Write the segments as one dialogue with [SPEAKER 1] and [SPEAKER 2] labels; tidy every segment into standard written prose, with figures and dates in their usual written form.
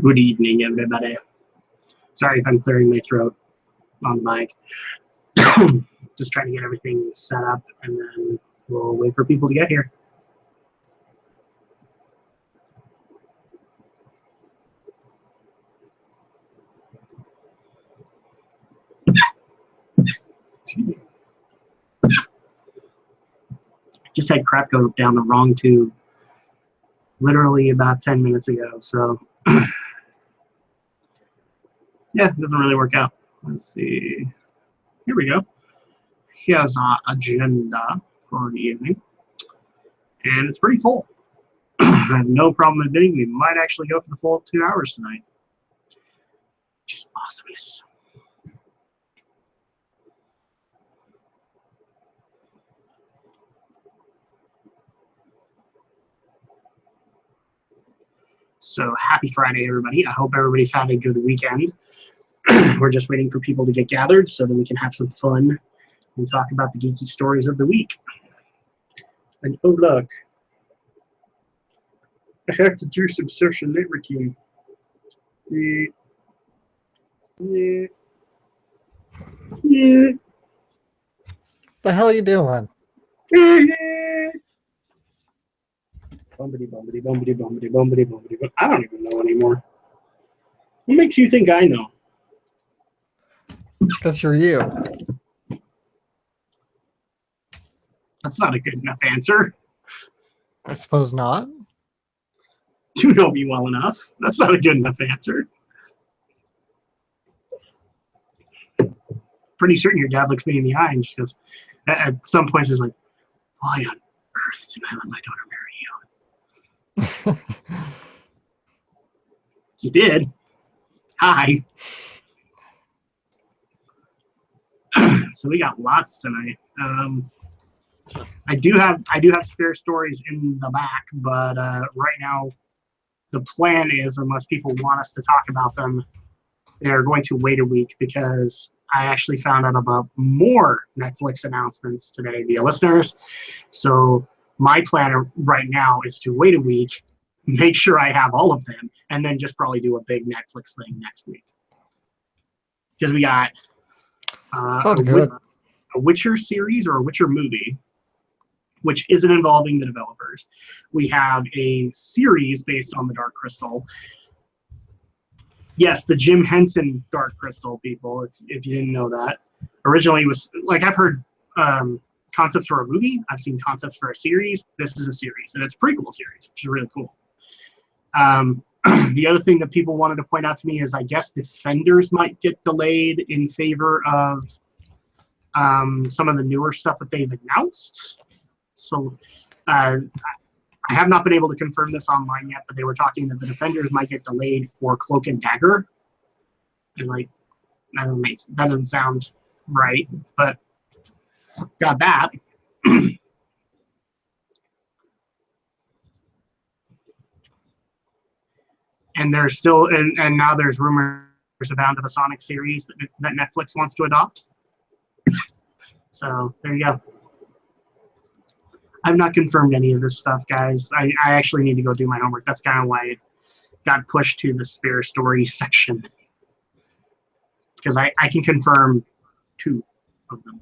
[SPEAKER 1] Good evening, everybody. Sorry if I'm clearing my throat on the mic. Just trying to get everything set up, and then we'll wait for people to get here. Just had crap go down the wrong tube literally about 10 minutes ago, so yeah, it doesn't really work out. Let's see. Here we go. Here's our agenda for the evening, and it's pretty full. I have no problem admitting we might actually go for the full 2 hours tonight, which is awesomeness. So happy Friday, everybody. I hope everybody's had a good weekend. We're just waiting for people to get gathered so that we can have some fun and talk about the geeky stories of the week. And oh, look. I have to do some social networking. Yeah.
[SPEAKER 2] The hell are you doing?
[SPEAKER 1] Bumpity, bumpity, bumpity, bumpity, bumpity, bumpity. I don't even know anymore. What makes you think I know?
[SPEAKER 2] Because you're you.
[SPEAKER 1] That's not a good enough answer.
[SPEAKER 2] I suppose not.
[SPEAKER 1] You know me well enough. That's not a good enough answer. Pretty certain your dad looks me in the eye and just goes, at some point, he's like, why on earth did I let my daughter marry you? You did. Hi. So we got lots tonight. I do have spare stories in the back, but right now the plan is, unless people want us to talk about them, they're going to wait a week, because I actually found out about more Netflix announcements today via listeners. So my plan right now is to wait a week, make sure I have all of them, and then just probably do a big Netflix thing next week. Because we got a Witcher series or a Witcher movie, which isn't involving the developers. We have a series based on the Dark Crystal. Yes, the Jim Henson Dark Crystal, people, if you didn't know that. Originally it was, like, I've heard concepts for a movie. I've seen concepts for a series. This is a series, and it's a prequel series, which is really cool. The other thing that people wanted to point out to me is, I guess Defenders might get delayed in favor of some of the newer stuff that they've announced. So I have not been able to confirm this online yet, but they were talking that the Defenders might get delayed for Cloak and Dagger. And like, that doesn't sound right, but got that. And there's still, and now there's rumors abound of a Sonic series that Netflix wants to adopt. So there you go. I've not confirmed any of this stuff, guys. I actually need to go do my homework. That's kind of why it got pushed to the spare story section. Because I can confirm 2 of them.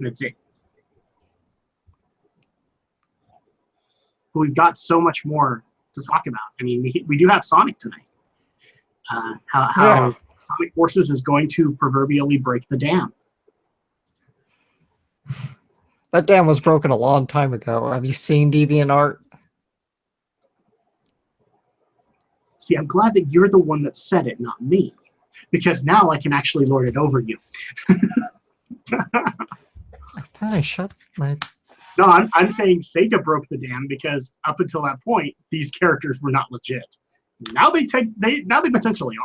[SPEAKER 1] That's it. But we've got so much more to talk about. I mean, we do have Sonic tonight. How Sonic Forces is going to proverbially break the dam.
[SPEAKER 2] That dam was broken a long time ago. Have you seen DeviantArt?
[SPEAKER 1] See, I'm glad that you're the one that said it, not me. Because now I can actually lord it over you.
[SPEAKER 2] I thought I shut my
[SPEAKER 1] No, I'm saying Sega broke the dam because up until that point, these characters were not legit. Now they potentially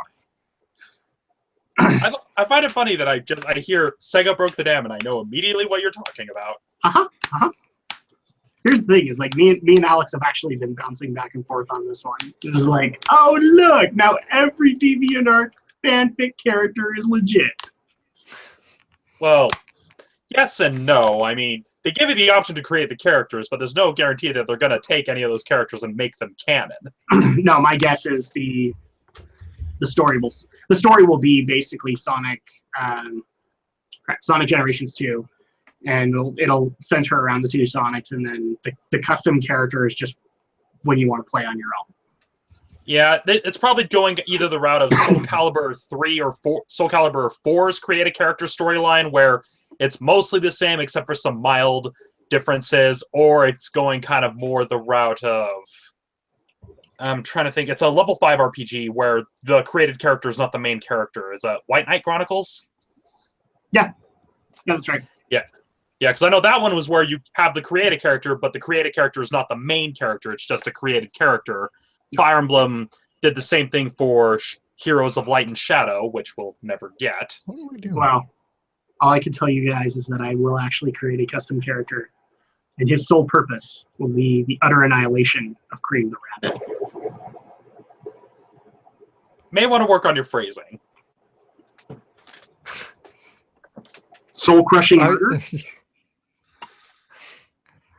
[SPEAKER 1] are.
[SPEAKER 3] I find it funny that I hear Sega broke the dam and I know immediately what you're talking about.
[SPEAKER 1] Here's the thing: is like me and Alex have actually been bouncing back and forth on this one. It was like, oh look, now every DeviantArt fanfic character is legit.
[SPEAKER 3] Well, yes and no. I mean, they give you the option to create the characters, but there's no guarantee that they're going to take any of those characters and make them canon.
[SPEAKER 1] No, my guess is the story will be basically Sonic Generations 2, and it'll center around the two Sonics, and then the custom character is just when you want to play on your own.
[SPEAKER 3] Yeah, it's probably going either the route of Soul Calibur 3 or 4, Soul Calibur 4's create a character storyline, where it's mostly the same except for some mild differences, or it's going kind of more the route of, I'm trying to think, it's a level 5 RPG where the created character is not the main character. Is that White Knight Chronicles?
[SPEAKER 1] Yeah, that's right.
[SPEAKER 3] Yeah, because I know that one was where you have the created character, but the created character is not the main character, it's just a created character. Fire Emblem did the same thing for Heroes of Light and Shadow, which we'll never get.
[SPEAKER 2] What are we doing?
[SPEAKER 1] Well, all I can tell you guys is that I will actually create a custom character, and his sole purpose will be the utter annihilation of Cream the Rabbit.
[SPEAKER 3] May want to work on your phrasing.
[SPEAKER 1] Soul-crushing murder?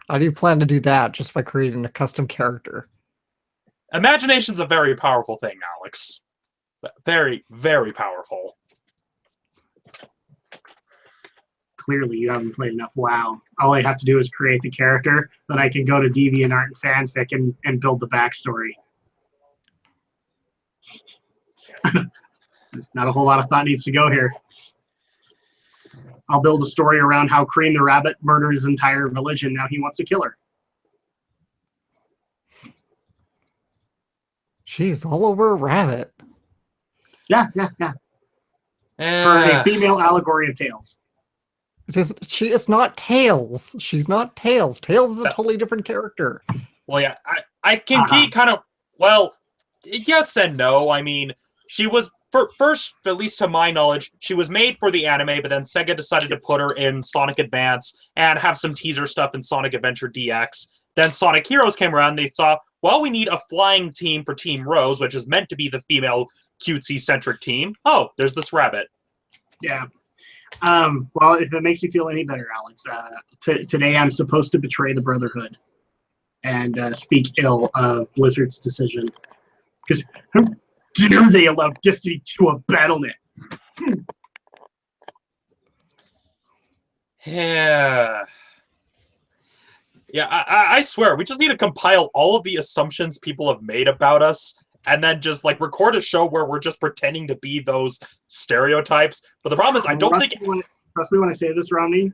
[SPEAKER 2] How do you plan to do that just by creating a custom character?
[SPEAKER 3] Imagination's a very powerful thing, Alex. Very, very powerful.
[SPEAKER 1] Clearly, you haven't played enough WoW. All I have to do is create the character, then I can go to DeviantArt and fanfic and build the backstory. Not a whole lot of thought needs to go here. I'll build a story around how Cream the Rabbit murdered his entire village and now he wants to kill her.
[SPEAKER 2] She's all over a rabbit.
[SPEAKER 1] Yeah. For a female allegory of Tails.
[SPEAKER 2] She is not Tails. She's not Tails. Tails is a totally different character.
[SPEAKER 3] Well, yeah, I can kind of, well, yes and no. I mean, she was, first, at least to my knowledge, she was made for the anime, but then Sega decided to put her in Sonic Advance and have some teaser stuff in Sonic Adventure DX. Then Sonic Heroes came around and they saw, well, we need a flying team for Team Rose, which is meant to be the female cutesy-centric team. Oh, there's this rabbit.
[SPEAKER 1] Yeah. Well, if it makes you feel any better, Alex, today I'm supposed to betray the Brotherhood and speak ill of Blizzard's decision. Because how dare they allow Destiny 2 a BattleNet?
[SPEAKER 3] Yeah. Yeah, I swear, we just need to compile all of the assumptions people have made about us and then just, like, record a show where we're just pretending to be those stereotypes. But the problem is, I don't think...
[SPEAKER 1] Trust me when I say this, Romney,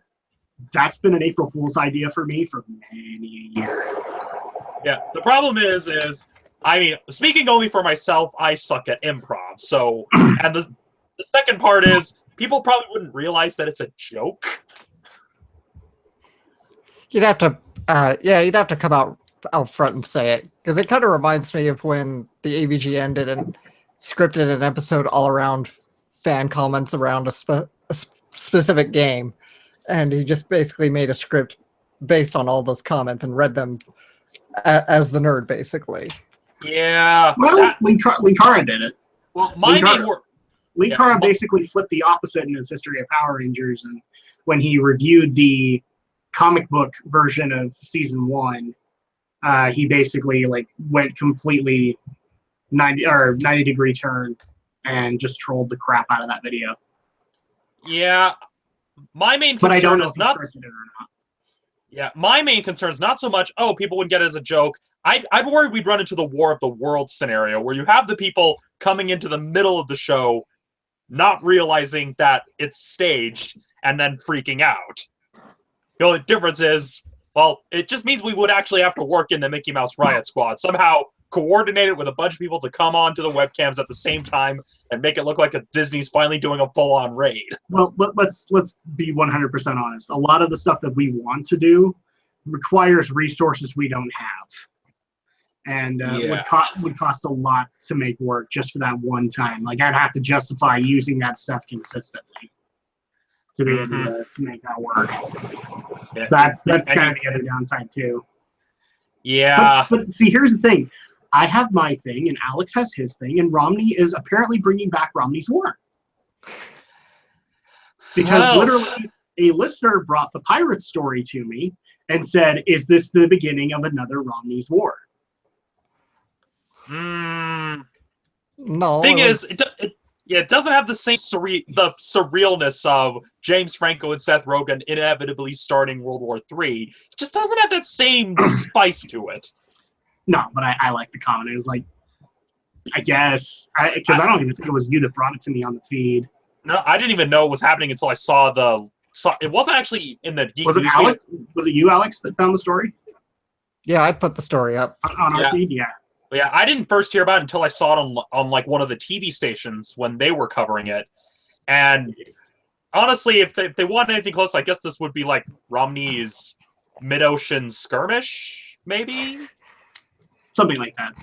[SPEAKER 1] that's been an April Fool's idea for me for many years.
[SPEAKER 3] Yeah, the problem is, I mean, speaking only for myself, I suck at improv. So, and the second part is, people probably wouldn't realize that it's a joke.
[SPEAKER 2] You'd have to, you'd have to come out front and say it, because it kind of reminds me of when the AVG ended and scripted an episode all around fan comments around a specific game, and he just basically made a script based on all those comments and read them as the nerd, basically.
[SPEAKER 3] Yeah.
[SPEAKER 1] Well, Linkara did it.
[SPEAKER 3] Well, my main work.
[SPEAKER 1] Linkara basically flipped the opposite in his History of Power Rangers, and when he reviewed the comic book version of season 1, he basically went completely 90-degree turn and just trolled the crap out of that video.
[SPEAKER 3] Yeah, my main concern is not. Yeah, my main concern is not so much, oh, people wouldn't get it as a joke. I've worried we'd run into the War of the Worlds scenario where you have the people coming into the middle of the show not realizing that it's staged and then freaking out. The only difference is, well, it just means we would actually have to work in the Mickey Mouse Riot Squad. Somehow coordinate it with a bunch of people to come on to the webcams at the same time and make it look like Disney's finally doing a full-on raid.
[SPEAKER 1] Well, let's be 100% honest. A lot of the stuff that we want to do, requires resources we don't have, and would cost a lot to make work just for that one time. Like I'd have to justify using that stuff consistently to be able to make that work. Yeah. So that's kind of the other downside too.
[SPEAKER 3] Yeah.
[SPEAKER 1] But see, here's the thing. I have my thing, and Alex has his thing, and Romney is apparently bringing back Romney's War. Because literally, a listener brought the pirate story to me and said, "Is this the beginning of another Romney's War?"
[SPEAKER 2] No.
[SPEAKER 3] Thing is, it doesn't have the same surrealness of James Franco and Seth Rogen inevitably starting World War III. It just doesn't have that same spice to it.
[SPEAKER 1] No, but I like the comment. It was like, I guess, because I don't even think it was you that brought it to me on the feed.
[SPEAKER 3] No, I didn't even know it was happening until I saw it wasn't actually in the Geek
[SPEAKER 1] Was it Alex? Was it you, Alex, that found the story?
[SPEAKER 2] Yeah, I put the story up.
[SPEAKER 1] On our feed, yeah.
[SPEAKER 3] Yeah, I didn't first hear about it until I saw it on like one of the TV stations when they were covering it. And honestly, if they want anything close, I guess this would be like Romney's mid-ocean skirmish, maybe?
[SPEAKER 1] Something like that.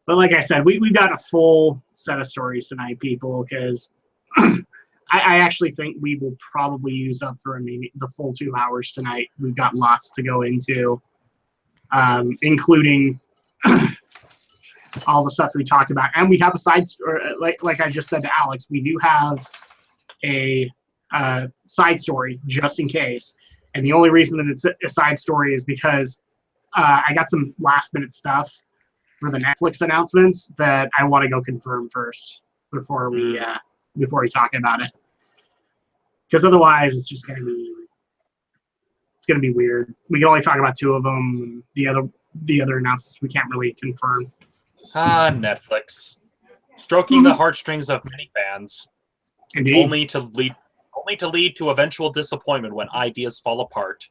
[SPEAKER 1] But like I said, we've got a full set of stories tonight, people, because I actually think we will probably use up the full 2 hours tonight. We've got lots to go into, including all the stuff we talked about. And we have a side story, like I just said to Alex, we do have a side story just in case. And the only reason that it's a side story is because I got some last-minute stuff for the Netflix announcements that I want to go confirm first before we talk about it. Because otherwise, it's just going to be weird. We can only talk about 2 of them. The other announcements we can't really confirm.
[SPEAKER 3] Netflix, stroking the heartstrings of many fans,
[SPEAKER 1] Indeed.
[SPEAKER 3] only to lead to eventual disappointment when ideas fall apart.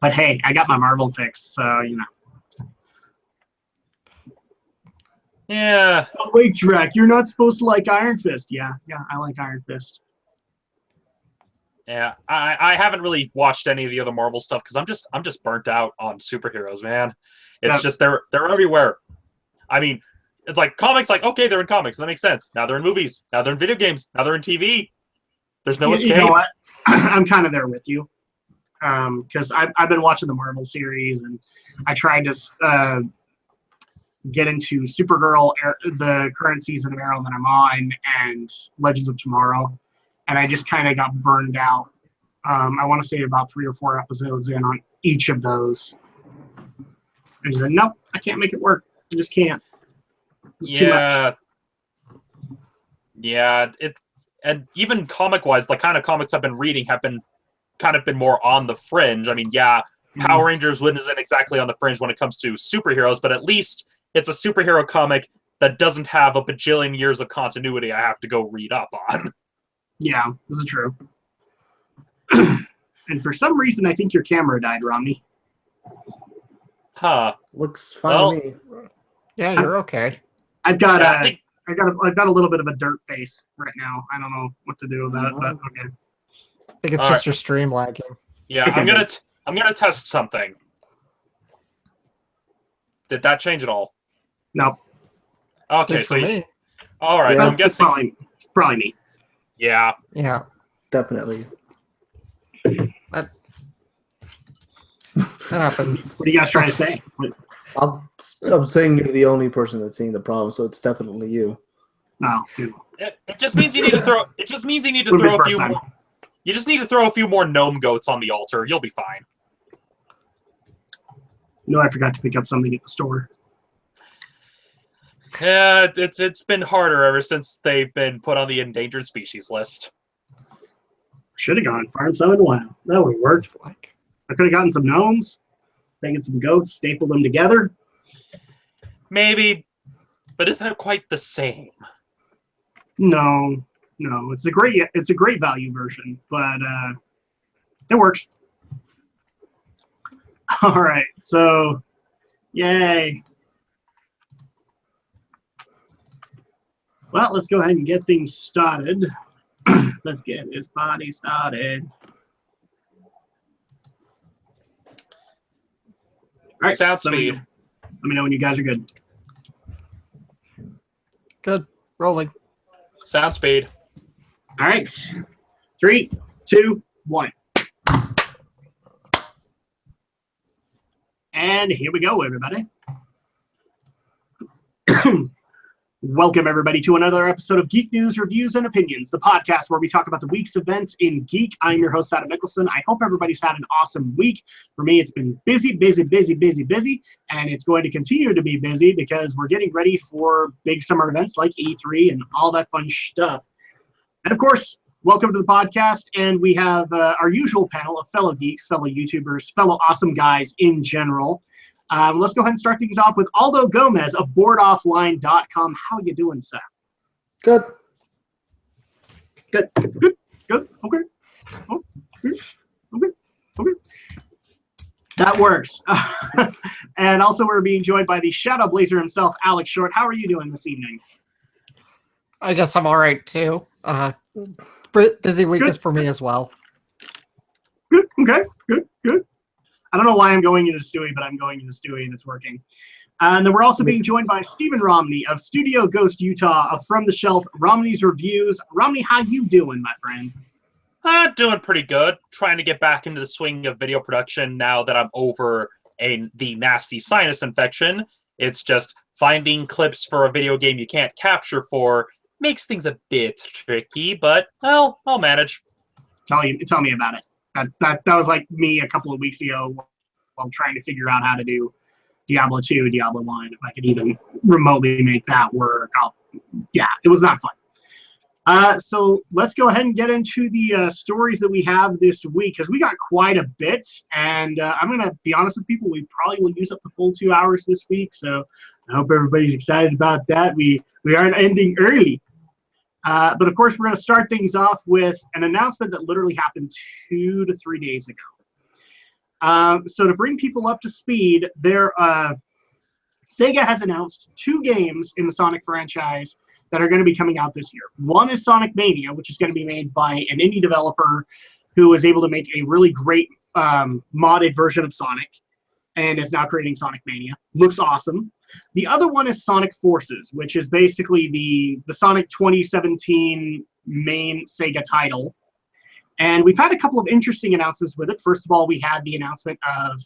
[SPEAKER 1] But hey, I got my Marvel fix, so you know.
[SPEAKER 3] Yeah.
[SPEAKER 1] Oh wait, Drek, you're not supposed to like Iron Fist. Yeah, I like Iron Fist.
[SPEAKER 3] Yeah, I haven't really watched any of the other Marvel stuff because I'm just burnt out on superheroes, man. It's just they're everywhere. I mean, it's like comics. Like, okay, they're in comics. That makes sense. Now they're in movies. Now they're in video games. Now they're in TV. There's no escape.
[SPEAKER 1] You know what? I'm kind of there with you, because I've been watching the Marvel series, and I tried to get into Supergirl, the current season of Arrow that I'm on, and Legends of Tomorrow, and I just kind of got burned out. I want to say about 3 or 4 episodes in on each of those. I just said, nope, I can't make it work. I just can't. It's too much.
[SPEAKER 3] Yeah. And even comic-wise, the kind of comics I've been reading have been more on the fringe. I mean, Power Rangers isn't exactly on the fringe when it comes to superheroes, but at least it's a superhero comic that doesn't have a bajillion years of continuity I have to go read up on.
[SPEAKER 1] Yeah, this is true. And for some reason, I think your camera died, Romney.
[SPEAKER 3] Huh.
[SPEAKER 4] Looks fine to me.
[SPEAKER 2] Yeah, you're okay.
[SPEAKER 1] I've got a little bit of a dirt face right now. I don't know what to do about it, but okay.
[SPEAKER 2] I think it's just your stream lagging.
[SPEAKER 3] Yeah, I'm gonna test something. Did that change at all?
[SPEAKER 1] No.
[SPEAKER 3] Okay,
[SPEAKER 2] Good for me.
[SPEAKER 3] All right, so I'm guessing
[SPEAKER 1] probably me.
[SPEAKER 3] Yeah.
[SPEAKER 2] Yeah.
[SPEAKER 4] Definitely.
[SPEAKER 2] That happens.
[SPEAKER 1] What are you guys trying to say?
[SPEAKER 4] I'm saying you're the only person that's seeing the problem, so it's definitely you.
[SPEAKER 1] No.
[SPEAKER 3] It just means you need to throw. It just means you need to throw a few more. You just need to throw a few more gnome goats on the altar. You'll be fine.
[SPEAKER 1] No, I forgot to pick up something at the store.
[SPEAKER 3] Yeah, it's been harder ever since they've been put on the endangered species list.
[SPEAKER 1] Should have gone farm some in a while. That would have worked. I could have gotten some gnomes, taken some goats, stapled them together.
[SPEAKER 3] Maybe, but isn't it quite the same?
[SPEAKER 1] No, it's a great value version, but it works. All right, so yay. Well, let's go ahead and get things started. Let's get this party started. All right,
[SPEAKER 3] Sound speed.
[SPEAKER 1] Let me know when you guys are good.
[SPEAKER 2] Good. Rolling.
[SPEAKER 3] Sound speed.
[SPEAKER 1] All right. 3, 2, 1. And here we go, everybody. Welcome, everybody, to another episode of Geek News, Reviews, and Opinions, the podcast where we talk about the week's events in Geek. I'm your host, Adam Mickelson. I hope everybody's had an awesome week. For me, it's been busy, and it's going to continue to be busy because we're getting ready for big summer events like E3 and all that fun stuff. And, of course, welcome to the podcast, and we have our usual panel of fellow geeks, fellow YouTubers, fellow awesome guys in general. Let's go ahead and start things off with Aldo Gomez of BoardOffline.com. How you doing, Sam?
[SPEAKER 4] Good.
[SPEAKER 1] Good. Okay. Okay. That works. And also we're being joined by the Shadow Blazer himself, Alex Short. How are you doing this evening?
[SPEAKER 2] I guess I'm all right, too. Busy week is for me as well.
[SPEAKER 1] Good. Okay. Good. I don't know why I'm going into Stewie, but I'm going into Stewie and it's working. And then we're also being joined by Stephen Romney of Studio Ghost Utah of From the Shelf, Romney's Reviews. Romney, how you doing, my friend?
[SPEAKER 3] Doing pretty good. Trying to get back into the swing of video production now that I'm over the nasty sinus infection. It's just finding clips for a video game you can't capture for makes things a bit tricky, but, well, I'll manage.
[SPEAKER 1] Tell me about it. That was like me a couple of weeks ago while trying to figure out how to do Diablo 2, Diablo 1, if I could even remotely make that work. Yeah, it was not fun. So let's go ahead and get into the stories that we have this week, because we got quite a bit, and I'm going to be honest with people, we probably will use up the full 2 hours this week, so I hope everybody's excited about that. We aren't ending early. But, of course, we're going to start things off with an announcement that literally happened 2 to 3 days ago. So to bring people up to speed, Sega has announced 2 games in the Sonic franchise that are going to be coming out this year. One is Sonic Mania, which is going to be made by an indie developer who was able to make a really great modded version of Sonic and is now creating Sonic Mania. Looks awesome. The other one is Sonic Forces, which is basically the Sonic 2017 main Sega title. And we've had a couple of interesting announcements with it. First of all, we had the announcement of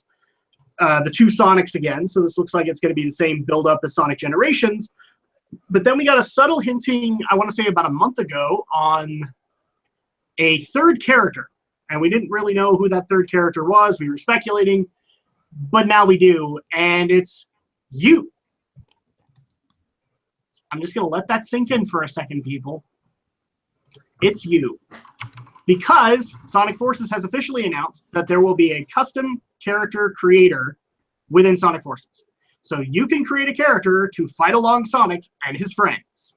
[SPEAKER 1] the 2 Sonics again. So this looks like it's going to be the same build-up as Sonic Generations. But then we got a subtle hinting, I want to say about a month ago, on a third character. And we didn't really know who that third character was. We were speculating. But now we do. And it's you. I'm just going to let that sink in for a second, people. It's you. Because Sonic Forces has officially announced that there will be a custom character creator within Sonic Forces. So you can create a character to fight along Sonic and his friends.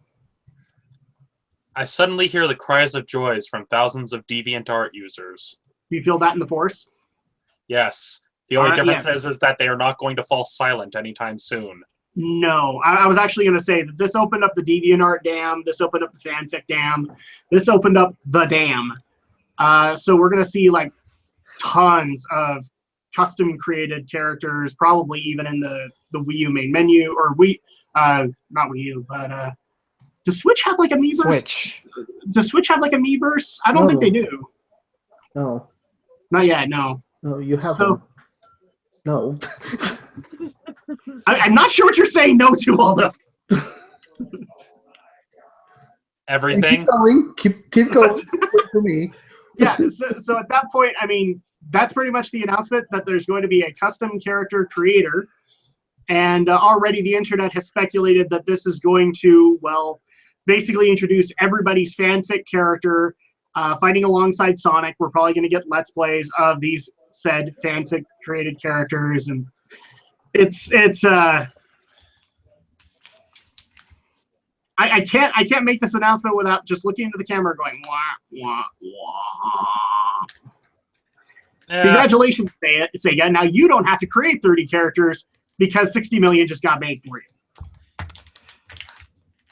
[SPEAKER 3] I suddenly hear the cries of joys from thousands of DeviantArt users.
[SPEAKER 1] Do you feel that in the Force?
[SPEAKER 3] Yes. The only difference
[SPEAKER 1] yes.
[SPEAKER 3] is that they are not going to fall silent anytime soon.
[SPEAKER 1] No. I was actually going to say that this opened up the DeviantArt dam. This opened up the fanfic dam. This opened up the dam. So we're going to see like tons of custom created characters, probably even in the Wii U main menu, or not Wii U, but does Switch have like a Miiverse?
[SPEAKER 2] Switch.
[SPEAKER 1] Does Switch have like a Miiverse? I don't think they do.
[SPEAKER 4] No.
[SPEAKER 1] Not yet, no.
[SPEAKER 4] No, you have No.
[SPEAKER 1] I'm not sure what you're saying no to, Aldo.
[SPEAKER 3] Everything?
[SPEAKER 4] Keep going. For me.
[SPEAKER 1] Yeah, so at that point, I mean, that's pretty much the announcement that there's going to be a custom character creator. And already the internet has speculated that this is going to, well, basically introduce everybody's fanfic character fighting alongside Sonic. We're probably going to get Let's Plays of these said fanfic created characters. And I can't make this announcement without just looking into the camera going, wah, wah, wah. Congratulations, Sega. Now you don't have to create 30 characters because 60 million just got made for you.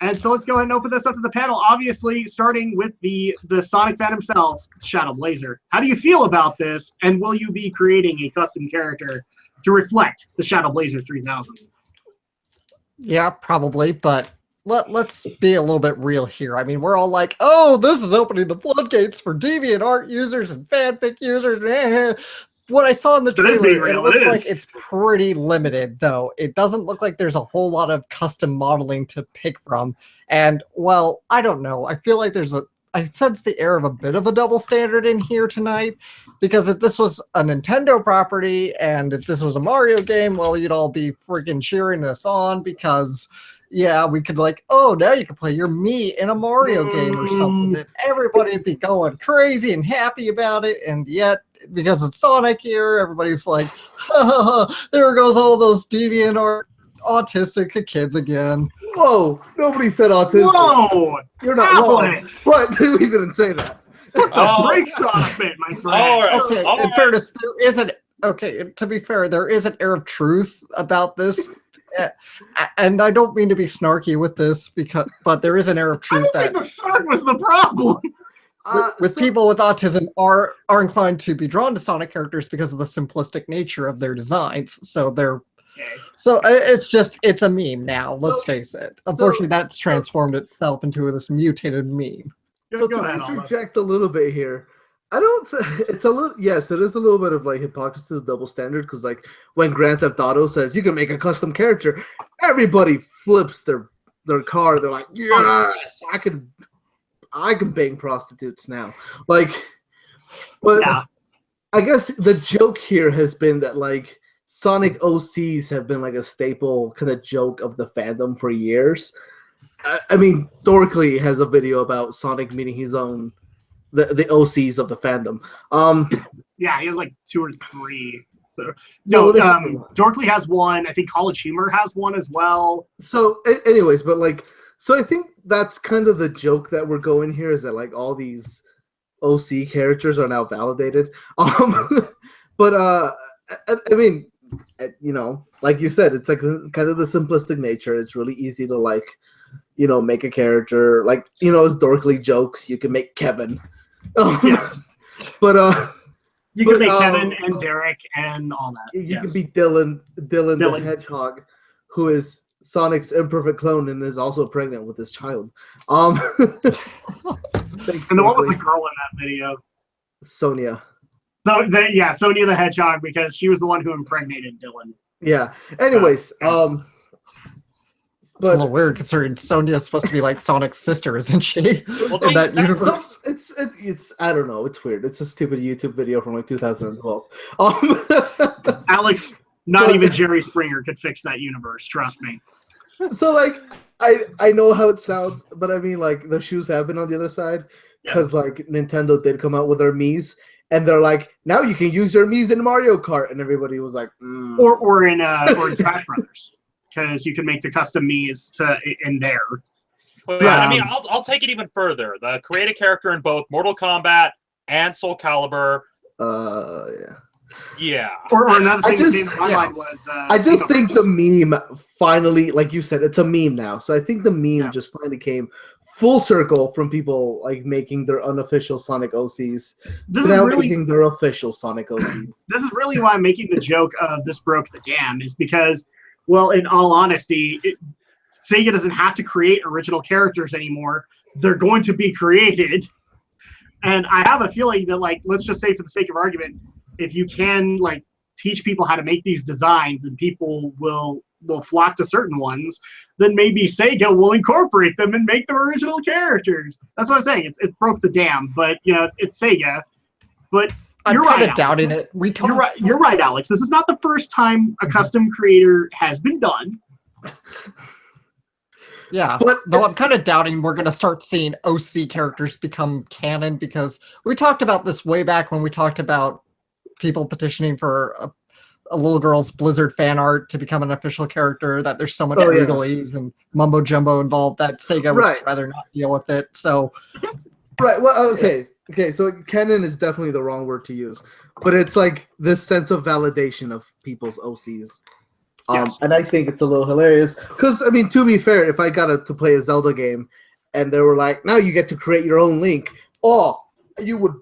[SPEAKER 1] And so let's go ahead and open this up to the panel. Obviously, starting with the Sonic fan himself, Shadow Blazer. How do you feel about this? And will you be creating a custom character to reflect the Shadow Blazer 3000?
[SPEAKER 2] Yeah, probably, but let's be a little bit real here. I mean, we're all like, oh, this is opening the floodgates for DeviantArt users and fanfic users. What I saw in the trailer, it looks like it's pretty limited, though. It doesn't look like there's a whole lot of custom modeling to pick from. And, well, I don't know. I feel like I sense the air of a bit of a double standard in here tonight, because if this was a Nintendo property and if this was a Mario game, well, you'd all be freaking cheering us on because, yeah, we could oh, now you can play your Mii in a Mario game or something, and everybody would be going crazy and happy about it, and yet, because it's Sonic here, everybody's like, ha, there goes all those deviant or autistic kids again.
[SPEAKER 4] Whoa, nobody said autistic.
[SPEAKER 1] Whoa,
[SPEAKER 4] you're not wrong. What? We didn't say that.
[SPEAKER 1] Breaks on a bit, my friend.
[SPEAKER 2] Okay, in fairness, to be fair, there is an air of truth about this. And I don't mean to be snarky with this, but there is an air of truth
[SPEAKER 1] I don't think the snark was the problem.
[SPEAKER 2] People with autism are inclined to be drawn to Sonic characters because of the simplistic nature of their designs. So it's a meme now. Let's face it. Unfortunately, that's transformed itself into this mutated meme.
[SPEAKER 4] So to interject a little bit here, I don't. It's a little. Yes, it is a little bit of hypocrisy, double standard. Because when Grand Theft Auto says you can make a custom character, everybody flips their car. They're like, yes, I can bang prostitutes now. But yeah. I guess the joke here has been that Sonic OCs have been a staple kind of joke of the fandom for years. I mean, Dorkly has a video about Sonic meeting his own the OCs of the fandom.
[SPEAKER 1] Yeah, he has 2 or 3. So Dorkly has one. I think College Humor has one as well.
[SPEAKER 4] So, anyways, but so I think that's kind of the joke that we're going here is that all these OC characters are now validated. But I mean, like you said, it's kind of the simplistic nature. It's really easy to make a character as Dorkly jokes. You can make Kevin.
[SPEAKER 1] Yes.
[SPEAKER 4] But
[SPEAKER 1] you can make Kevin and Derek and all that.
[SPEAKER 4] You can be Dylan the Hedgehog, who is Sonic's imperfect clone and is also pregnant with his child.
[SPEAKER 1] Thanks, and what was the girl in that video?
[SPEAKER 4] Sonia.
[SPEAKER 1] So Sonia the Hedgehog, because she was the one who impregnated Dylan.
[SPEAKER 4] Yeah. Anyways,
[SPEAKER 2] it's a little weird considering Sonia's supposed to be Sonic's sister, isn't she? In that universe.
[SPEAKER 4] It's I don't know. It's weird. It's a stupid YouTube video from 2012.
[SPEAKER 1] Alex, not even Jerry Springer could fix that universe. Trust me.
[SPEAKER 4] So I know how it sounds, but I mean the shoes have been on the other side because Nintendo did come out with their Miis. And they're now you can use your Miis in Mario Kart, and everybody was like,
[SPEAKER 1] or in Smash Brothers, because you can make the custom Miis in there.
[SPEAKER 3] Well, yeah, I mean, I'll take it even further. Create a character in both Mortal Kombat and Soul Calibur.
[SPEAKER 4] Yeah.
[SPEAKER 3] Yeah.
[SPEAKER 1] Or another thing that came to my mind was.
[SPEAKER 4] I just think the meme finally, like you said, it's a meme now. So I think the meme just finally came full circle from people making their unofficial Sonic OCs to now making their official Sonic OCs.
[SPEAKER 1] This is really why I'm making the joke of this broke the dam, is because, well, in all honesty, Sega doesn't have to create original characters anymore. They're going to be created. And I have a feeling that, let's just say for the sake of argument, if you can, teach people how to make these designs and people will flock to certain ones, then maybe Sega will incorporate them and make them original characters. That's what I'm saying. It's broke the dam, but it's Sega. But you're right, Alex.
[SPEAKER 2] Doubting it.
[SPEAKER 1] You're right, Alex. This is not the first time a custom creator has been done.
[SPEAKER 2] Yeah, though I'm kind of doubting we're going to start seeing OC characters become canon, because we talked about this way back when we talked about people petitioning for a little girl's Blizzard fan art to become an official character, that there's so much legalese and mumbo jumbo involved that Sega would just rather not deal with it. So,
[SPEAKER 4] well, okay, so canon is definitely the wrong word to use, but it's this sense of validation of people's OCs. And I think it's a little hilarious because, I mean, to be fair, if I got to play a Zelda game and they were like, now you get to create your own Link, you would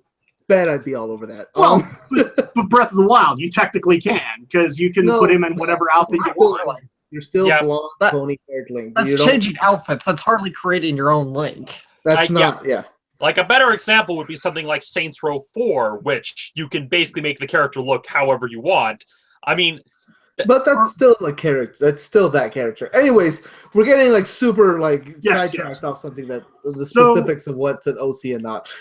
[SPEAKER 4] bet I'd be all over that.
[SPEAKER 1] Well, but Breath of the Wild, you technically can because you can put him in whatever outfit you want.
[SPEAKER 4] You're still blonde, pony-haired Link.
[SPEAKER 2] That's changing outfits. That's hardly creating your own Link.
[SPEAKER 4] That's not,
[SPEAKER 3] Like a better example would be something like Saints Row 4, which you can basically make the character look however you want. I mean,
[SPEAKER 4] but that's still a character. That's still that character. Anyways, we're getting like super sidetracked off something that the specifics of what's an OC and not.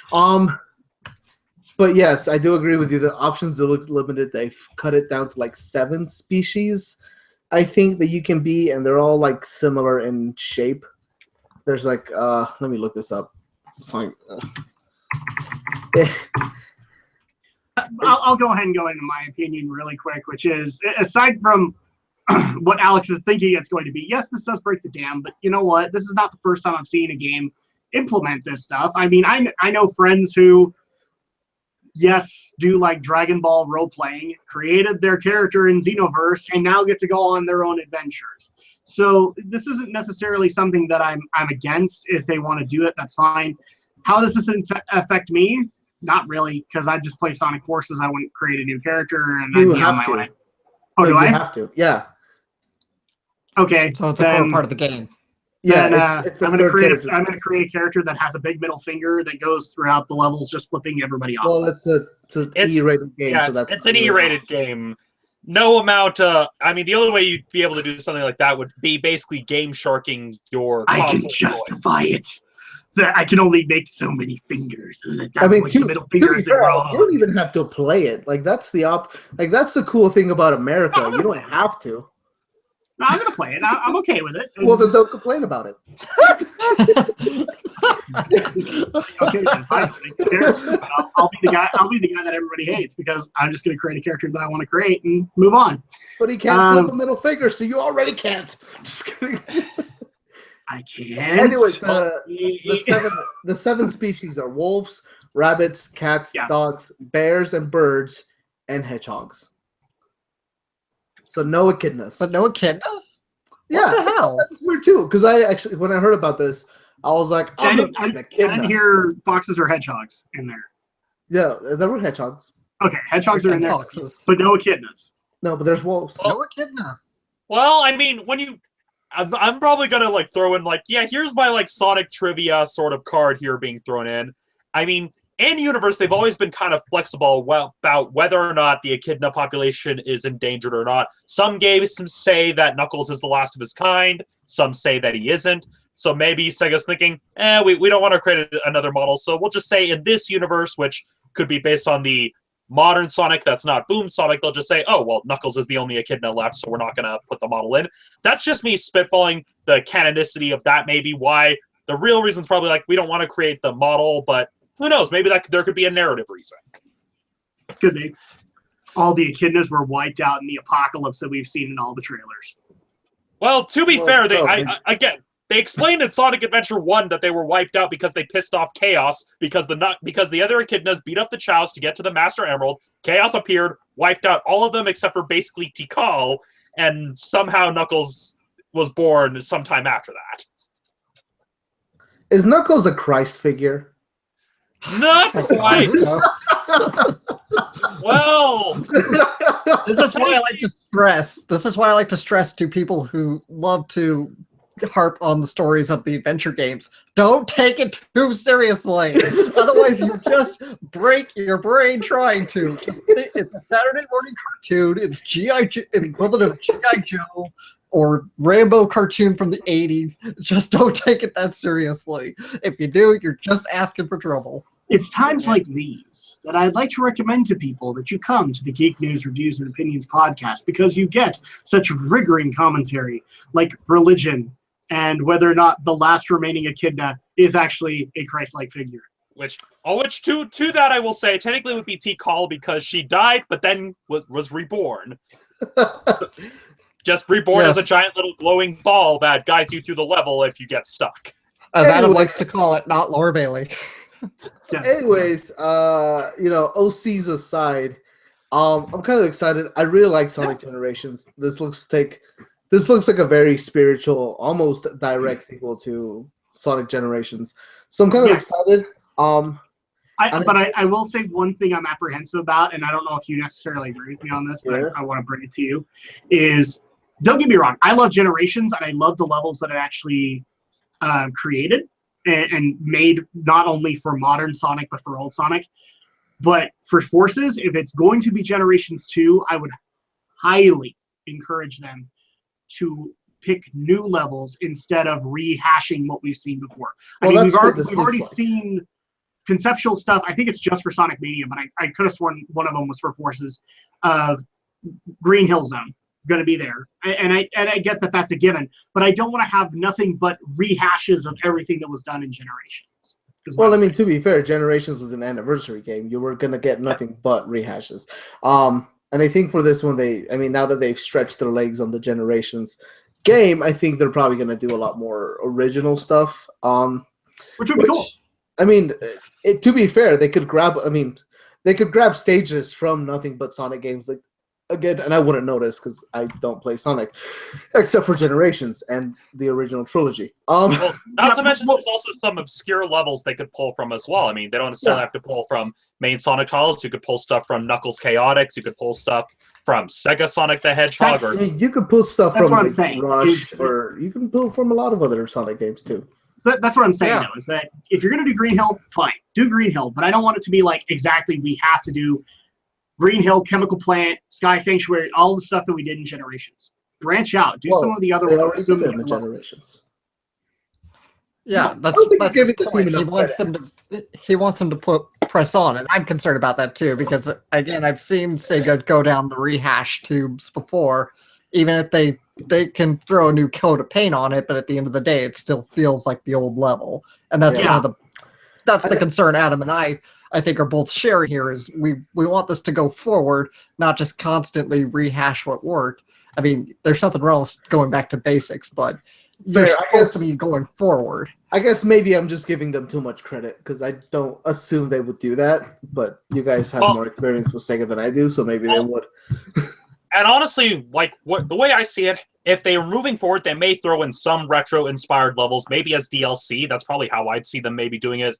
[SPEAKER 4] But yes, I do agree with you. The options do look limited. They've cut it down to like 7 species, I think, that you can be, and they're all like similar in shape. There's like let me look this up. Sorry.
[SPEAKER 1] I'll go ahead and go into my opinion really quick, which is, aside from what Alex is thinking it's going to be, yes, this does break the dam, but you know what? This is not the first time I've seen a game implement this stuff. I mean, I know friends who, yes, do like Dragon Ball role-playing, created their character in Xenoverse, and now get to go on their own adventures. So this isn't necessarily something that I'm against. If they want to do it, that's fine. How does this affect me? Not really, because I just play Sonic Forces. I wouldn't create a new character, and I'd be on my way. Oh, do I
[SPEAKER 4] have to? Yeah.
[SPEAKER 1] Okay.
[SPEAKER 2] So it's a core part of the game.
[SPEAKER 1] Yeah, it's I'm gonna create a character that has a big middle finger that goes throughout the levels, just flipping everybody off.
[SPEAKER 4] Well, it's an E-rated game.
[SPEAKER 3] Yeah,
[SPEAKER 4] so
[SPEAKER 3] it's an E-rated game. No amount. I mean, the only way you'd be able to do something like that would be basically game sharking your.
[SPEAKER 1] I can justify it. That I can only make so many fingers.
[SPEAKER 4] I mean, to be fair, you don't even have to play it. Like that's that's the cool thing about America. You don't have to.
[SPEAKER 1] No, I'm gonna play it. I'm okay with it.
[SPEAKER 4] Well, then don't complain about it.
[SPEAKER 1] Okay, then fine. I'll be the guy. I'll be the guy that everybody hates because I'm just gonna create a character that I want to create and move on.
[SPEAKER 4] But he can't flip a middle finger, so you already can't. Just kidding.
[SPEAKER 1] I can't.
[SPEAKER 4] Anyways, the 7 species are wolves, rabbits, cats, dogs, bears, and birds, and hedgehogs. So no echidnas.
[SPEAKER 2] But no echidnas?
[SPEAKER 4] Yeah.
[SPEAKER 2] What the hell?
[SPEAKER 4] That's weird too, because I actually, when I heard about this, I was like,
[SPEAKER 1] I didn't hear foxes or hedgehogs in there.
[SPEAKER 4] Yeah, there were hedgehogs.
[SPEAKER 1] Okay, hedgehogs are in there, but no echidnas.
[SPEAKER 4] No, but there's wolves.
[SPEAKER 2] No echidnas.
[SPEAKER 3] Well, I mean, when you... I'm probably gonna throw in here's my Sonic trivia sort of card here being thrown in. I mean, in universe they've always been kind of flexible about whether or not the echidna population is endangered or not. Some games say that Knuckles is the last of his kind. Some say that he isn't. So maybe Sega's thinking, we don't want to create another model, so we'll just say in this universe, which could be based on the modern Sonic that's not Boom Sonic, they'll just say, oh, well, Knuckles is the only echidna left, so we're not going to put the model in. That's just me spitballing the canonicity of that, maybe why. The real reason's probably we don't want to create the model, but who knows? Maybe there could be a narrative reason.
[SPEAKER 1] Could be. All the echidnas were wiped out in the apocalypse that we've seen in all the trailers.
[SPEAKER 3] Well, to be fair, they explained in Sonic Adventure 1 that they were wiped out because they pissed off Chaos because the other echidnas beat up the Chows to get to the Master Emerald. Chaos appeared, wiped out all of them except for basically Tikal, and somehow Knuckles was born sometime after that.
[SPEAKER 4] Is Knuckles a Christ figure?
[SPEAKER 3] Not quite. Well,
[SPEAKER 2] this is why I like to stress. This is why I like to stress to people who love to harp on the stories of the adventure games. Don't take it too seriously. Otherwise, you just break your brain trying to. It's a Saturday morning cartoon. It's the equivalent of G.I. Joe or Rambo cartoon from the 80s. Just don't take it that seriously. If you do, you're just asking for trouble.
[SPEAKER 1] It's times like these that I'd like to recommend to people that you come to the Geek News Reviews and Opinions podcast because you get such rigoring commentary like religion and whether or not the last remaining echidna is actually a Christ-like figure.
[SPEAKER 3] Which to that I will say technically would be Tikal because she died but then was reborn. So, just reborn as a giant little glowing ball that guides you through the level if you get stuck.
[SPEAKER 2] As Adam likes to call it, not Laura Bailey.
[SPEAKER 4] Anyways, OCs aside, I'm kind of excited. I really like Sonic Generations. This looks like a very spiritual, almost direct sequel to Sonic Generations. So I'm kind of excited.
[SPEAKER 1] I will say one thing I'm apprehensive about, and I don't know if you necessarily agree with me on this, but I want to bring it to you, is, don't get me wrong, I love Generations, and I love the levels that it actually created and made, not only for modern Sonic, but for old Sonic. But for Forces, if it's going to be Generations 2, I would highly encourage them to pick new levels instead of rehashing what we've seen before.
[SPEAKER 4] Well,
[SPEAKER 1] I mean, we've already seen conceptual stuff. I think it's just for Sonic Mania, but I could have sworn one of them was for Forces of Green Hill Zone going to be there. And I get that that's a given, but I don't want to have nothing but rehashes of everything that was done in Generations.
[SPEAKER 4] Well, I mean, to be fair, Generations was an anniversary game. You were going to get nothing but rehashes. And I think for this one, now that they've stretched their legs on the Generations game, I think they're probably going to do a lot more original stuff.
[SPEAKER 1] Which would be cool.
[SPEAKER 4] I mean, to be fair, they could grab stages from nothing but Sonic games, like, again, and I wouldn't notice because I don't play Sonic, except for Generations and the original trilogy.
[SPEAKER 3] Well, not to mention, there's also some obscure levels they could pull from as well. I mean, they don't necessarily have to pull from main Sonic titles. You could pull stuff from Knuckles Chaotix. You could pull stuff from Sega Sonic the Hedgehog.
[SPEAKER 4] You could pull stuff from Rush, or you can pull from a lot of other Sonic games too.
[SPEAKER 1] That's what I'm saying, though, is that if you're going to do Green Hill, fine, do Green Hill, but I don't want it to be like exactly we have to do Green Hill, Chemical Plant, Sky Sanctuary, all the stuff that we did in Generations. Branch out. Do some of the other ones.
[SPEAKER 4] Generations.
[SPEAKER 2] Yeah, that's the point. He wants them to press on, and I'm concerned about that too, because again, I've seen Sega go down the rehash tubes before. Even if they can throw a new coat of paint on it, but at the end of the day, it still feels like the old level, and that's the concern Adam and I think are both sharing here, is we want this to go forward, not just constantly rehash what worked. I mean, there's nothing wrong with going back to basics, but they're supposed to be going forward.
[SPEAKER 4] I guess maybe I'm just giving them too much credit because I don't assume they would do that, but you guys have more experience with Sega than I do, so maybe they would.
[SPEAKER 3] And honestly, like the way I see it, if they're moving forward, they may throw in some retro-inspired levels, maybe as DLC. That's probably how I'd see them maybe doing it.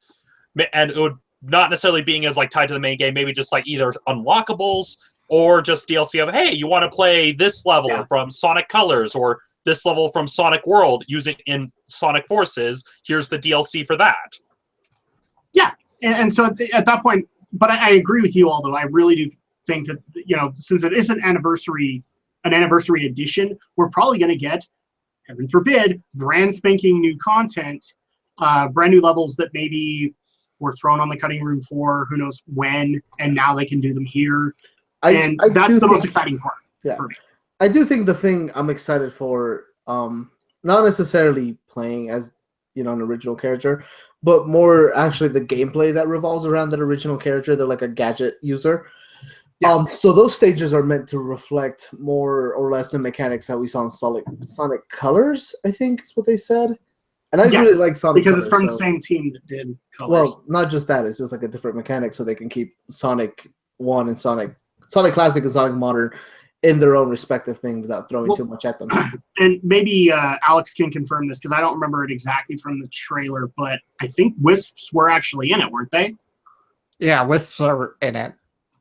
[SPEAKER 3] And it would not necessarily being as like tied to the main game, maybe just like either unlockables or just DLC of, hey, you want to play this level from Sonic Colors or this level from Sonic World using in Sonic Forces. Here's the DLC for that.
[SPEAKER 1] Yeah, and so at that point, but I agree with you, although I really do think that, since it is an anniversary edition, we're probably going to get, heaven forbid, brand spanking new content, brand new levels that maybe were thrown on the cutting room floor, who knows when, and now they can do them here. And that's the most exciting part for me.
[SPEAKER 4] I do think the thing I'm excited for, not necessarily playing as an original character, but more actually the gameplay that revolves around that original character. They're like a gadget user. Yeah. So those stages are meant to reflect more or less the mechanics that we saw in Sonic Colors, I think is what they said. And I really like Sonic
[SPEAKER 1] because
[SPEAKER 4] Colors,
[SPEAKER 1] it's from the same team that did Colors.
[SPEAKER 4] Well, not just that; it's just like a different mechanic, so they can keep Sonic 1 and Sonic Classic and Sonic Modern in their own respective thing without throwing too much at them.
[SPEAKER 1] And maybe Alex can confirm this because I don't remember it exactly from the trailer, but I think Wisps were actually in it, weren't they?
[SPEAKER 2] Yeah, Wisps are in it.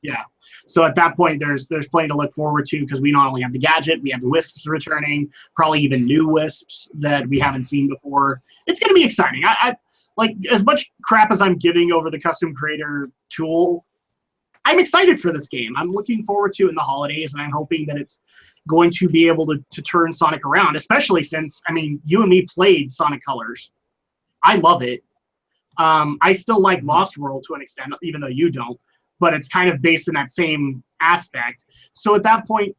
[SPEAKER 1] Yeah. So at that point, there's plenty to look forward to because we not only have the gadget, we have the Wisps returning, probably even new Wisps that we haven't seen before. It's going to be exciting. I like, as much crap as I'm giving over the custom creator tool, I'm excited for this game. I'm looking forward to it in the holidays, and I'm hoping that it's going to be able to turn Sonic around, especially since, I mean, you and me played Sonic Colors. I love it. I still like Lost World to an extent, even though you don't. But it's kind of based in that same aspect. So at that point,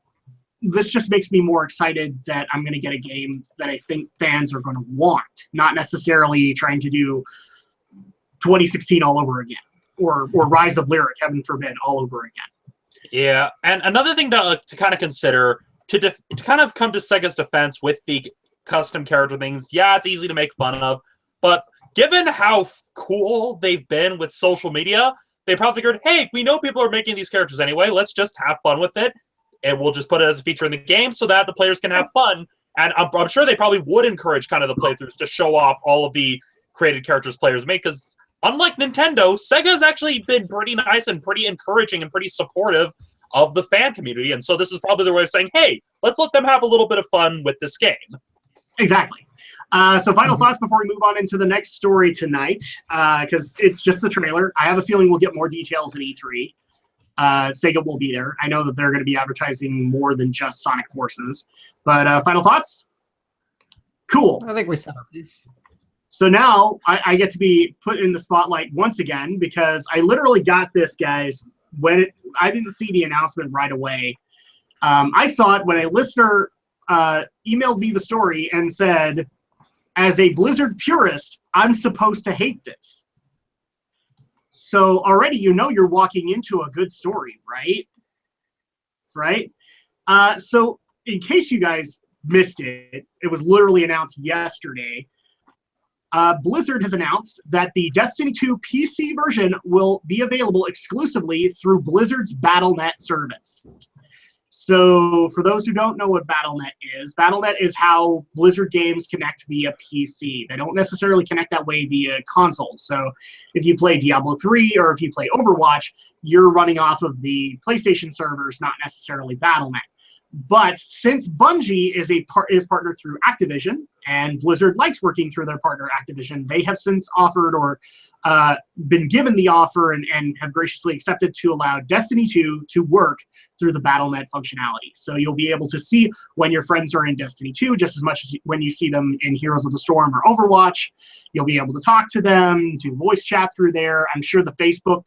[SPEAKER 1] this just makes me more excited that I'm going to get a game that I think fans are going to want, not necessarily trying to do 2016 all over again, or Rise of Lyric, heaven forbid, all over again.
[SPEAKER 3] Yeah, and another thing to kind of consider, to kind of come to Sega's defense with the custom character things, yeah, it's easy to make fun of, but given how cool they've been with social media, they probably figured, hey, we know people are making these characters anyway. Let's just have fun with it. And we'll just put it as a feature in the game so that the players can have fun. And I'm sure they probably would encourage kind of the playthroughs to show off all of the created characters players make, because unlike Nintendo, Sega's actually been pretty nice and pretty encouraging and pretty supportive of the fan community. And so this is probably their way of saying, hey, let's let them have a little bit of fun with this game.
[SPEAKER 1] Exactly. So final thoughts before we move on into the next story tonight, because it's just the trailer. I have a feeling we'll get more details at E3. Sega will be there. I know that they're going to be advertising more than just Sonic Forces. But final thoughts? Cool.
[SPEAKER 2] I think we set up these.
[SPEAKER 1] So now I get to be put in the spotlight once again, because I literally got this, guys, I didn't see the announcement right away. I saw it when a listener emailed me the story and said, as a Blizzard purist, I'm supposed to hate this. So already you're walking into a good story, right? Right? So in case you guys missed it, it was literally announced yesterday. Blizzard has announced that the Destiny 2 PC version will be available exclusively through Blizzard's Battle.net service. So for those who don't know what Battle.net is how Blizzard games connect via PC. They don't necessarily connect that way via consoles. So if you play Diablo 3 or if you play Overwatch, you're running off of the PlayStation servers, not necessarily Battle.net. But since Bungie is partnered through Activision, and Blizzard likes working through their partner Activision, they have since offered or been given the offer and have graciously accepted to allow Destiny 2 to work through the Battle.net functionality. So you'll be able to see when your friends are in Destiny 2 just as much as when you see them in Heroes of the Storm or Overwatch. You'll be able to talk to them, do voice chat through there. I'm sure the Facebook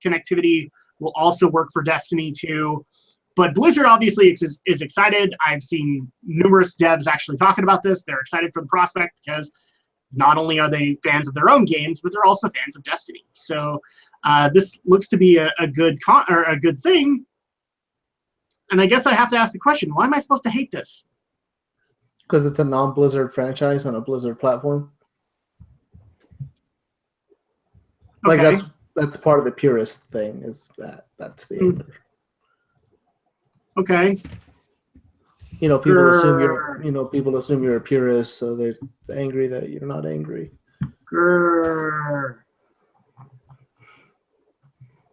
[SPEAKER 1] connectivity will also work for Destiny 2. But Blizzard obviously is excited. I've seen numerous devs actually talking about this. They're excited for the prospect because not only are they fans of their own games, but they're also fans of Destiny. So this looks to be a good thing. And I guess I have to ask the question, why am I supposed to hate this?
[SPEAKER 4] Because it's a non-Blizzard franchise on a Blizzard platform. Like
[SPEAKER 1] Okay.
[SPEAKER 4] that's part of the purist thing, is that's the anger.
[SPEAKER 1] Okay.
[SPEAKER 4] People assume you're a purist, so they're angry that you're not angry.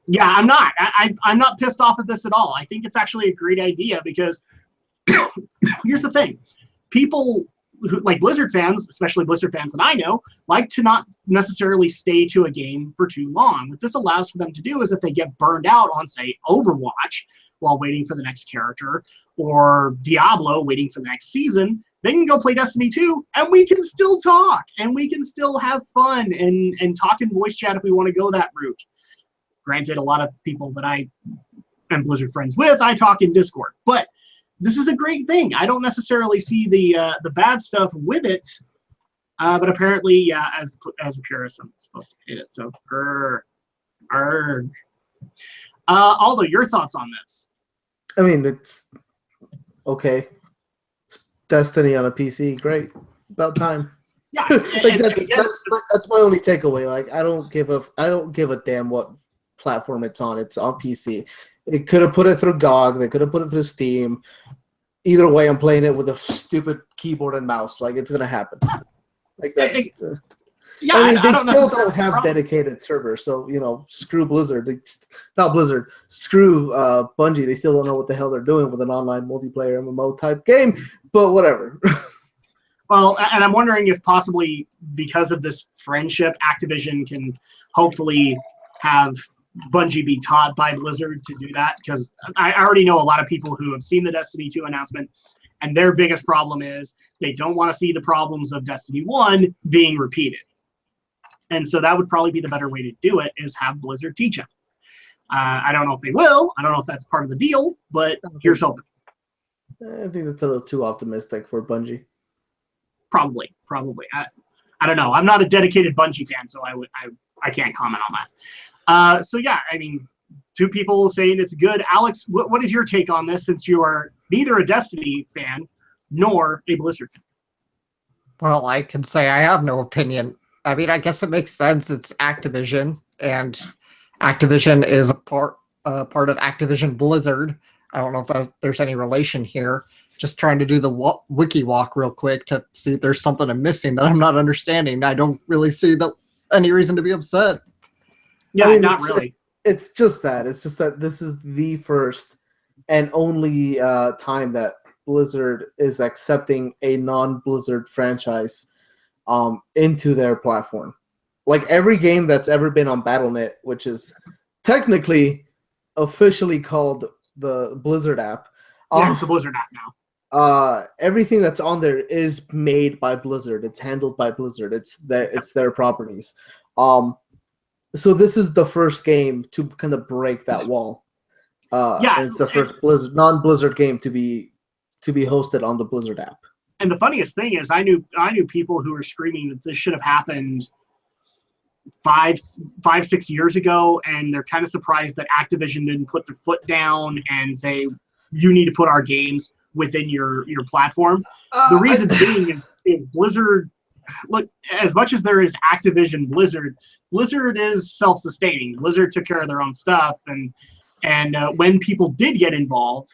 [SPEAKER 1] Yeah, I'm not. I'm not pissed off at this at all. I think it's actually a great idea because here's the thing. People who, like Blizzard fans, especially Blizzard fans that I know, like to not necessarily stay to a game for too long. What this allows for them to do is if they get burned out on, say, Overwatch while waiting for the next character, or Diablo waiting for the next season, they can go play Destiny 2, and we can still talk, and we can still have fun and talk in voice chat if we want to go that route. Granted, a lot of people that I am Blizzard friends with, I talk in Discord. But this is a great thing. I don't necessarily see the bad stuff with it, but apparently, yeah, as a purist, I'm supposed to hate it. So, Aldo, your thoughts on this?
[SPEAKER 4] I mean, it's okay. It's Destiny on a PC, great. About time.
[SPEAKER 1] Yeah,
[SPEAKER 4] like that's my only takeaway. Like I don't give a damn what platform it's on. It's on PC. They could have put it through GOG. They could have put it through Steam. Either way, I'm playing it with a stupid keyboard and mouse. Like it's gonna happen. Like that's.
[SPEAKER 1] Yeah,
[SPEAKER 4] I mean, they
[SPEAKER 1] don't
[SPEAKER 4] still don't have dedicated servers, so screw Blizzard. Not Blizzard. Screw Bungie. They still don't know what the hell they're doing with an online multiplayer MMO type game. But whatever.
[SPEAKER 1] Well, and I'm wondering if possibly because of this friendship, Activision can hopefully have Bungie be taught by Blizzard to do that, because I already know a lot of people who have seen the Destiny 2 announcement, and their biggest problem is they don't want to see the problems of Destiny 1 being repeated. And so that would probably be the better way to do it, is have Blizzard teach them. I don't know if they will. I don't know if that's part of the deal, but here's hoping.
[SPEAKER 4] I think that's a little too optimistic for Bungie.
[SPEAKER 1] Probably. I don't know. I'm not a dedicated Bungie fan, so I can't comment on that. So yeah, I mean, two people saying it's good. Alex, what is your take on this, since you are neither a Destiny fan nor a Blizzard fan?
[SPEAKER 2] Well, I can say I have no opinion. I mean, I guess it makes sense. It's Activision, and Activision is a part of Activision Blizzard. I don't know if there's any relation here. Just trying to do the wiki walk real quick to see if there's something I'm missing that I'm not understanding. I don't really see any reason to be upset.
[SPEAKER 1] Yeah, I mean, not really.
[SPEAKER 4] It's just that. It's just that this is the first and only time that Blizzard is accepting a non-Blizzard franchise into their platform. Like every game that's ever been on Battle.net, which is technically officially called the Blizzard app.
[SPEAKER 1] Yeah, it's the Blizzard app now.
[SPEAKER 4] Everything that's on there is made by Blizzard. It's handled by Blizzard. It's their properties. So this is the first game to kind of break that wall. It's the first non-Blizzard game to be hosted on the Blizzard app.
[SPEAKER 1] And the funniest thing is, I knew people who were screaming that this should have happened 5-6 years ago, and they're kind of surprised that Activision didn't put their foot down and say, you need to put our games within your platform. The reason being is Blizzard, look, as much as there is Activision Blizzard is self-sustaining. Blizzard took care of their own stuff, and when people did get involved,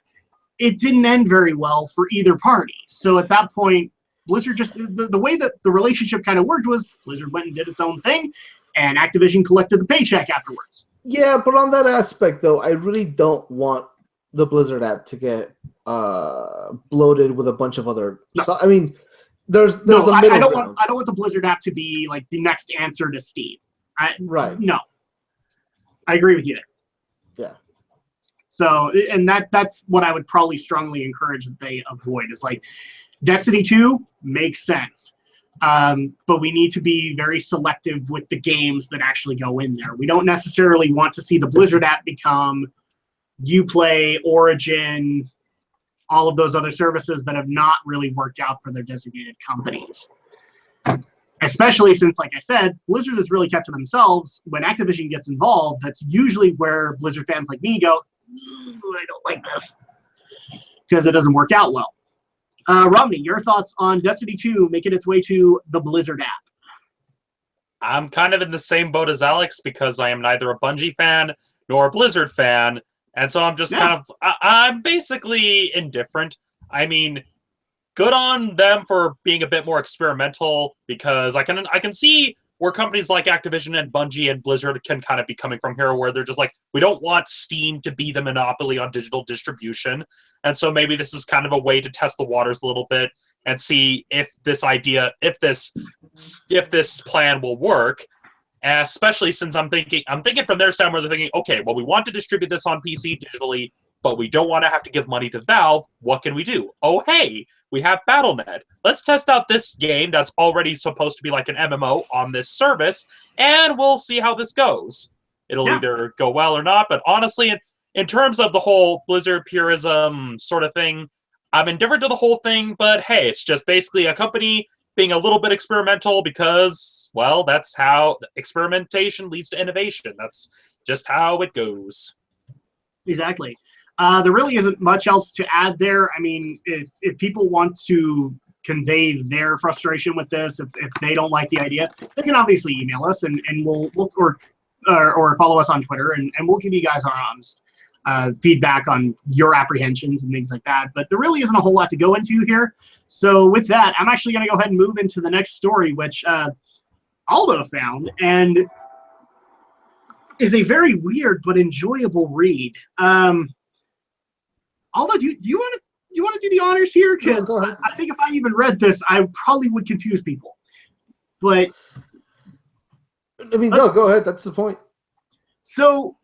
[SPEAKER 1] it didn't end very well for either party. So at that point, Blizzard just, the way that the relationship kind of worked was Blizzard went and did its own thing, and Activision collected the paycheck afterwards.
[SPEAKER 4] Yeah, but on that aspect, though, I really don't want the Blizzard app to get bloated with a bunch of other.
[SPEAKER 1] No.
[SPEAKER 4] So, I mean, there's a middle
[SPEAKER 1] I don't
[SPEAKER 4] ground.
[SPEAKER 1] I don't want the Blizzard app to be like the next answer to Steam.
[SPEAKER 4] Right.
[SPEAKER 1] No, I agree with you there.
[SPEAKER 4] Yeah.
[SPEAKER 1] So, and that's what I would probably strongly encourage that they avoid is like Destiny 2 makes sense. But we need to be very selective with the games that actually go in there. We don't necessarily want to see the Blizzard app become Uplay, Origin, all of those other services that have not really worked out for their designated companies. Especially since, like I said, Blizzard has really kept to themselves. When Activision gets involved, that's usually where Blizzard fans like me go, I don't like this, because it doesn't work out well. Romney, your thoughts on Destiny 2 making its way to the Blizzard app?
[SPEAKER 3] I'm kind of in the same boat as Alex because I am neither a Bungie fan nor a Blizzard fan. And so I'm just I'm basically indifferent. I mean, good on them for being a bit more experimental because I can see where companies like Activision and Bungie and Blizzard can kind of be coming from here, where they're just like, we don't want Steam to be the monopoly on digital distribution. And so maybe this is kind of a way to test the waters a little bit and see if this plan will work. Especially since I'm thinking from their standpoint, where they're thinking, okay, well, we want to distribute this on PC digitally, but we don't want to have to give money to Valve. What can we do? Oh, hey, we have Battle.net. Let's test out this game that's already supposed to be like an MMO on this service, and we'll see how this goes. It'll either go well or not, but honestly, in terms of the whole Blizzard purism sort of thing, I'm indifferent to the whole thing, but hey, it's just basically a company being a little bit experimental because, well, that's how experimentation leads to innovation. That's just how it goes.
[SPEAKER 1] Exactly. There really isn't much else to add there. I mean, if people want to convey their frustration with this, if they don't like the idea, they can obviously email us and we'll or follow us on Twitter and we'll give you guys our honest feedback on your apprehensions and things like that. But there really isn't a whole lot to go into here. So with that, I'm actually going to go ahead and move into the next story, which Aldo found and is a very weird but enjoyable read. Aldo, do you want to do the honors here? Because I think if I even read this, I probably would confuse people. But
[SPEAKER 4] I mean, no, go ahead. That's the point.
[SPEAKER 1] So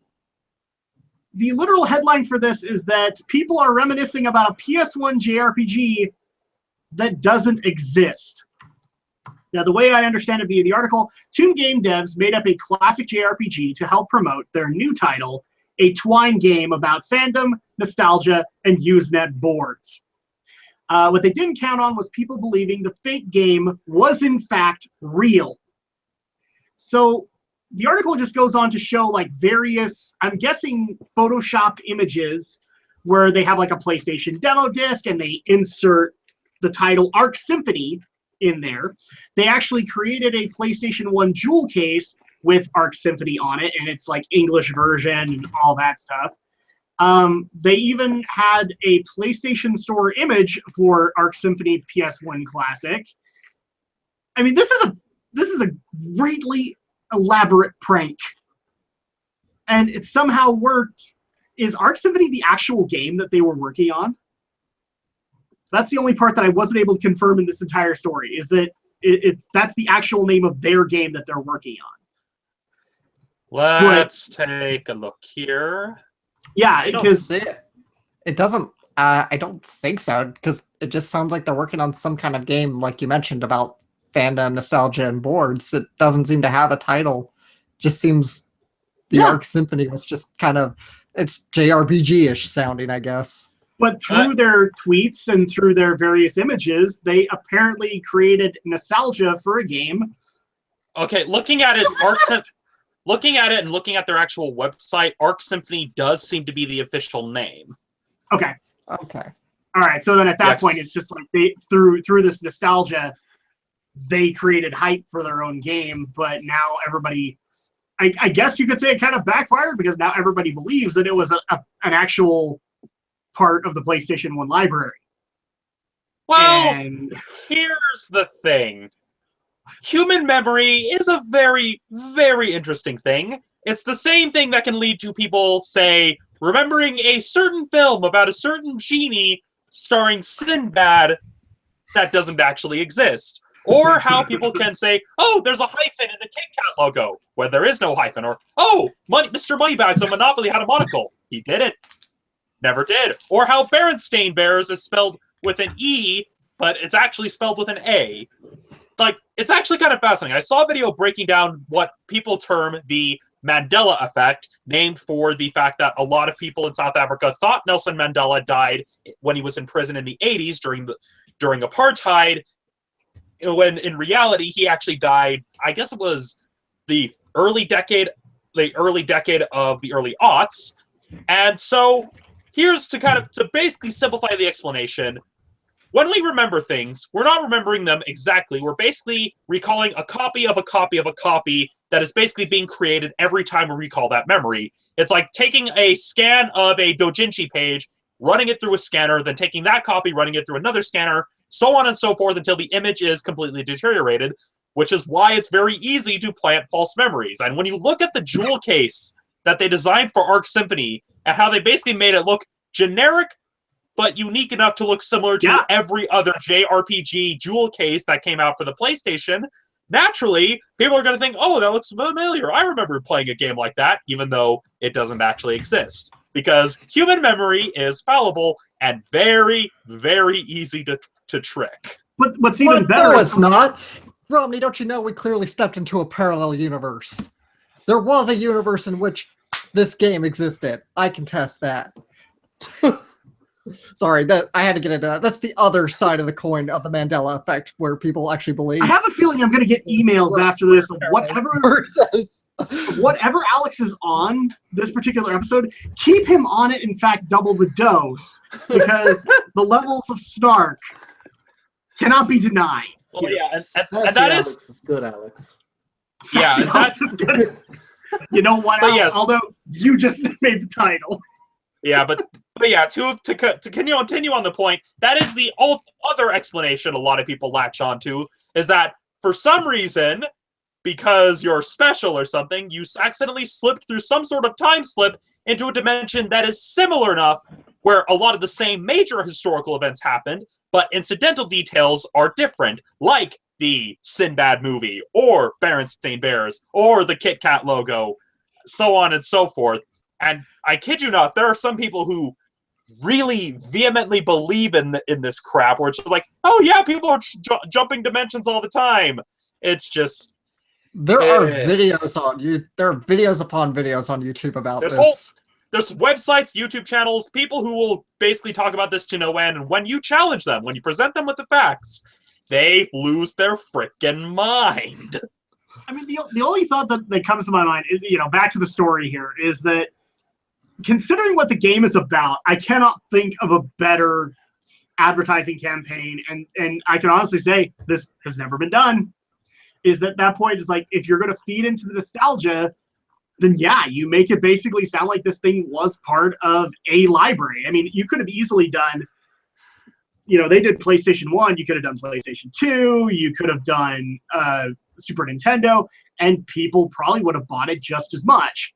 [SPEAKER 1] the literal headline for this is that people are reminiscing about a PS1 JRPG that doesn't exist. Now, the way I understand it via the article, Toon Game devs made up a classic JRPG to help promote their new title, a Twine game about fandom, nostalgia, and Usenet boards. What they didn't count on was people believing the fake game was in fact real. So the article just goes on to show like various, I'm guessing, Photoshop images where they have like a PlayStation demo disc and they insert the title Arc Symphony in there. They actually created a PlayStation 1 jewel case with Arc Symphony on it, and it's like English version and all that stuff. They even had a PlayStation Store image for Arc Symphony PS1 Classic. I mean, this is a greatly elaborate prank, and it somehow worked. Is Arc Symphony the actual game that they were working on? That's the only part that I wasn't able to confirm in this entire story, is that that's the actual name of their game that they're working on.
[SPEAKER 3] Let's take a look here.
[SPEAKER 1] Yeah, because
[SPEAKER 2] it doesn't. I don't think so, because it just sounds like they're working on some kind of game, like you mentioned about fandom, nostalgia, and boards. It doesn't seem to have a title. Just seems the Arc Symphony was just kind of, it's JRPG-ish sounding, I guess.
[SPEAKER 1] But through their tweets and through their various images, they apparently created nostalgia for a game.
[SPEAKER 3] Okay, looking at it, looking at it and looking at their actual website, Arc Symphony does seem to be the official name.
[SPEAKER 1] Okay.
[SPEAKER 2] Okay.
[SPEAKER 1] All right. So then at that point, it's just like they through this nostalgia, they created hype for their own game. But now everybody, I guess you could say it kind of backfired, because now everybody believes that it was an actual part of the PlayStation 1 library.
[SPEAKER 3] Well, here's the thing. Human memory is a very, very interesting thing. It's the same thing that can lead to people, say, remembering a certain film about a certain genie starring Sinbad that doesn't actually exist. Or how people can say, oh, there's a hyphen in the Kit Kat logo, where there is no hyphen. Or, oh, Mr. Moneybags on Monopoly had a monocle. He didn't. Never did. Or how Berenstain Bears is spelled with an E, but it's actually spelled with an A. Like, it's actually kind of fascinating. I saw a video breaking down what people term the Mandela effect, named for the fact that a lot of people in South Africa thought Nelson Mandela died when he was in prison in the 80s during apartheid, when in reality he actually died, I guess it was the early decade of the early aughts. And so here's to basically simplify the explanation. When we remember things, we're not remembering them exactly. We're basically recalling a copy of a copy of a copy that is basically being created every time we recall that memory. It's like taking a scan of a doujinshi page, running it through a scanner, then taking that copy, running it through another scanner, so on and so forth until the image is completely deteriorated, which is why it's very easy to plant false memories. And when you look at the jewel case that they designed for Arc Symphony and how they basically made it look generic but unique enough to look similar to every other JRPG jewel case that came out for the PlayStation, naturally, people are going to think, oh, that looks familiar. I remember playing a game like that, even though it doesn't actually exist. Because human memory is fallible and very, very easy to trick.
[SPEAKER 1] But what's even better...
[SPEAKER 2] No, it's not. Romney, don't you know we clearly stepped into a parallel universe? There was a universe in which this game existed. I can test that. Sorry, that I had to get into that. That's the other side of the coin of the Mandela effect, where people actually believe.
[SPEAKER 1] I have a feeling I'm going to get emails after this of whatever Alex is on this particular episode. Keep him on it. In fact, double the dose, because the levels of snark cannot be denied.
[SPEAKER 3] Well, yeah, and that
[SPEAKER 4] is good, Alex.
[SPEAKER 3] Yeah, and that's
[SPEAKER 1] good. You know what?
[SPEAKER 3] Yes.
[SPEAKER 1] Although you just made the title.
[SPEAKER 3] Yeah, but yeah, to continue on the point, that is the other explanation a lot of people latch onto, is that for some reason, because you're special or something, you accidentally slipped through some sort of time slip into a dimension that is similar enough where a lot of the same major historical events happened, but incidental details are different, like the Sinbad movie, or Berenstain Bears, or the Kit Kat logo, so on and so forth. And I kid you not, there are some people who really vehemently believe in this crap, where it's like, oh yeah, people are jumping dimensions all the time. It's just
[SPEAKER 2] there are videos on you. There are videos upon videos on YouTube about this.
[SPEAKER 3] There's websites, YouTube channels, people who will basically talk about this to no end. And when you challenge them, when you present them with the facts, they lose their frickin' mind.
[SPEAKER 1] I mean, the only thought that comes to my mind is, back to the story here, is that considering what the game is about, I cannot think of a better advertising campaign, and I can honestly say this has never been done. is that point is like, if you're going to feed into the nostalgia, then yeah, you make it basically sound like this thing was part of a library. I mean, you could have easily done, they did PlayStation 1, you could have done PlayStation 2, you could have done Super Nintendo, and people probably would have bought it just as much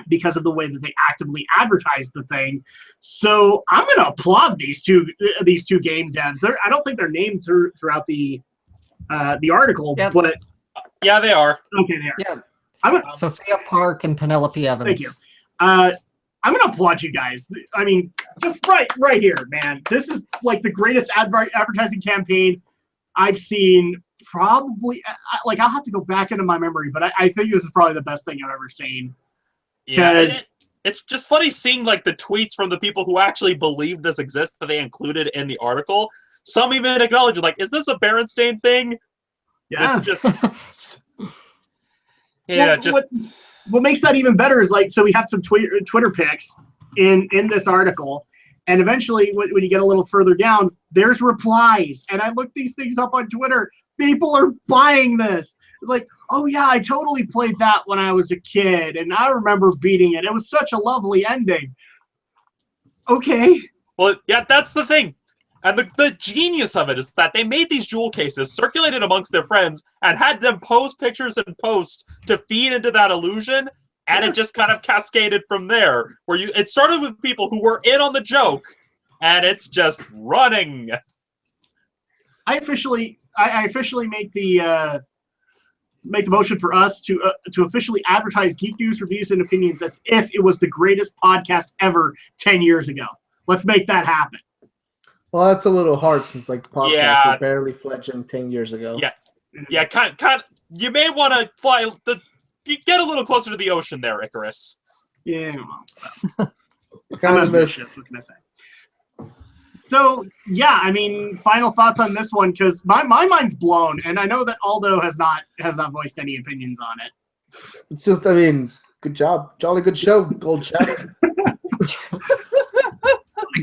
[SPEAKER 1] because of the way that they actively advertised the thing. So I'm going to applaud these two game devs. I don't think they're named throughout the article, but
[SPEAKER 3] yeah, they are.
[SPEAKER 1] Okay, they are.
[SPEAKER 2] Yeah. Sophia Park and Penelope Evans.
[SPEAKER 1] Thank you. I'm going to applaud you guys. I mean, just right here, man. This is like the greatest advertising campaign I've seen. Probably, like, I'll have to go back into my memory, but I think this is probably the best thing I've ever seen.
[SPEAKER 3] Yeah, it's just funny seeing like the tweets from the people who actually believe this exists that they included in the article. Some even acknowledge, like, is this a Berenstain thing?
[SPEAKER 1] Yeah.
[SPEAKER 3] It's just... yeah,
[SPEAKER 1] what makes that even better is, like, so we have some Twitter pics in this article, and eventually when you get a little further down, there's replies, and I looked these things up on Twitter. People are buying this. It's like, oh yeah, I totally played that when I was a kid, and I remember beating it. It was such a lovely ending. Okay.
[SPEAKER 3] Well, yeah, that's the thing. And the genius of it is that they made these jewel cases, circulated amongst their friends, and had them post pictures and posts to feed into that illusion, and it just kind of cascaded from there. It started with people who were in on the joke, and it's just running.
[SPEAKER 1] I officially make the motion for us to officially advertise Geek News, Reviews, and Opinions as if it was the greatest podcast ever 10 years ago. Let's make that happen.
[SPEAKER 4] Well, that's a little hard since like podcasts were barely fledgling 10 years ago.
[SPEAKER 3] Yeah, kind of. You may want to get a little closer to the ocean there, Icarus.
[SPEAKER 1] Yeah.
[SPEAKER 4] Kind of miss.
[SPEAKER 1] What can I say? So yeah, I mean, final thoughts on this one, because my mind's blown, and I know that Aldo has not voiced any opinions on it.
[SPEAKER 4] It's just, I mean, good job, jolly good show, Gold Shadow.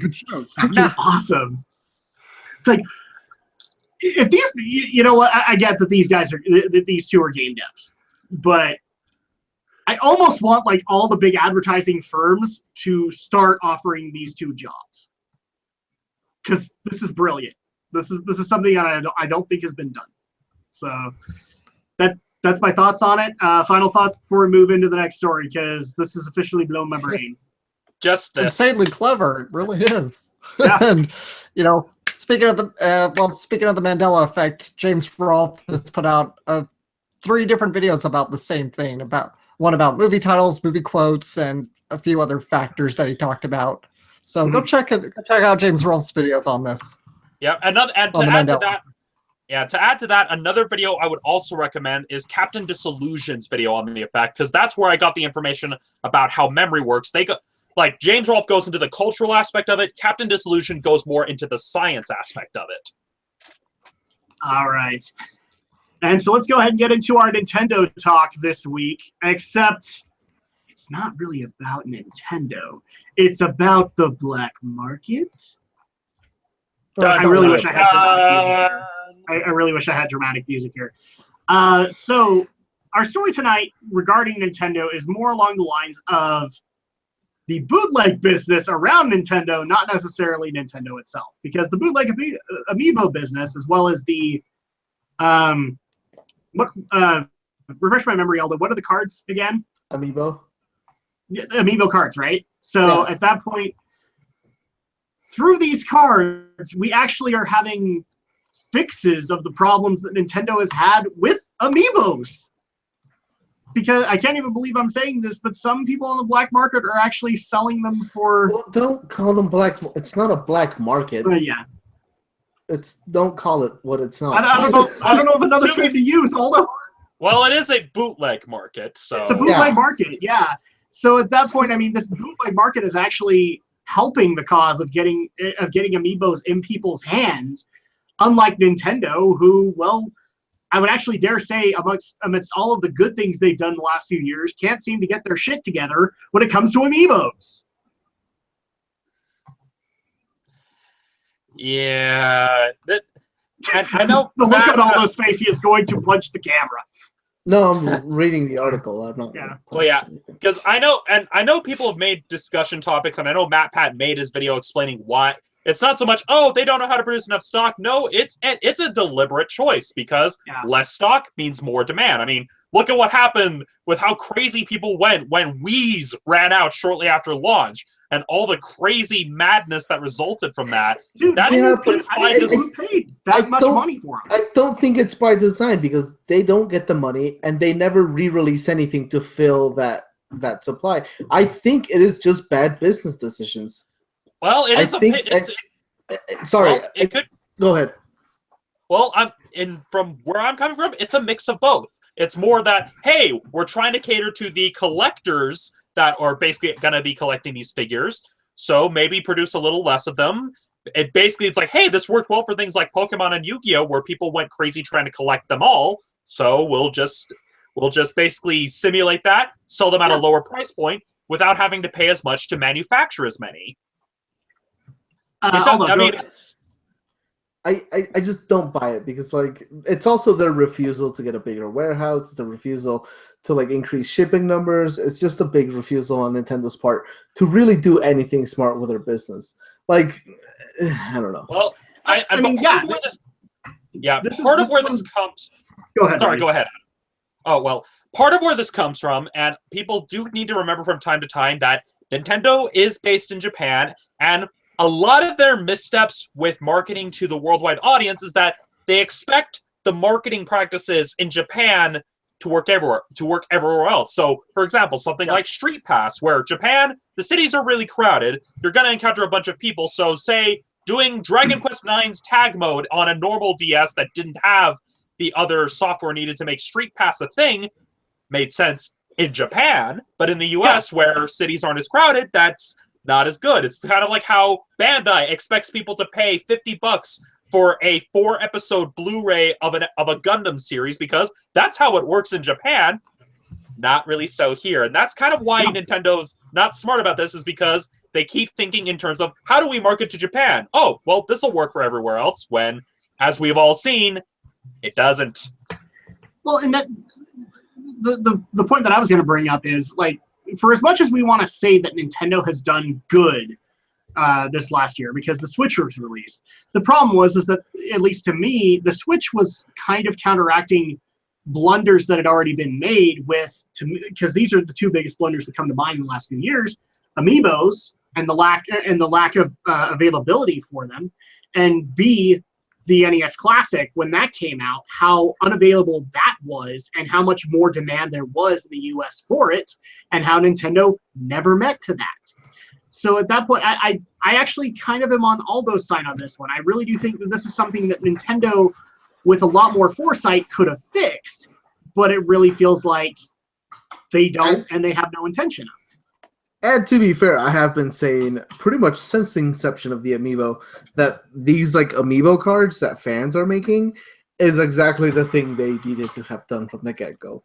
[SPEAKER 1] Good show. Awesome. It's like, if these, you know what, I get that these guys these two are game devs, but I almost want like all the big advertising firms to start offering these two jobs, because this is brilliant. This is something that I don't think has been done. So that's my thoughts on it. Final thoughts before we move into the next story, because this has officially blown my brain.
[SPEAKER 3] Just this.
[SPEAKER 2] Insanely clever, it really is.
[SPEAKER 1] Yeah.
[SPEAKER 2] And speaking of the Mandela effect, James Rolfe has put out 3 different videos about the same thing. One about movie titles, movie quotes, and a few other factors that he talked about. So go check out James Rolfe's videos on this.
[SPEAKER 3] Yeah, to add to that, another video I would also recommend is Captain Disillusion's video on the effect, because that's where I got the information about how memory works. Like, James Rolfe goes into the cultural aspect of it. Captain Disillusion goes more into the science aspect of it.
[SPEAKER 1] All right. And so let's go ahead and get into our Nintendo talk this week, except it's not really about Nintendo. It's about the black market. I really wish I had dramatic music here. I really wish I had dramatic music here. So our story tonight regarding Nintendo is more along the lines of the bootleg business around Nintendo, not necessarily Nintendo itself, because the bootleg amiibo business, as well as the refresh my memory, Aldo, what are the cards again?
[SPEAKER 4] Amiibo.
[SPEAKER 1] Yeah, amiibo cards, right? So at that point, through these cards, we actually are having fixes of the problems that Nintendo has had with amiibos. Because I can't even believe I'm saying this, but some people on the black market are actually selling them for...
[SPEAKER 4] Well, don't call them black... It's not a black market.
[SPEAKER 1] Yeah.
[SPEAKER 4] Don't call it what it's not.
[SPEAKER 1] I don't know if another term to use, although...
[SPEAKER 3] Well, it is a bootleg market, so...
[SPEAKER 1] It's a bootleg market, yeah. So at that point, I mean, this bootleg market is actually helping the cause of getting amiibos in people's hands, unlike Nintendo, who, well... I would actually dare say, amidst all of the good things they've done the last few years, can't seem to get their shit together when it comes to amiibos.
[SPEAKER 3] Yeah, And I know
[SPEAKER 1] the look on Aldo's face, he is going to punch the camera.
[SPEAKER 4] No, I'm reading the article. I'm not.
[SPEAKER 1] Yeah.
[SPEAKER 3] Well, yeah, because I know people have made discussion topics, and I know Matt Pat made his video explaining why. It's not so much, oh, they don't know how to produce enough stock. No, it's a deliberate choice because less stock means more demand. I mean, look at what happened with how crazy people went when Wii's ran out shortly after launch and all the crazy madness that resulted from that.
[SPEAKER 1] Dude,
[SPEAKER 3] That's
[SPEAKER 1] who paid that much money for them?
[SPEAKER 4] I don't think it's by design because they don't get the money and they never re-release anything to fill that supply. I think it is just bad business decisions.
[SPEAKER 3] Well, it is
[SPEAKER 4] sorry.
[SPEAKER 3] Well, it could
[SPEAKER 4] go ahead.
[SPEAKER 3] Well, from where I'm coming from, it's a mix of both. It's more that, hey, we're trying to cater to the collectors that are basically going to be collecting these figures, so maybe produce a little less of them. It's like, hey, this worked well for things like Pokemon and Yu-Gi-Oh, where people went crazy trying to collect them all. So we'll just basically simulate that, sell them at a lower price point without having to pay as much to manufacture as many.
[SPEAKER 4] I just don't buy it because like it's also their refusal to get a bigger warehouse. It's a refusal to like increase shipping numbers. It's just a big refusal on Nintendo's part to really do anything smart with their business. Like I don't know.
[SPEAKER 3] Well, part of where this comes.
[SPEAKER 1] Go ahead.
[SPEAKER 3] Sorry, go ahead. Oh well, part of where this comes from, and people do need to remember from time to time that Nintendo is based in Japan, and a lot of their missteps with marketing to the worldwide audience is that they expect the marketing practices in Japan to work everywhere else. So, for example, something like Street Pass, where Japan, the cities are really crowded, you're going to encounter a bunch of people. So, say, doing Dragon Quest IX's tag mode on a normal DS that didn't have the other software needed to make Street Pass a thing made sense in Japan, but in the US, where cities aren't as crowded, that's not as good. It's kind of like how Bandai expects people to pay $50 for a 4-episode Blu-ray of a Gundam series because that's how it works in Japan. Not really so here. And that's kind of why Nintendo's not smart about this, is because they keep thinking in terms of how do we market to Japan? Oh, well, this will work for everywhere else, when, as we've all seen, it doesn't.
[SPEAKER 1] Well, and that the point that I was going to bring up is, like, for as much as we want to say that Nintendo has done good this last year because the Switch was released, the problem is that, at least to me, the Switch was kind of counteracting blunders that had already been made because these are the two biggest blunders that come to mind in the last few years: Amiibos and the lack of availability for them, and B, the NES Classic, when that came out, how unavailable that was and how much more demand there was in the US for it, and how Nintendo never met to that. So at that point, I actually kind of am on Aldo's side on this one. I really do think that this is something that Nintendo, with a lot more foresight, could have fixed, but it really feels like they don't and they have no intention of.
[SPEAKER 4] And to be fair, I have been saying pretty much since the inception of the Amiibo that these like Amiibo cards that fans are making is exactly the thing they needed to have done from the get-go.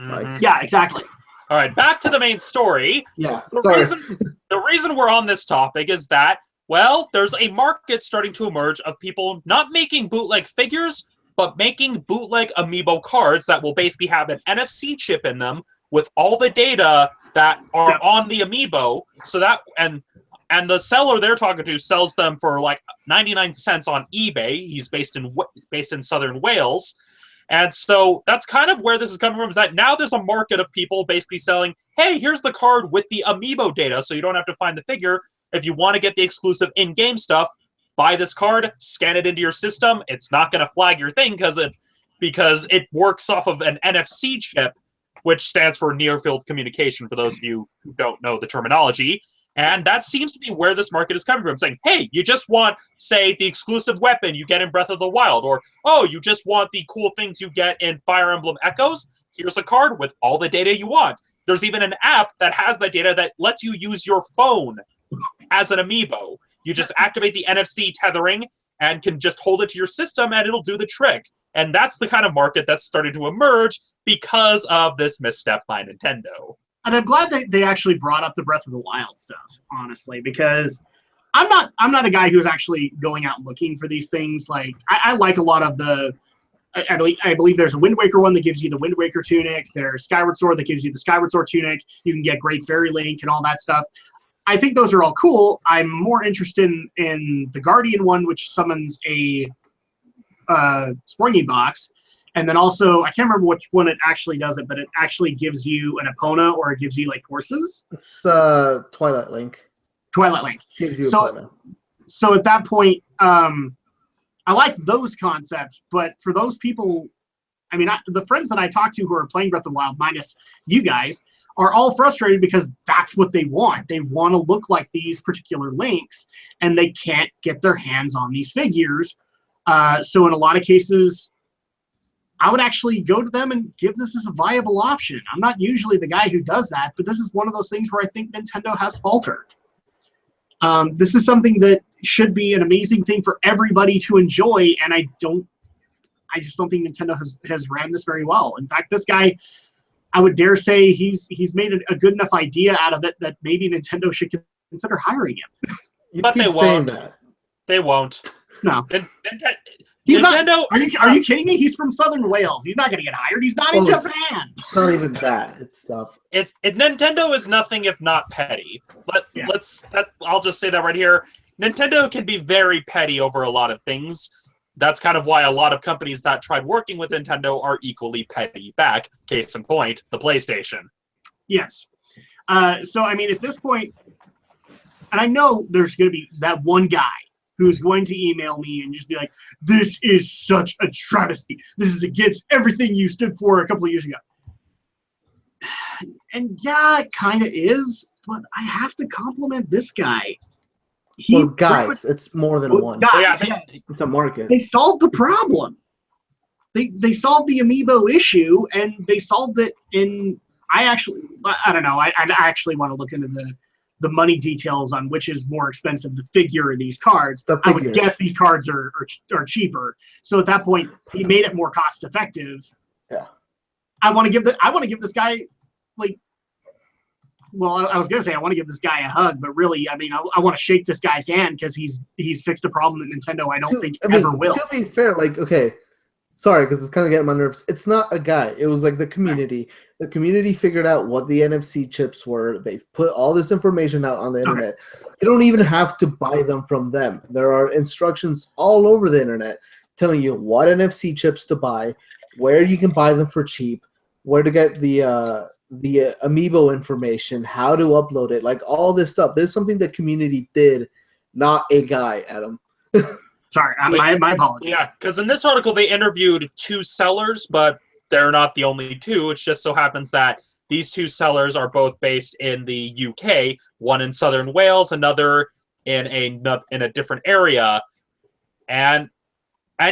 [SPEAKER 3] Mm-hmm.
[SPEAKER 1] Yeah, exactly.
[SPEAKER 3] All right, back to the main story.
[SPEAKER 4] Yeah,
[SPEAKER 3] the reason we're on this topic is that, well, there's a market starting to emerge of people not making bootleg figures, but making bootleg Amiibo cards that will basically have an NFC chip in them with all the data that are on the Amiibo, so that and the seller they're talking to sells them for like 99 cents on eBay. He's based in southern Wales, and so that's kind of where this is coming from. Is that now there's a market of people basically selling, hey, here's the card with the Amiibo data, so you don't have to find the figure. If you want to get the exclusive in-game stuff, buy this card, scan it into your system. It's not going to flag your thing because it works off of an NFC chip, which stands for near field communication, for those of you who don't know the terminology. And that seems to be where this market is coming from, saying, hey, you just want, say, the exclusive weapon you get in Breath of the Wild, or, oh, you just want the cool things you get in Fire Emblem Echoes? Here's a card with all the data you want. There's even an app that has the data that lets you use your phone as an Amiibo. You just activate the NFC tethering and can just hold it to your system and it'll do the trick. And that's the kind of market that's starting to emerge because of this misstep by Nintendo.
[SPEAKER 1] And I'm glad that they actually brought up the Breath of the Wild stuff, honestly, because I'm not a guy who's actually going out looking for these things. Like I like a lot of the. I believe there's a Wind Waker one that gives you the Wind Waker tunic. There's Skyward Sword that gives you the Skyward Sword tunic. You can get Great Fairy Link and all that stuff. I think those are all cool. I'm more interested in the Guardian one, which summons a Springy box. And then also, I can't remember which one it actually does it, but it actually gives you an Epona, or it gives you like horses.
[SPEAKER 4] It's Twilight Link.
[SPEAKER 1] Twilight Link.
[SPEAKER 4] Gives you
[SPEAKER 1] so, so at that point, I like those concepts, but for those people, I mean, the friends that I talk to who are playing Breath of the Wild, minus you guys, are all frustrated because that's what they want. They want to look like these particular links, and they can't get their hands on these figures. So in a lot of cases, I would actually go to them and give this as a viable option. I'm not usually the guy who does that, but this is one of those things where I think Nintendo has faltered. This is something that should be an amazing thing for everybody to enjoy, and I just don't think Nintendo has ran this very well. In fact, this guy, I would dare say he's made a good enough idea out of it that maybe Nintendo should consider hiring him.
[SPEAKER 3] But they won't. They won't.
[SPEAKER 1] No.
[SPEAKER 3] Nintendo.
[SPEAKER 1] Are you kidding me? He's from Southern Wales. He's not going to get hired. He's not in Japan.
[SPEAKER 4] It's not even that. It's stuff.
[SPEAKER 3] Nintendo is nothing if not petty. I'll just say that right here. Nintendo can be very petty over a lot of things. That's kind of why a lot of companies that tried working with Nintendo are equally petty back. Case in point, the PlayStation.
[SPEAKER 1] Yes. So, I mean, at this point, and I know there's going to be that one guy who's going to email me and just be like, this is such a travesty. This is against everything you stood for a couple of years ago. And yeah, it kind of is, but I have to compliment this guy.
[SPEAKER 4] Guys, it's more than one.
[SPEAKER 1] Guys,
[SPEAKER 4] it's a market.
[SPEAKER 1] They solved the problem. They solved the amiibo issue, and they solved it in. I don't know. I actually want to look into the money details on which is more expensive, the figure or these cards. I would guess these cards are cheaper. So at that point, he made it more cost effective.
[SPEAKER 4] Yeah.
[SPEAKER 1] I want to give this guy like. Well, I was gonna say I want to give this guy a hug, but really, I mean, I want to shake this guy's hand because he's fixed a problem that Nintendo I don't think ever will.
[SPEAKER 4] To be fair, like, okay, sorry, because it's kind of getting my nerves. It's not a guy. It was like the community. Right. The community figured out what the NFC chips were. They've put all this information out on the internet. You don't even have to buy them from them. There are instructions all over the internet telling you what NFC chips to buy, where you can buy them for cheap, where to get the amiibo information, how to upload it, like all this stuff. This is something the community did, not a guy, Adam.
[SPEAKER 1] Sorry, my apologies.
[SPEAKER 3] Yeah, because in this article they interviewed 2 sellers, but they're not the only 2. It just so happens that these 2 sellers are both based in the UK, one in Southern Wales, another in a different area. And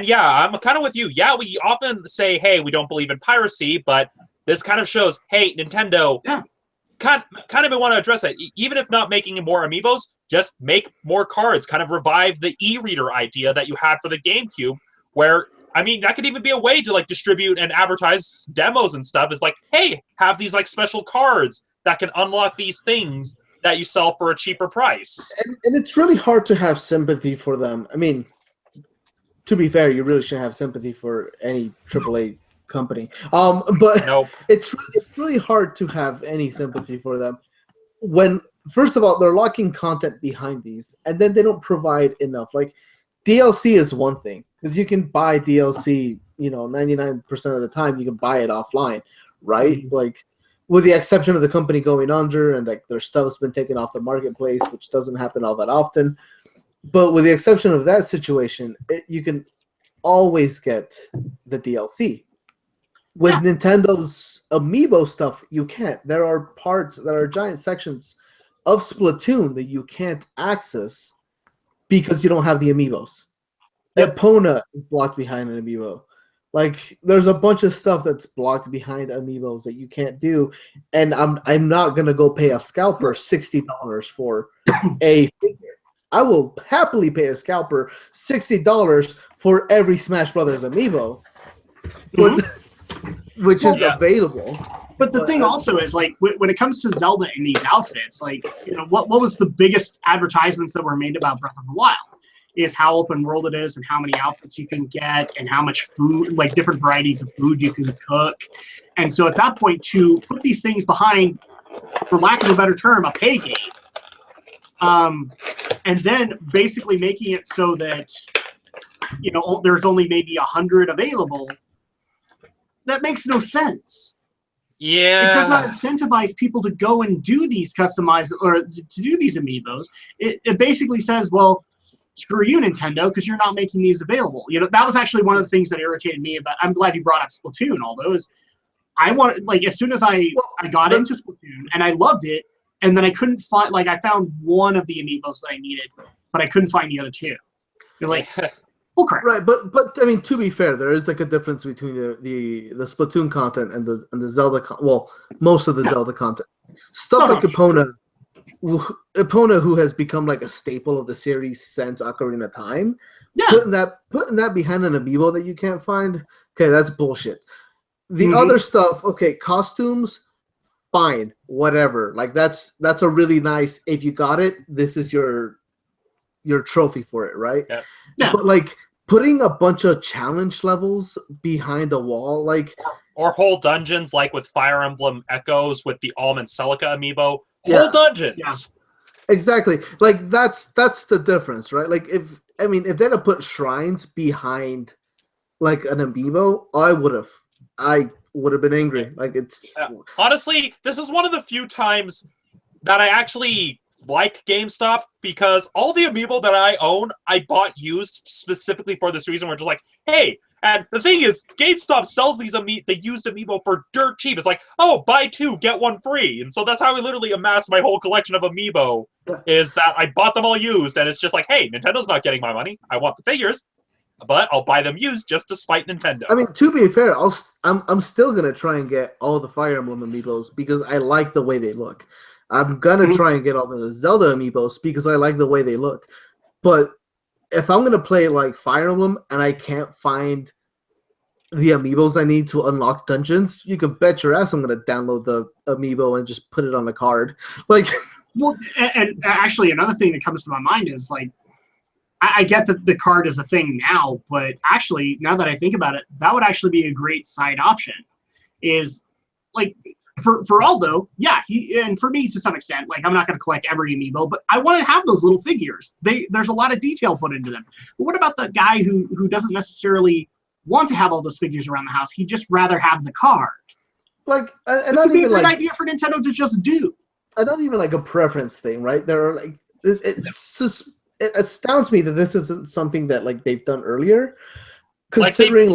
[SPEAKER 3] yeah, I'm kind of with you. Yeah, we often say, hey, we don't believe in piracy, but this kind of shows, hey, Nintendo, kind of want to address that. Even if not making more amiibos, just make more cards. Kind of revive the e-reader idea that you had for the GameCube, where, I mean, that could even be a way to, like, distribute and advertise demos and stuff. Is like, hey, have these, like, special cards that can unlock these things that you sell for a cheaper price.
[SPEAKER 4] And it's really hard to have sympathy for them. I mean, to be fair, you really shouldn't have sympathy for any AAA company. But
[SPEAKER 3] nope.
[SPEAKER 4] It's really hard to have any sympathy for them when, first of all, they're locking content behind these, and then they don't provide enough. Like, DLC is one thing, because you can buy DLC, 99% of the time you can buy it offline, right? Mm-hmm. Like, with the exception of the company going under and like their stuff's been taken off the marketplace, which doesn't happen all that often. But with the exception of that situation, you can always get the DLC. With Nintendo's Amiibo stuff, you can't. There are parts that are giant sections of Splatoon that you can't access because you don't have the Amiibos. Epona is blocked behind an Amiibo. Like, there's a bunch of stuff that's blocked behind Amiibos that you can't do, and I'm not gonna go pay a scalper $60 for a figure. I will happily pay a scalper $60 for every Smash Brothers Amiibo, which is available.
[SPEAKER 1] But the thing also is, like, when it comes to Zelda and these outfits, like, what was the biggest advertisements that were made about Breath of the Wild? Is how open world it is and how many outfits you can get and how much food, like different varieties of food you can cook. And so at that point, to put these things behind, for lack of a better term, a pay game, and then basically making it so that, there's only maybe 100 available, that makes no sense.
[SPEAKER 3] Yeah.
[SPEAKER 1] It does not incentivize people to go and do these customized or to do these amiibos. It basically says, well, screw you, Nintendo, because you're not making these available. That was actually one of the things that irritated me about. I'm glad you brought up Splatoon. Although I wanted, like, as soon as I got into Splatoon and I loved it, and then I couldn't find, like, I found one of the amiibos that I needed, but I couldn't find the other two. You're like, oh crap.
[SPEAKER 4] Right, but I mean, to be fair, there is like a difference between the Splatoon content and the Zelda. Most of the Zelda content, stuff like Epona, who has become like a staple of the series since Ocarina of Time.
[SPEAKER 1] Yeah.
[SPEAKER 4] Putting that behind an amiibo that you can't find, okay, that's bullshit. The other stuff, okay, costumes, fine, whatever. Like that's a really nice. If you got it, this is your trophy for it, right?
[SPEAKER 1] Yeah.
[SPEAKER 4] But like putting a bunch of challenge levels behind a wall, like
[SPEAKER 3] or whole dungeons, like with Fire Emblem Echoes with the Almond Celica amiibo, whole dungeons.
[SPEAKER 1] Yeah.
[SPEAKER 4] Exactly. Like that's the difference, right? Like if they'd have put shrines behind like an amiibo, I would have been angry. Like it's
[SPEAKER 3] honestly, this is one of the few times that I actually like GameStop, because all the amiibo that I own, I bought used specifically for this reason. We're just like, hey, and the thing is, GameStop sells these the used amiibo for dirt cheap. It's like, oh, buy 2, get 1 free. And so that's how I literally amassed my whole collection of amiibo, is that I bought them all used, and it's just like, hey, Nintendo's not getting my money. I want the figures, but I'll buy them used just to spite Nintendo.
[SPEAKER 4] I mean, to be fair, I'm still gonna try and get all the Fire Emblem amiibos because I like the way they look. I'm gonna try and get all the Zelda amiibos because I like the way they look. But if I'm gonna play like Fire Emblem and I can't find the amiibos I need to unlock dungeons, you can bet your ass I'm gonna download the amiibo and just put it on the card. Like,
[SPEAKER 1] well, and actually another thing that comes to my mind is like, I get that the card is a thing now, but actually now that I think about it, that would actually be a great side option. Is like. For Aldo, yeah, and for me to some extent, like I'm not going to collect every amiibo, but I want to have those little figures. There's a lot of detail put into them. But what about the guy who doesn't necessarily want to have all those figures around the house? He'd just rather have the card.
[SPEAKER 4] Like, and
[SPEAKER 1] that would be a great idea for Nintendo to just do.
[SPEAKER 4] I don't even like a preference thing, right? There are like it astounds me that this isn't something that like they've done earlier, considering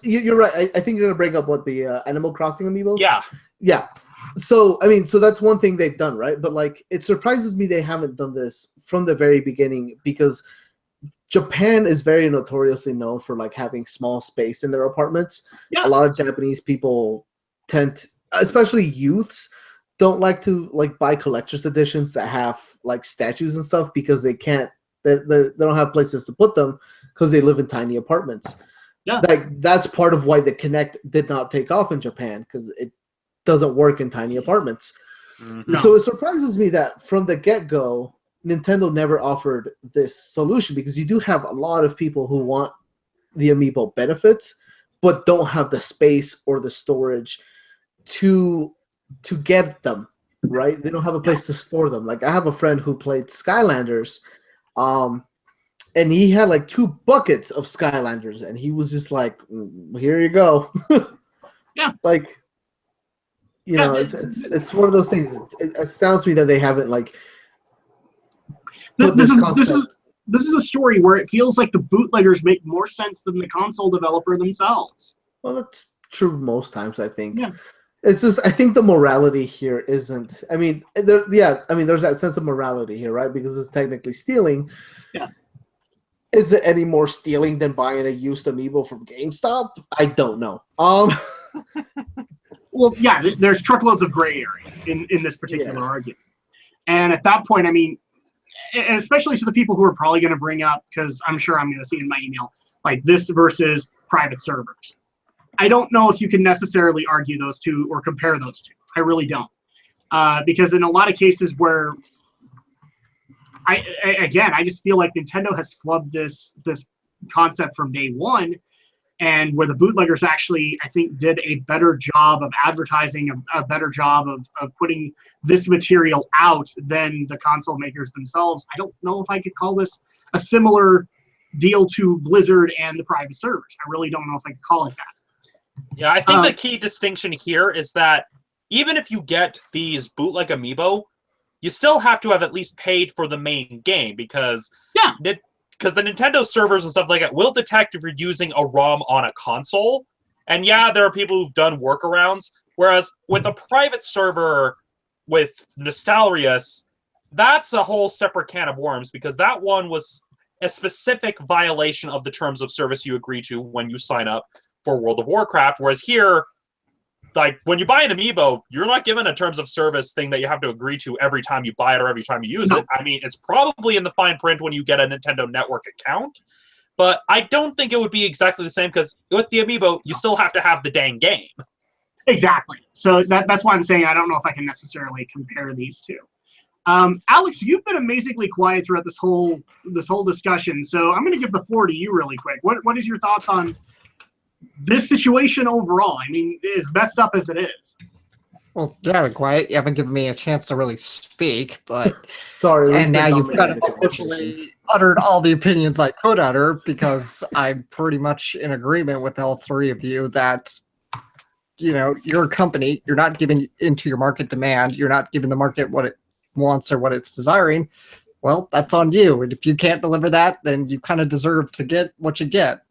[SPEAKER 4] you're right. I think you're gonna bring up what the Animal Crossing amiibos. Yeah. So that's one thing they've done, right? But like, it surprises me they haven't done this from the very beginning, because Japan is very notoriously known for like having small space in their apartments.
[SPEAKER 1] Yeah.
[SPEAKER 4] A lot of Japanese people especially youths, don't like to like buy collector's editions that have like statues and stuff because they don't have places to put them because they live in tiny apartments.
[SPEAKER 1] Yeah.
[SPEAKER 4] That's part of why the Kinect did not take off in Japan, because it doesn't work in tiny apartments.
[SPEAKER 3] Mm-hmm.
[SPEAKER 4] So it surprises me that from the get-go, Nintendo never offered this solution, because you do have a lot of people who want the amiibo benefits but don't have the space or the storage to get them, right? They don't have a place to store them. Like, I have a friend who played Skylanders, and he had like 2 buckets of Skylanders, and he was just like, "Here you go."
[SPEAKER 1] Yeah.
[SPEAKER 4] Like, it's one of those things. It astounds me that they haven't like.
[SPEAKER 1] This is a story where it feels like the bootleggers make more sense than the console developer themselves.
[SPEAKER 4] Well, that's true most times, I think.
[SPEAKER 1] Yeah.
[SPEAKER 4] It's just, I think the morality here isn't. I mean, there's that sense of morality here, right? Because it's technically stealing.
[SPEAKER 1] Yeah.
[SPEAKER 4] Is it any more stealing than buying a used amiibo from GameStop? I don't know.
[SPEAKER 1] Well, yeah, there's truckloads of gray area in this particular argument. And at that point, I mean, especially to the people who are probably going to bring up, because I'm sure I'm going to see in my email, like this versus private servers. I don't know if you can necessarily argue those two or compare those two. I really don't. Because in a lot of cases where I just feel like Nintendo has flubbed this concept from day one, and where the bootleggers actually, I think, did a better job of advertising, a better job of putting this material out than the console makers themselves. I don't know if I could call this a similar deal to Blizzard and the private servers. I really don't know if I could call it that.
[SPEAKER 3] Yeah, I think the key distinction here is that even if you get these bootleg amiibo, you still have to have at least paid for the main game, because the Nintendo servers and stuff like that will detect if you're using a ROM on a console. And yeah, there are people who've done workarounds. Whereas with a private server with Nostalrius, that's a whole separate can of worms, because that one was a specific violation of the terms of service you agree to when you sign up for World of Warcraft. Whereas here, like, when you buy an amiibo, you're not given a terms of service thing that you have to agree to every time you buy it or every time you use it. I mean, it's probably in the fine print when you get a Nintendo Network account, but I don't think it would be exactly the same, because with the amiibo, you still have to have the dang game.
[SPEAKER 1] Exactly. So that's why I'm saying I don't know if I can necessarily compare these two. Alex, you've been amazingly quiet throughout this whole discussion, so I'm going to give the floor to you really quick. What is your thoughts on this situation overall? I mean, as messed up as it is.
[SPEAKER 2] Well, yeah, quiet. You haven't given me a chance to really speak, but
[SPEAKER 4] sorry.
[SPEAKER 2] And now you've kind of officially uttered all the opinions I could utter, because I'm pretty much in agreement with all three of you that, you know, you're a company, you're not giving into your market demand, you're not giving the market what it wants or what it's desiring. Well, that's on you. And if you can't deliver that, then you kind of deserve to get what you get.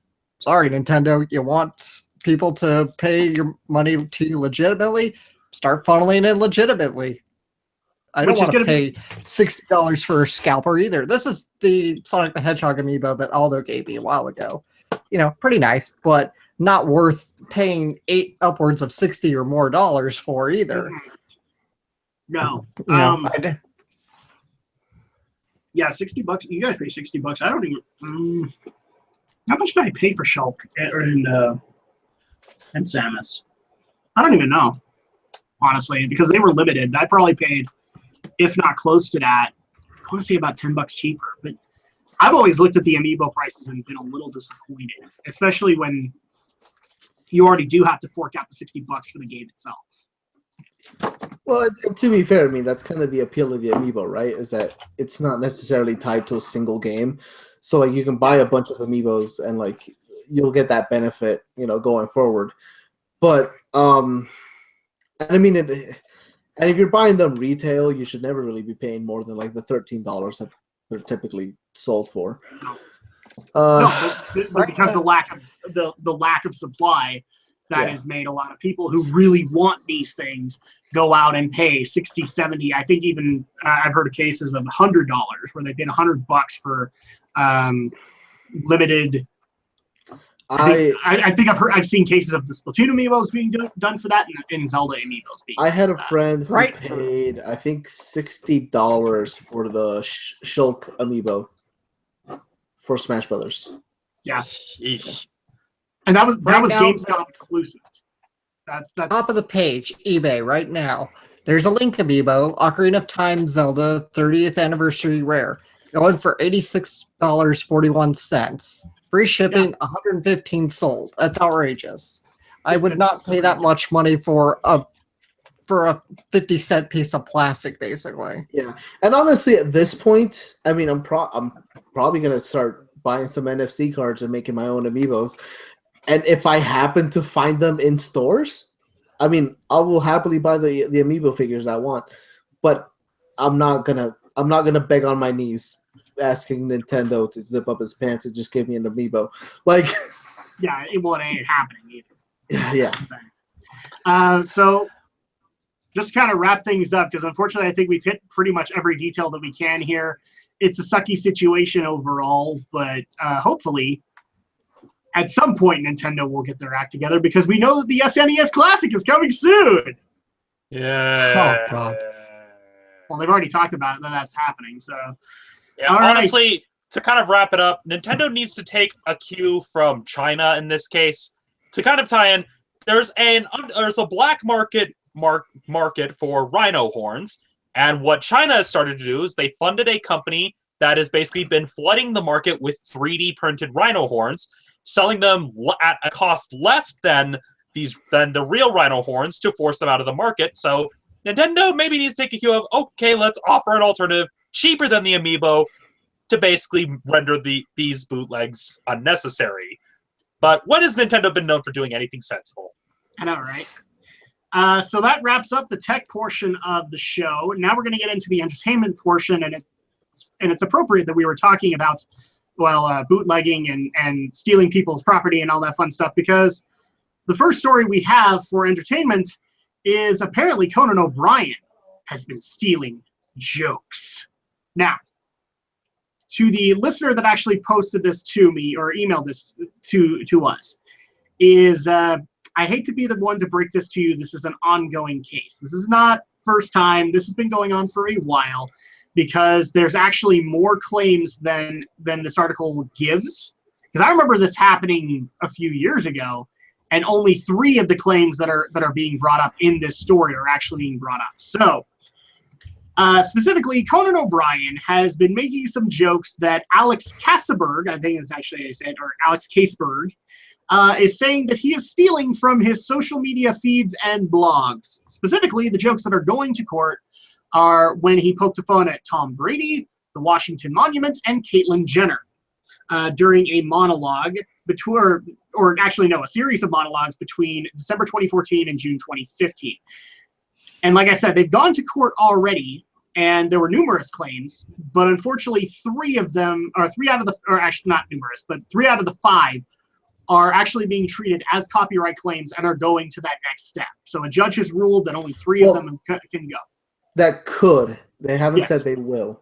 [SPEAKER 2] Sorry, Nintendo, you want people to pay your money to you legitimately? Start funneling in legitimately. I don't want to pay $60 for a scalper either. This is the Sonic the Hedgehog amiibo that Aldo gave me a while ago. You know, pretty nice, but not worth paying upwards of $60 or more for either.
[SPEAKER 1] No. Yeah, $60. You guys pay $60. I don't even. How much did I pay for Shulk and Samus? I don't even know, honestly, because they were limited. I probably paid, if not close to that, I want to say about $10 cheaper. But I've always looked at the amiibo prices and been a little disappointed, especially when you already do have to fork out the $60 for the game itself.
[SPEAKER 4] Well, to be fair, I mean, that's kind of the appeal of the amiibo, right? Is that it's not necessarily tied to a single game. So, like, you can buy a bunch of amiibos and, like, you'll get that benefit, you know, going forward. But, and I mean, and if you're buying them retail, you should never really be paying more than, like, the $13 that they're typically sold for.
[SPEAKER 1] No, but because the lack of supply, that has made a lot of people who really want these things go out and pay $60, $70. I think even I've heard of cases of $100 where they paid $100 for limited. I think I've seen cases of the Splatoon amiibos being done for that, and Zelda amiibos being.
[SPEAKER 4] I had a friend who paid, I think, $60 for the Shulk amiibo for Smash Brothers.
[SPEAKER 1] Yeah. And that was GameStop exclusive. That's
[SPEAKER 2] top of the page, eBay right now. There's a Link amiibo, Ocarina of Time Zelda 30th Anniversary Rare, going for $86.41. Free shipping, 115 sold. That's outrageous. I would not pay that much money for a 50-cent piece of plastic, basically.
[SPEAKER 4] Yeah, and honestly, at this point, I mean, I'm probably gonna start buying some NFC cards and making my own amiibos. And if I happen to find them in stores, I mean, I will happily buy the amiibo figures I want. But I'm not gonna beg on my knees asking Nintendo to zip up his pants and just give me an amiibo. Like,
[SPEAKER 1] yeah, it ain't happening either.
[SPEAKER 4] Yeah.
[SPEAKER 1] So just to kind of wrap things up, because unfortunately I think we've hit pretty much every detail that we can here. It's a sucky situation overall, but hopefully at some point Nintendo will get their act together, because we know that the SNES Classic is coming soon.
[SPEAKER 3] Yeah.
[SPEAKER 2] Oh, God.
[SPEAKER 1] Well, they've already talked about it, that that's happening, so.
[SPEAKER 3] Yeah, honestly, to kind of wrap it up, Nintendo needs to take a cue from China in this case to kind of tie in. there's a black market for rhino horns, and what China has started to do is they funded a company that has basically been flooding the market with 3D printed rhino horns, selling them at a cost less than the real rhino horns to force them out of the market. So Nintendo maybe needs to take a cue of, okay, let's offer an alternative cheaper than the amiibo to basically render these bootlegs unnecessary. But when has Nintendo been known for doing anything sensible?
[SPEAKER 1] I know, right? So that wraps up the tech portion of the show. Now we're going to get into the entertainment portion, and it's appropriate that we were talking about, bootlegging and stealing people's property and all that fun stuff, because the first story we have for entertainment is apparently Conan O'Brien has been stealing jokes. Now, to the listener that actually posted this to me or emailed this to us, I hate to be the one to break this to you. This is an ongoing case. This is not first time. This has been going on for a while, because there's actually more claims than this article gives. Because I remember this happening a few years ago, and only 3 of the claims that are being brought up in this story are actually being brought up. So, specifically, Conan O'Brien has been making some jokes that Alex Kasseberg, I think is actually how I say it, or Alex Kaseberg, is saying that he is stealing from his social media feeds and blogs. Specifically, the jokes that are going to court are when he poked fun at Tom Brady, the Washington Monument, and Caitlyn Jenner during a monologue a series of monologues between December 2014 and June 2015. And like I said, they've gone to court already, and there were numerous claims, but unfortunately 3 out of the 5 are actually being treated as copyright claims and are going to that next step. So a judge has ruled that only 3 of them can go.
[SPEAKER 4] That could. They haven't said they will.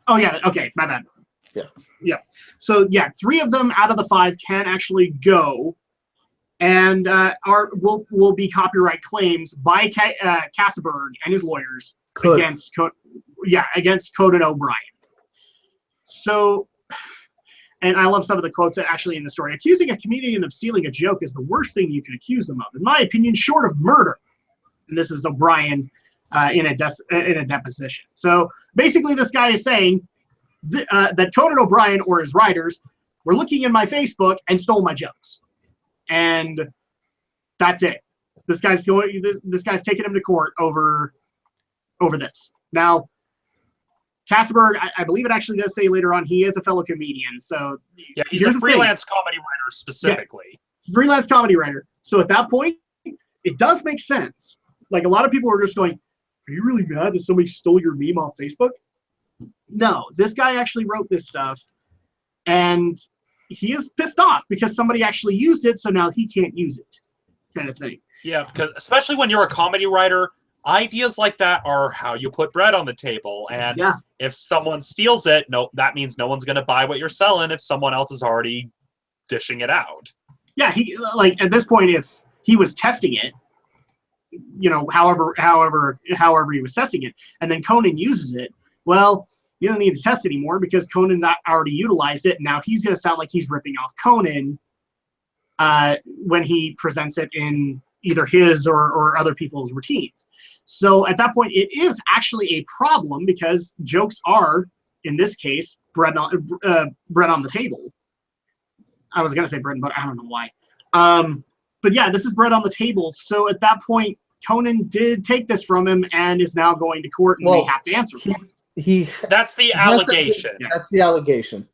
[SPEAKER 1] Oh, yeah. Okay. My bad.
[SPEAKER 4] Yeah.
[SPEAKER 1] Yeah. So, 3 of them out of the 5 can actually go, and will be copyright claims by Kasseberg and his lawyers against Conan O'Brien. So, and I love some of the quotes actually in the story. Accusing a comedian of stealing a joke is the worst thing you can accuse them of, in my opinion, short of murder. And this is O'Brien in a deposition. So basically, this guy is saying that Conan O'Brien or his writers were looking in my Facebook and stole my jokes, and that's it. This guy's taking him to court over this. Now, Kasseberg, I believe it actually does say later on he is a fellow comedian. So
[SPEAKER 3] yeah, he's a freelance comedy writer specifically.
[SPEAKER 1] Yeah, freelance comedy writer. So at that point, it does make sense. Like, a lot of people are just going, "Are you really mad that somebody stole your meme off Facebook?" No, this guy actually wrote this stuff, and he is pissed off because somebody actually used it, so now he can't use it, kind of thing.
[SPEAKER 3] Yeah, because especially when you're a comedy writer, ideas like that are how you put bread on the table. And if someone steals it, that means no one's going to buy what you're selling if someone else is already dishing it out. Yeah,
[SPEAKER 1] at this point, if he was testing it, however he was testing it, and then Conan uses it, well, you don't need to test anymore because Conan's already utilized it, and now he's going to sound like he's ripping off Conan when he presents it in either his or other people's routines. So at that point, it is actually a problem because jokes are, in this case, bread on the table. I was going to say bread and butter. I don't know why. But yeah, this is bread on the table. So at that point, Conan did take this from him and is now going to court, and they have to answer for it.
[SPEAKER 3] That's the allegation.
[SPEAKER 4] That's the allegation.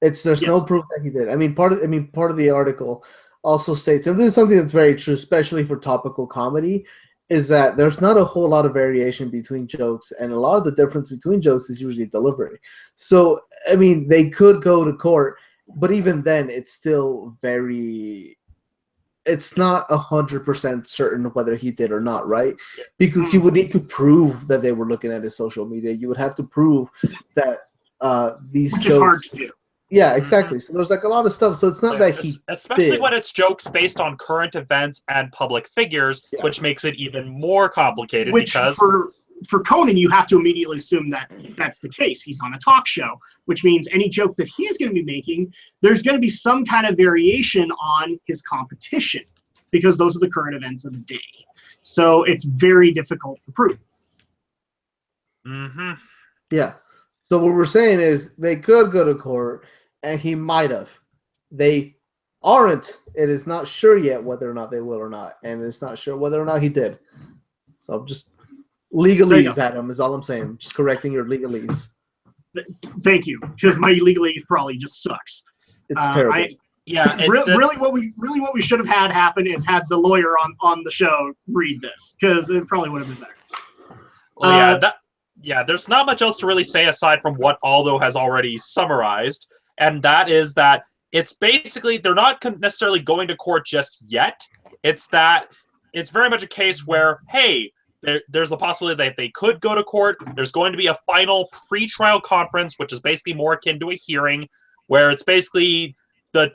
[SPEAKER 4] There's no proof that he did. I mean, part of the article also states, and this is something that's very true, especially for topical comedy, is that there's not a whole lot of variation between jokes, and a lot of the difference between jokes is usually delivery. So, I mean, they could go to court, but even then, it's still it's not 100% certain whether he did or not, right? Because you would need to prove that they were looking at his social media. You would have to prove that these
[SPEAKER 1] Which
[SPEAKER 4] jokes...
[SPEAKER 1] is hard to do.
[SPEAKER 4] Yeah, exactly. So there's like a lot of stuff. So it's not that he
[SPEAKER 3] especially when it's jokes based on current events and public figures, which makes it even more complicated.
[SPEAKER 1] Which
[SPEAKER 3] because
[SPEAKER 1] for Conan, you have to immediately assume that that's the case. He's on a talk show, which means any joke that he's going to be making, there's going to be some kind of variation on his competition. because those are the current events of the day. So it's very difficult to prove.
[SPEAKER 3] Mm-hmm.
[SPEAKER 4] Yeah. So what we're saying is they could go to court, and he might have. They aren't. It is not sure yet whether or not they will or not, and it's not sure whether or not he did. So just legalese, Adam, is all I'm saying. Just correcting your legalese.
[SPEAKER 1] Thank you, because my legalese probably just sucks.
[SPEAKER 4] It's terrible.
[SPEAKER 1] Really, what we should have had happen is had the lawyer on the show read this, because it probably would have been better.
[SPEAKER 3] Well, there's not much else to really say aside from what Aldo has already summarized, and that is that it's basically they're not necessarily going to court just yet. It's that it's very much a case where, hey, there's the possibility that they could go to court. There's going to be a final pre-trial conference, which is basically more akin to a hearing, where it's basically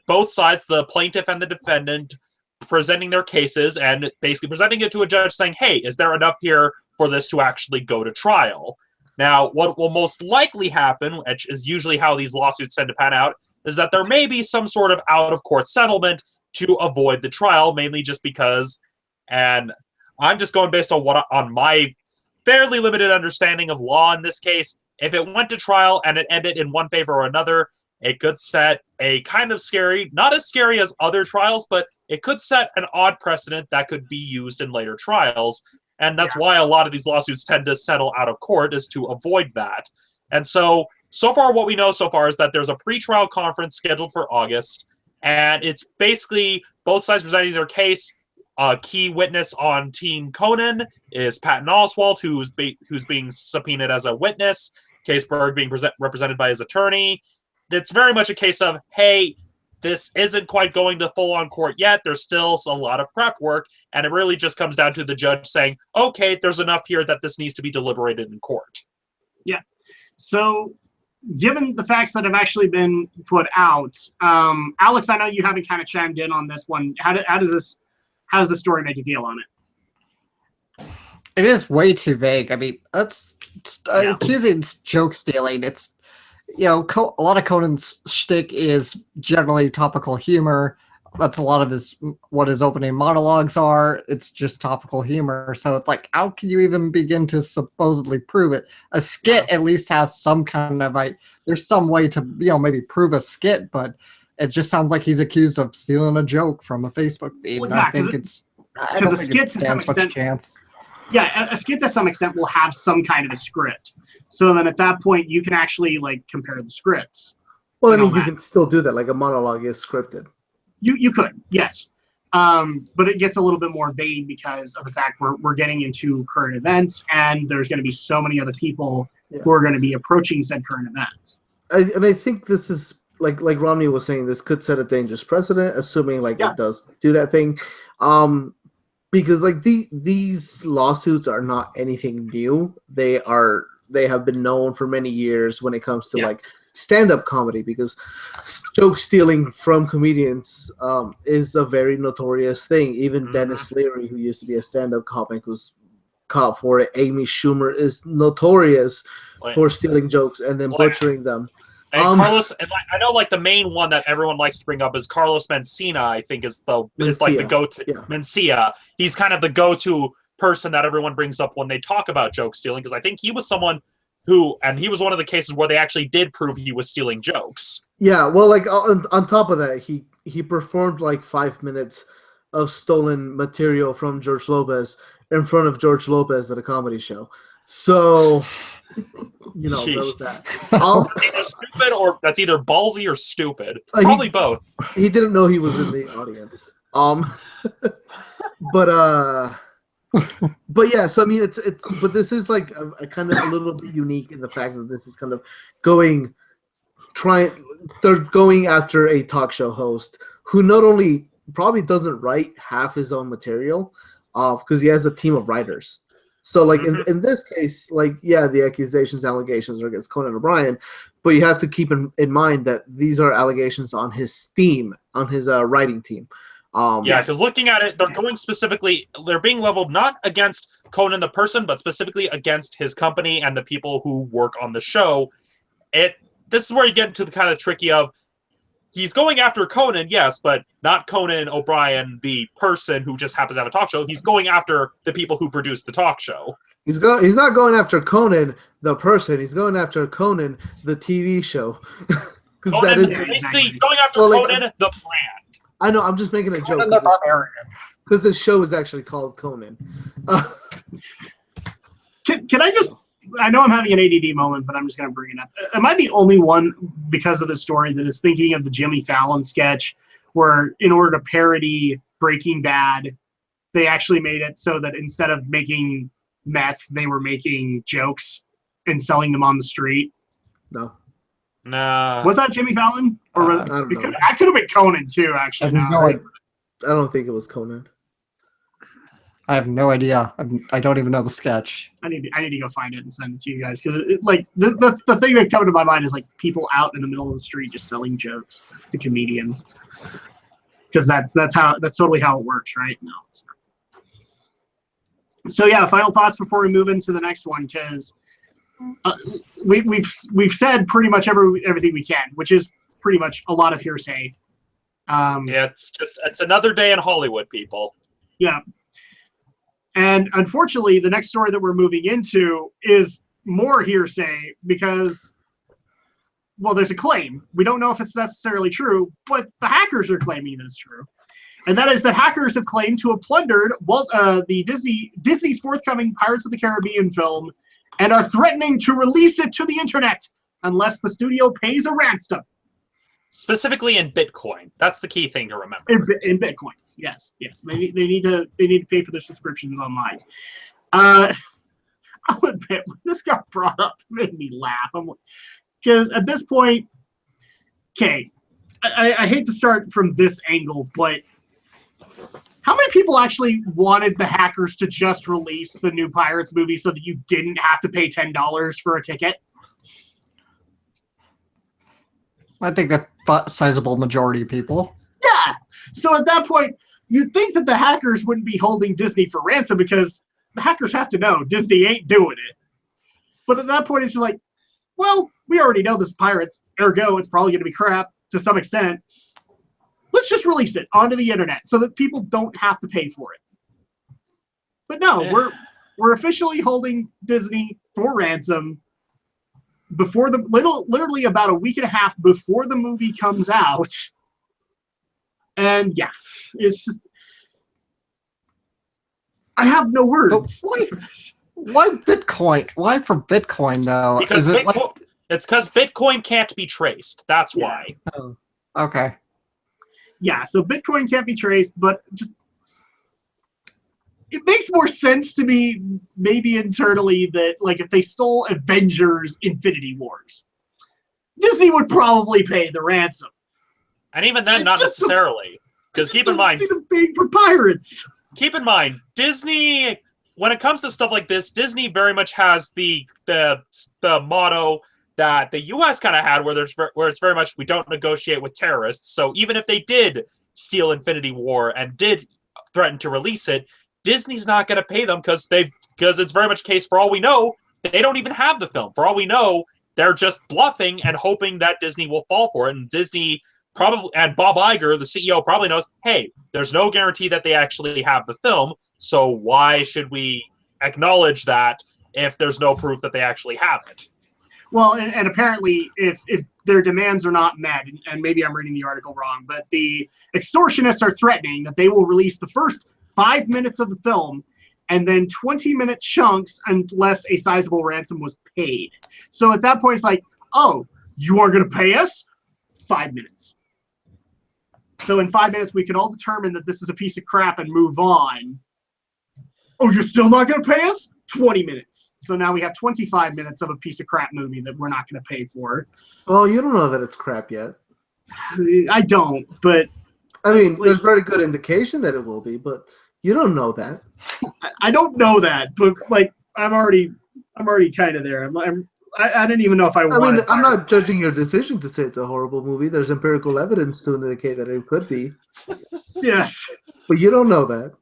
[SPEAKER 3] both sides, the plaintiff and the defendant, presenting their cases and basically presenting it to a judge saying, hey, is there enough here for this to actually go to trial? Now, what will most likely happen, which is usually how these lawsuits tend to pan out, is that there may be some sort of out-of-court settlement to avoid the trial, mainly just because, and I'm just going based on my fairly limited understanding of law in this case, if it went to trial and it ended in one favor or another, it could set a kind of scary, not as scary as other trials, but it could set an odd precedent that could be used in later trials. And that's why a lot of these lawsuits tend to settle out of court, is to avoid that. And so far what we know so far is that there's a pre-trial conference scheduled for August, and it's basically both sides presenting their case. A key witness on Team Conan is Patton Oswalt, who's being subpoenaed as a witness. Caseberg being represented by his attorney. It's very much a case of, hey, this isn't quite going to full-on court yet. There's still a lot of prep work, and it really just comes down to the judge saying, okay, there's enough here that this needs to be deliberated in court.
[SPEAKER 1] Yeah. So, given the facts that have actually been put out, Alex, I know you haven't kind of chimed in on this one. How does the story make you feel on it?
[SPEAKER 2] It is way too vague. I mean, accusing joke stealing. It's, a lot of Conan's shtick is generally topical humor. That's a lot of what his opening monologues are. It's just topical humor. So it's like, how can you even begin to supposedly prove it? A skit at least has some kind of there's some way to maybe prove a skit, but it just sounds like he's accused of stealing a joke from a Facebook feed.
[SPEAKER 1] Well,
[SPEAKER 2] and I think I don't think it stands much chance.
[SPEAKER 1] Yeah, a skit to some extent will have some kind of a script. So then at that point, you can actually compare the scripts.
[SPEAKER 4] Well, I mean, you can still do that. Like a monologue is scripted.
[SPEAKER 1] You could, yes. But it gets a little bit more vague because of the fact we're getting into current events, and there's going to be so many other people who are going to be approaching said current events.
[SPEAKER 4] I think this is, like Romney was saying, this could set a dangerous precedent, assuming it does do that thing. Because these lawsuits are not anything new. They have been known for many years when it comes to stand-up comedy, because joke stealing from comedians is a very notorious thing. Even Dennis Leary, who used to be a stand-up comic, was caught for it. Amy Schumer is notorious for stealing jokes and then butchering them.
[SPEAKER 3] And Carlos, and I know the main one that everyone likes to bring up is Carlos Mencia. I think is the go-to. Yeah. Mencia. He's kind of the go-to person that everyone brings up when they talk about joke stealing, because I think he was someone and he was one of the cases where they actually did prove he was stealing jokes.
[SPEAKER 4] Yeah, well, on top of that, he performed 5 minutes of stolen material from George Lopez in front of George Lopez at a comedy show. So, there was that.
[SPEAKER 3] That's either stupid or that's either ballsy or stupid. Probably both.
[SPEAKER 4] He didn't know he was in the audience. But yeah, so I mean, but this is a kind of a little bit unique in the fact that this is kind of they're going after a talk show host who not only probably doesn't write half his own material, because he has a team of writers. So in this case, the accusations, allegations are against Conan O'Brien, but you have to keep in mind that these are allegations on his team, on his writing team.
[SPEAKER 3] Because looking at it, they're being leveled not against Conan the person, but specifically against his company and the people who work on the show. This is where you get into the kind of tricky of, he's going after Conan, yes, but not Conan O'Brien, the person who just happens to have a talk show. He's going after the people who produce the talk show.
[SPEAKER 4] He's not going after Conan, the person. He's going after Conan, the TV show.
[SPEAKER 3] Conan, basically going after Conan, the brand.
[SPEAKER 4] I know, I'm just making a
[SPEAKER 2] Conan
[SPEAKER 4] joke.
[SPEAKER 2] the Barbarian.
[SPEAKER 4] Because this show is actually called Conan.
[SPEAKER 1] Can I just... I know I'm having an ADD moment, but I'm just going to bring it up. Am I the only one, because of the story, that is thinking of the Jimmy Fallon sketch where, in order to parody Breaking Bad, they actually made it so that instead of making meth, they were making jokes and selling them on the street?
[SPEAKER 4] No.
[SPEAKER 3] Nah.
[SPEAKER 1] Was that Jimmy Fallon? Or
[SPEAKER 4] I don't know.
[SPEAKER 1] I could have been Conan, too, actually.
[SPEAKER 4] I don't think it was Conan.
[SPEAKER 2] I have no idea. I don't even know the sketch.
[SPEAKER 1] I need to go find it and send it to you guys, because that's the thing that comes to my mind is like people out in the middle of the street just selling jokes to comedians, because that's totally how it works, right? No. So yeah, final thoughts before we move into the next one, because we've said pretty much everything we can, which is pretty much a lot of hearsay.
[SPEAKER 3] Yeah, it's another day in Hollywood, people.
[SPEAKER 1] Yeah. And unfortunately, the next story that we're moving into is more hearsay because, well, there's a claim. We don't know if it's necessarily true, but the hackers are claiming that it's true. And that is that hackers have claimed to have plundered the Disney's forthcoming Pirates of the Caribbean film and are threatening to release it to the internet unless the studio pays a ransom.
[SPEAKER 3] Specifically in Bitcoin. That's the key thing to remember.
[SPEAKER 1] In Bitcoins, yes. They need to pay for their subscriptions online. I'll admit, when this got brought up, it made me laugh. Because at this point, okay, I hate to start from this angle, but how many people actually wanted the hackers to just release the new Pirates movie so that you didn't have to pay $10 for a ticket?
[SPEAKER 2] I think a sizable majority of people.
[SPEAKER 1] Yeah. So at that point, you'd think that the hackers wouldn't be holding Disney for ransom because the hackers have to know Disney ain't doing it. But at that point, it's just like, well, we already know this is Pirates, ergo it's probably going to be crap to some extent. Let's just release it onto the internet so that people don't have to pay for it. But no,
[SPEAKER 3] Yeah.
[SPEAKER 1] we're officially holding Disney for ransom before literally about a week and a half before the movie comes out. And yeah, it's just, I have no words for this.
[SPEAKER 2] Why Bitcoin? Why for Bitcoin though?
[SPEAKER 3] Because it's because Bitcoin can't be traced. That's why.
[SPEAKER 2] Oh, okay.
[SPEAKER 1] Yeah, so Bitcoin can't be traced, but just it makes more sense to me, maybe internally, that like if they stole Avengers Infinity Wars, Disney would probably pay the ransom.
[SPEAKER 3] And even then, not necessarily. Because keep in mind,
[SPEAKER 1] see them paying for Pirates.
[SPEAKER 3] Keep in mind, Disney, when it comes to stuff like this, Disney very much has the motto that the U.S. kind of had, where it's very much we don't negotiate with terrorists. So even if they did steal Infinity War and did threaten to release it, Disney's not going to pay them because it's very much a case, for all we know, they don't even have the film. For all we know, they're just bluffing and hoping that Disney will fall for it. And Disney probably, and Bob Iger, the CEO, probably knows, hey, there's no guarantee that they actually have the film, so why should we acknowledge that if there's no proof that they actually have it?
[SPEAKER 1] Well, and apparently, if their demands are not met, and maybe I'm reading the article wrong, but the extortionists are threatening that they will release the first 5 minutes of the film and then 20-minute chunks unless a sizable ransom was paid. So at that point, it's like, oh, you are going to pay us? 5 minutes. So in 5 minutes, we can all determine that this is a piece of crap and move on. Oh, you're still not going to pay us? 20 minutes. So now we have 25 minutes of a piece of crap movie that we're not going to pay for.
[SPEAKER 4] Well, you don't know that it's crap yet.
[SPEAKER 1] I don't, but...
[SPEAKER 4] I mean, there's very good indication that it will be, but you don't know that.
[SPEAKER 1] I don't know that, but like I'm already kind of there. I didn't even know if I wanted.
[SPEAKER 4] I mean, I'm not judging your decision to say it's a horrible movie. There's empirical evidence to indicate that it could be.
[SPEAKER 1] Yes,
[SPEAKER 4] but you don't know that.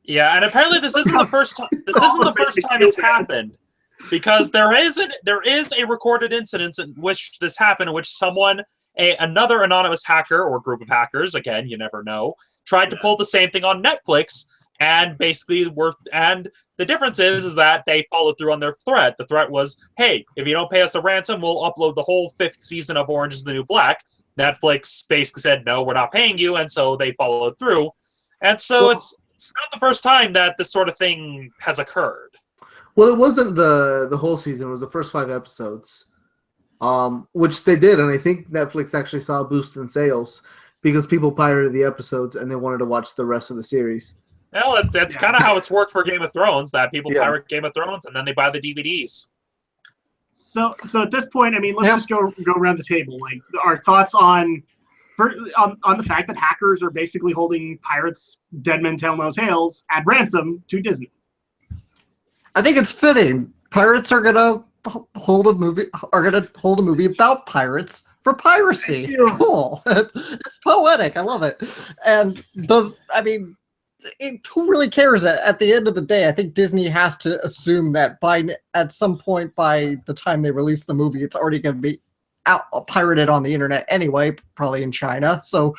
[SPEAKER 3] Yeah, and apparently this isn't the first time. This isn't the first time it's happened. because there is a recorded incident in which this happened, in which another anonymous hacker or group of hackers, again, you never know, tried to pull the same thing on Netflix, and basically the difference is that they followed through on their threat. The threat was, hey, if you don't pay us a ransom, we'll upload the whole 5th season of Orange is the New Black. Netflix basically said, no, we're not paying you, and so they followed through. And so it's not the first time that this sort of thing has occurred.
[SPEAKER 4] Well, it wasn't the whole season. It was the first 5 episodes, which they did, and I think Netflix actually saw a boost in sales because people pirated the episodes and they wanted to watch the rest of the series.
[SPEAKER 3] Well, that's kind of how it's worked for Game of Thrones, that people pirate Game of Thrones and then they buy the DVDs.
[SPEAKER 1] So at this point, I mean, let's just go around the table. Like, our thoughts on the fact that hackers are basically holding pirates, dead men tell no tales, at ransom to Disney.
[SPEAKER 2] I think it's fitting. Pirates are gonna hold a movie about pirates for piracy. Cool. It's poetic. I love it. And who really cares? At the end of the day, I think Disney has to assume that at some point by the time they release the movie, it's already going to be pirated on the internet anyway, probably in China. So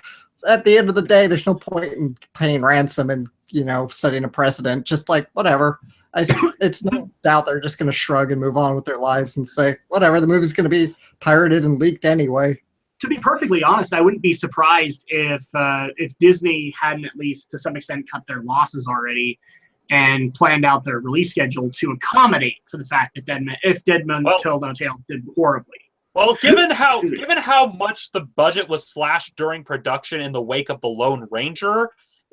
[SPEAKER 2] at the end of the day, there's no point in paying ransom and setting a precedent. Just like whatever. It's no doubt they're just going to shrug and move on with their lives and say whatever. The movie's going to be pirated and leaked anyway.
[SPEAKER 1] To be perfectly honest, I wouldn't be surprised if Disney hadn't at least to some extent cut their losses already and planned out their release schedule to accommodate for the fact that Dead Men Tell No Tales did horribly.
[SPEAKER 3] Well, given how much the budget was slashed during production in the wake of The Lone Ranger,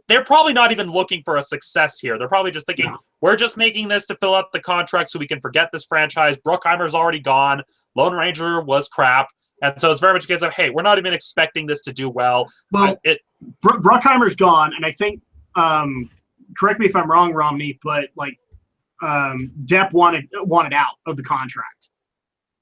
[SPEAKER 3] they're probably not even looking for a success here. They're probably just thinking, we're just making this to fill out the contract so we can forget this franchise. Bruckheimer's already gone. Lone Ranger was crap. And so it's very much a case of, hey, we're not even expecting this to do well.
[SPEAKER 1] Well, Bruckheimer's gone, and I think, correct me if I'm wrong, Romney, but Depp wanted out of the contract.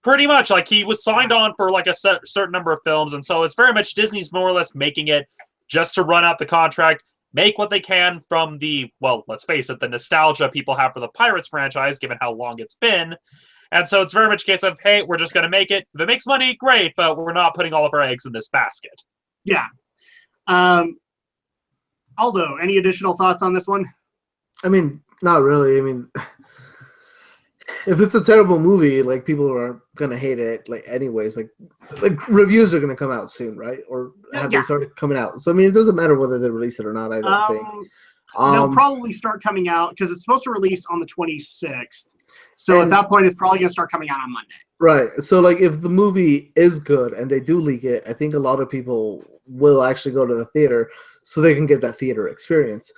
[SPEAKER 3] Pretty much, he was signed on for a certain number of films, and so it's very much Disney's more or less making it just to run out the contract, make what they can from the, well, let's face it, the nostalgia people have for the Pirates franchise, given how long it's been. And so it's very much a case of, hey, we're just going to make it. If it makes money, great, but we're not putting all of our eggs in this basket.
[SPEAKER 1] Yeah. Aldo, any additional thoughts on this one?
[SPEAKER 4] I mean, not really. I mean, if it's a terrible movie, people are going to hate it, anyways. Reviews are going to come out soon, right? Or have they started coming out? So, I mean, it doesn't matter whether they release it or not, I don't think.
[SPEAKER 1] They'll probably start coming out because it's supposed to release on the 26th. So at that point, it's probably going to start coming out on Monday. Right.
[SPEAKER 4] So, if the movie is good and they do leak it, I think a lot of people will actually go to the theater so they can get that theater experience.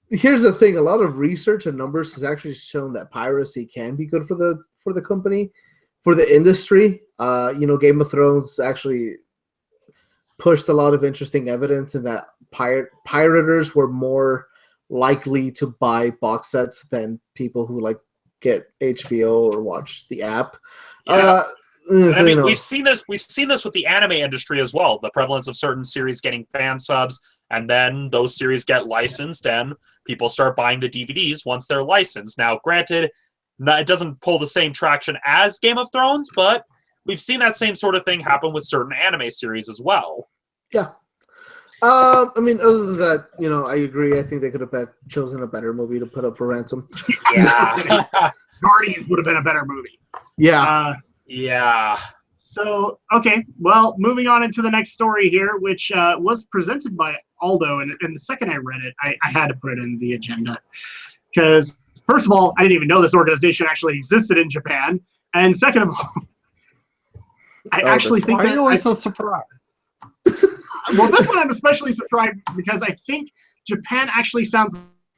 [SPEAKER 4] Here's the thing. A lot of research and numbers has actually shown that piracy can be good for the company, for the industry. Game of Thrones actually pushed a lot of interesting evidence in that pirators were more likely to buy box sets than people who get HBO or watch the app.
[SPEAKER 3] Yeah. We've seen this with the anime industry as well. The prevalence of certain series getting fan subs, and then those series get licensed, and people start buying the DVDs once they're licensed. Now, granted, it doesn't pull the same traction as Game of Thrones, but we've seen that same sort of thing happen with certain anime series as well.
[SPEAKER 4] Yeah. I mean, other than that, I agree. I think they could have chosen a better movie to put up for ransom.
[SPEAKER 3] Yeah.
[SPEAKER 1] Guardians would have been a better movie.
[SPEAKER 4] Yeah.
[SPEAKER 3] Yeah.
[SPEAKER 1] So, okay. Well, moving on into the next story here, which was presented by Aldo. And the second I read it, I had to put it in the agenda. Because, first of all, I didn't even know this organization actually existed in Japan. And second of all, I actually think that...
[SPEAKER 2] Why are you always so surprised?
[SPEAKER 1] Well, this one I'm especially surprised because I think Japan actually sounds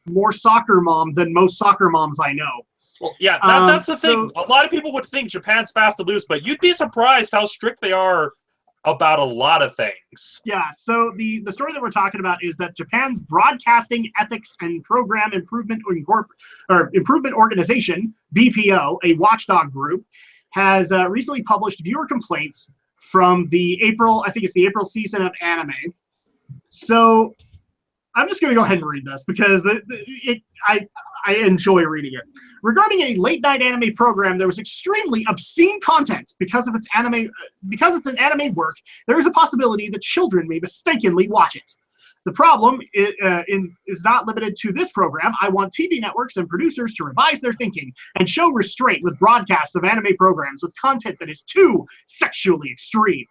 [SPEAKER 1] more soccer mom than most soccer moms I know.
[SPEAKER 3] Well, yeah, that's the thing. A lot of people would think Japan's fast to loose, but you'd be surprised how strict they are about a lot of things.
[SPEAKER 1] Yeah, so the story that we're talking about is that Japan's Broadcasting Ethics and Program Improvement Organization, BPO, a watchdog group, has recently published viewer complaints from the April season of anime. So I'm just going to go ahead and read this because I enjoy reading it. Regarding a late-night anime program, there was extremely obscene content because it's an anime work. There is a possibility that children may mistakenly watch it. The problem is not limited to this program. I want TV networks and producers to revise their thinking and show restraint with broadcasts of anime programs with content that is too sexually extreme.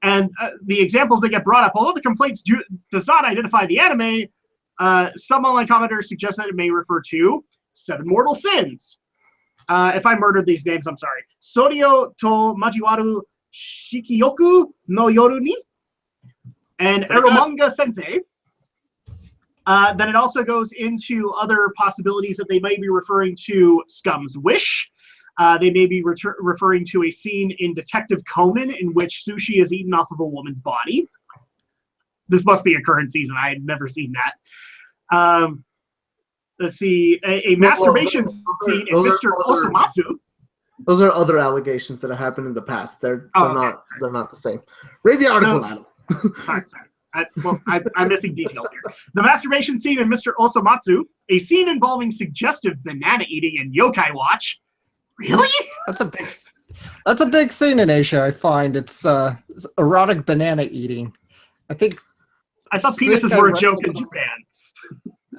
[SPEAKER 1] And the examples that get brought up, although the complaints does not identify the anime, some online commenters suggest that it may refer to Seven Mortal Sins. If I murdered these names, I'm sorry. Soryo to Majiwaru Shikiyoku no Yoru ni and Eromanga Sensei. Then it also goes into other possibilities that they may be referring to Scum's Wish. They may be referring to a scene in Detective Conan in which sushi is eaten off of a woman's body. This must be a current season. I had never seen that. Let's see, a masturbation scene in Mr. Osomatsu.
[SPEAKER 4] Those are other allegations that have happened in the past. They're not the same. Read the article, Adam.
[SPEAKER 1] Sorry. I'm missing details here. The masturbation scene in Mr. Osomatsu, a scene involving suggestive banana eating and yokai watch. Really?
[SPEAKER 2] That's a big thing in Asia, I find. It's erotic banana eating. I thought
[SPEAKER 1] penises were a joke in Japan.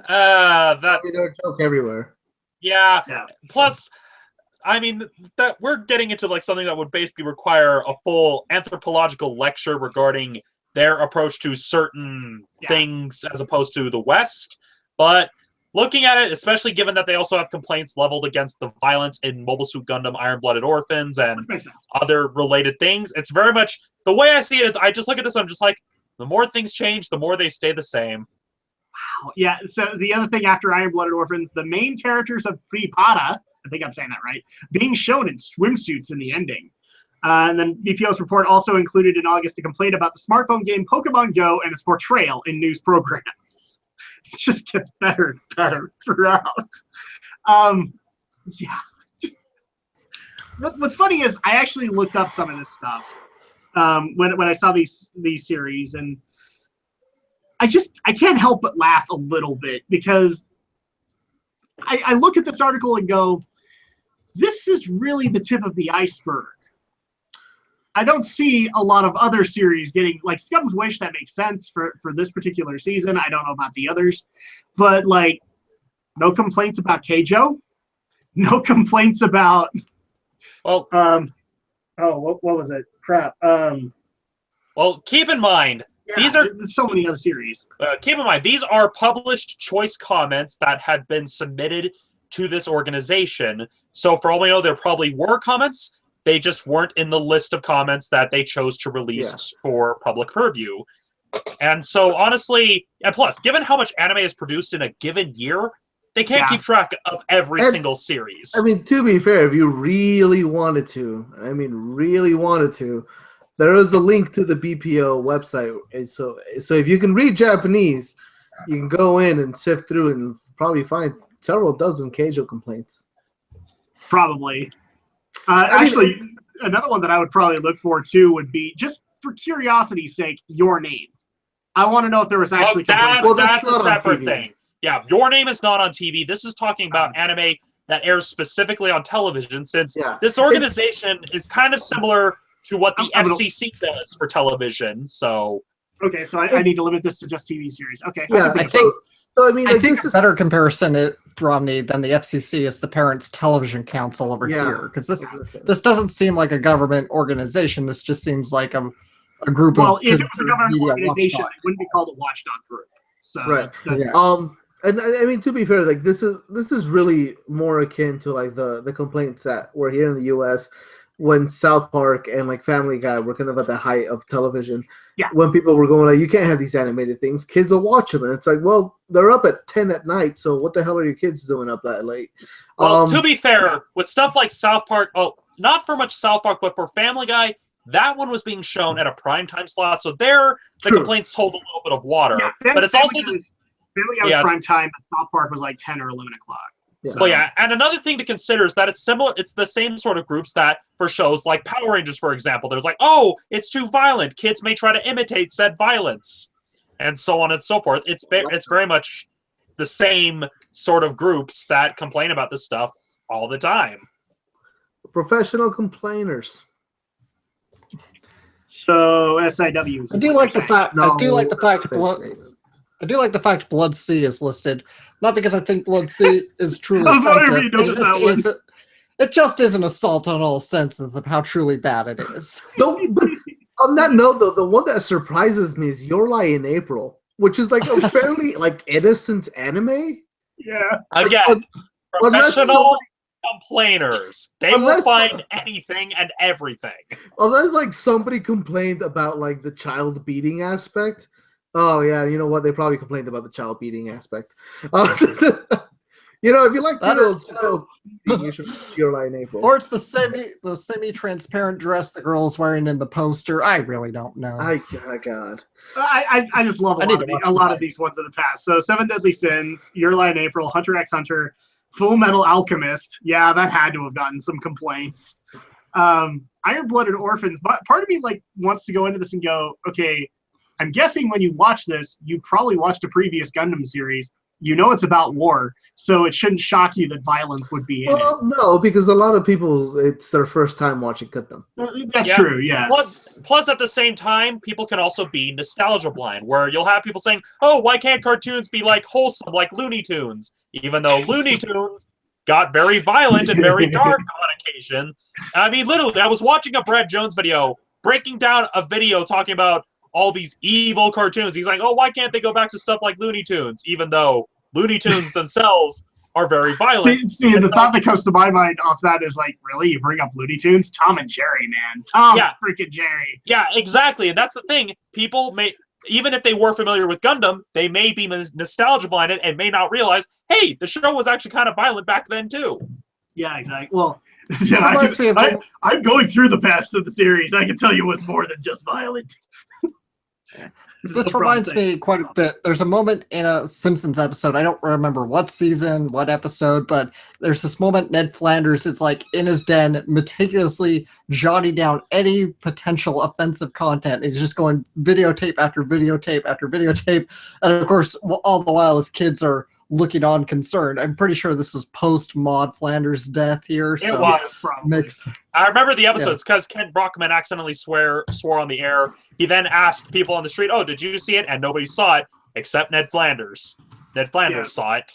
[SPEAKER 4] They're a joke everywhere.
[SPEAKER 3] Yeah. Plus, I mean, that we're getting into like something that would basically require a full anthropological lecture regarding their approach to certain things as opposed to the West. But looking at it, especially given that they also have complaints leveled against the violence in Mobile Suit Gundam, Iron-Blooded Orphans, and other related things, it's very much the way I see it. I just look at this, I'm just like, the more things change, the more they stay the same.
[SPEAKER 1] Wow. Yeah. So the other thing after Iron-Blooded Orphans, the main characters of Pripada, I think I'm saying that right, being shown in swimsuits in the ending. And then VPO's report also included in August a complaint about the smartphone game Pokemon Go and its portrayal in news programs. It just gets better and better throughout. Yeah. What's funny is I actually looked up some of this stuff when I saw these series, and I can't help but laugh a little bit because I look at this article and go, this is really the tip of the iceberg. I don't see a lot of other series getting, like Scum's Wish, that makes sense for this particular season. I don't know about the others. But, like, no complaints about Keijo. No complaints about...
[SPEAKER 3] Well...
[SPEAKER 1] what was it? Crap.
[SPEAKER 3] Well, keep in mind, these are...
[SPEAKER 1] There's so many other series.
[SPEAKER 3] Keep in mind, these are published choice comments that had been submitted to this organization. So, for all we know, there probably were comments. They just weren't in the list of comments that they chose to release for public purview. And so, honestly, and plus, given how much anime is produced in a given year, they can't keep track of every single series.
[SPEAKER 4] I mean, to be fair, if you really wanted to, there is a link to the BPO website. And so if you can read Japanese, you can go in and sift through and probably find several dozen Keijo complaints.
[SPEAKER 1] Probably. Actually, another one that I would probably look for too would be, just for curiosity's sake, Your Name. I want to know if there was actually complaints.
[SPEAKER 3] Well, that's a separate thing. Yeah, Your Name is not on TV. This is talking about anime that airs specifically on television, since this organization is kind of similar to what the FCC does for television. So
[SPEAKER 1] okay, so I need to limit this to just TV series. Okay.
[SPEAKER 4] Yeah, I think. So, I mean, like,
[SPEAKER 2] I think a better comparison, Romney, than the FCC is the Parents Television Council over here, because this doesn't seem like a government organization. This just seems like a group of.
[SPEAKER 1] Well, if it was a government organization, it wouldn't be called a watchdog group. So
[SPEAKER 4] and I mean, to be fair, like this is really more akin to like the complaints that were here in the U.S. when South Park and like Family Guy were kind of at the height of television.
[SPEAKER 1] Yeah.
[SPEAKER 4] When people were going like, you can't have these animated things. Kids will watch them, and it's like, well, they're up at 10 at night, so what the hell are your kids doing up that late?
[SPEAKER 3] Well, to be fair, with stuff like South Park, not for much South Park, but for Family Guy, that one was being shown at a primetime slot, so there the complaints hold a little bit of water.
[SPEAKER 1] Yeah,
[SPEAKER 3] but it's also
[SPEAKER 1] Family Guy was prime time, and South Park was like 10 or 11 o'clock.
[SPEAKER 4] Yeah.
[SPEAKER 3] So. Well, yeah, and another thing to consider is that it's similar. It's the same sort of groups that for shows like Power Rangers, for example, there's like, oh, it's too violent. Kids may try to imitate said violence, and so on and so forth. It's very much the same sort of groups that complain about this stuff all the time.
[SPEAKER 4] Professional complainers.
[SPEAKER 1] So SIWs.
[SPEAKER 2] I do like the fact.
[SPEAKER 4] No,
[SPEAKER 2] I do like the fact. I do like the fact Blood Sea is listed, not because I think Blood Sea is truly
[SPEAKER 1] I was wondering if
[SPEAKER 2] offensive.
[SPEAKER 1] you noticed that one.
[SPEAKER 2] It just is an assault on all senses of how truly bad it is.
[SPEAKER 4] No, but on that note, though, the one that surprises me is Your Lie in April, which is like a fairly like innocent anime.
[SPEAKER 1] Yeah.
[SPEAKER 3] Again, professional complainers. They will find anything and everything.
[SPEAKER 4] Unless like somebody complained about like the child beating aspect. Oh yeah, you know what? They probably complained about the child beating aspect. You know, if you like child beating, you should Your Lie in April.
[SPEAKER 2] Or it's the semi-transparent dress the girl's wearing in the poster. I really don't know.
[SPEAKER 4] God.
[SPEAKER 1] I just love a lot of these ones in the past. So 7 Deadly Sins, Your Lie in April, Hunter x Hunter, Full Metal Alchemist. Yeah, that had to have gotten some complaints. Iron-Blooded Orphans. But part of me like wants to go into this and go, okay, I'm guessing when you watch this, you probably watched a previous Gundam series. You know it's about war, so it shouldn't shock you that violence would be in it.
[SPEAKER 4] Well, no, because a lot of people, it's their first time watching Gundam.
[SPEAKER 1] That's true, yeah.
[SPEAKER 3] Plus, at the same time, people can also be nostalgia blind, where you'll have people saying, oh, why can't cartoons be like wholesome, like Looney Tunes? Even though Looney Tunes got very violent and very dark on occasion. I mean, literally, I was watching a Brad Jones video, breaking down a video talking about all these evil cartoons. He's like, oh, why can't they go back to stuff like Looney Tunes, even though Looney Tunes themselves are very violent?
[SPEAKER 1] See, the thought that comes to my mind off that is like, really? You bring up Looney Tunes? Tom and Jerry, man. Tom freaking Jerry.
[SPEAKER 3] Yeah, exactly. And that's the thing. People may, even if they were familiar with Gundam, they may be nostalgia blinded and may not realize, hey, the show was actually kind of violent back then, too.
[SPEAKER 1] Yeah, exactly. Well, yeah, I'm going through the past of the series. I can tell you it was more than just violent.
[SPEAKER 2] This reminds me quite a bit. There's a moment in a Simpsons episode. I don't remember what season, what episode, but there's this moment Ned Flanders is like in his den, meticulously jotting down any potential offensive content. He's just going videotape after videotape after videotape. And of course, all the while his kids are looking on concerned. I'm pretty sure this was post Maud Flanders' death here.
[SPEAKER 3] It was. I remember the episodes because Kent Brockman accidentally swore on the air. He then asked people on the street, oh, did you see it? And nobody saw it except Ned Flanders. Ned Flanders saw it.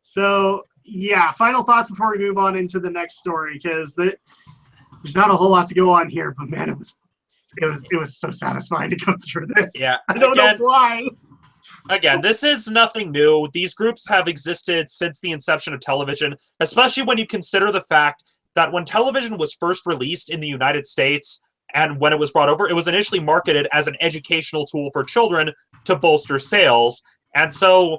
[SPEAKER 1] So, yeah, final thoughts before we move on into the next story, because there's not a whole lot to go on here, but man, it was so satisfying to go through this.
[SPEAKER 3] Yeah.
[SPEAKER 1] I don't know why.
[SPEAKER 3] Again, this is nothing new. These groups have existed since the inception of television, especially when you consider the fact that when television was first released in the United States and when it was brought over, it was initially marketed as an educational tool for children to bolster sales. And so,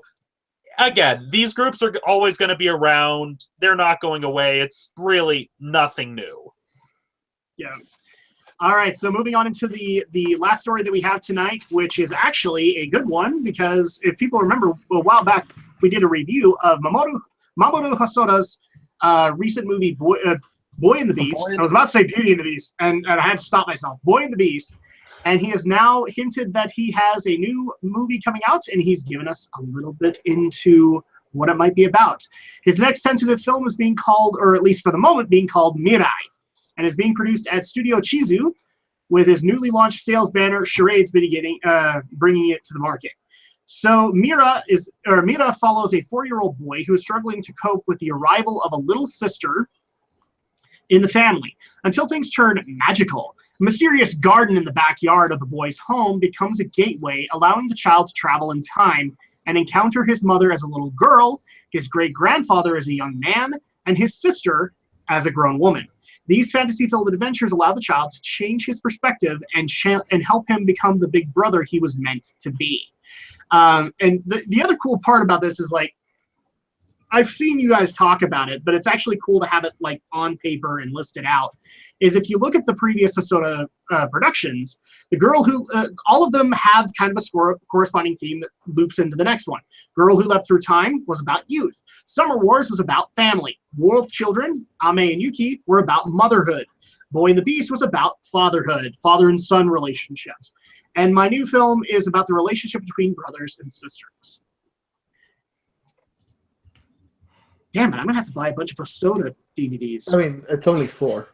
[SPEAKER 3] again, these groups are always going to be around. They're not going away. It's really nothing new.
[SPEAKER 1] Yeah. All right, so moving on into the last story that we have tonight, which is actually a good one, because if people remember, a while back, we did a review of Mamoru Hosoda's recent movie, Boy and the Beast. I was about to say Beauty and the Beast, and I had to stop myself. Boy and the Beast. And he has now hinted that he has a new movie coming out, and he's given us a little bit into what it might be about. His next tentative film is being called, or at least for the moment, being called Mirai, and is being produced at Studio Chizu, with his newly launched sales banner Charades bringing it to the market. So Mira follows a 4-year-old boy who is struggling to cope with the arrival of a little sister in the family until things turn magical. A mysterious garden in the backyard of the boy's home becomes a gateway, allowing the child to travel in time and encounter his mother as a little girl, his great-grandfather as a young man, and his sister as a grown woman. These fantasy-filled adventures allow the child to change his perspective and help him become the big brother he was meant to be. And the other cool part about this is, like, I've seen you guys talk about it, but it's actually cool to have it like on paper and listed out, is if you look at the previous Hosoda productions, the girl who, all of them have kind of a corresponding theme that loops into the next one. Girl Who Leapt Through Time was about youth. Summer Wars was about family. Wolf Children, Ame and Yuki, were about motherhood. Boy and the Beast was about fatherhood, father and son relationships. And my new film is about the relationship between brothers and sisters. Damn it! I'm gonna have to buy a bunch of Hosoda DVDs.
[SPEAKER 4] I mean, it's only 4.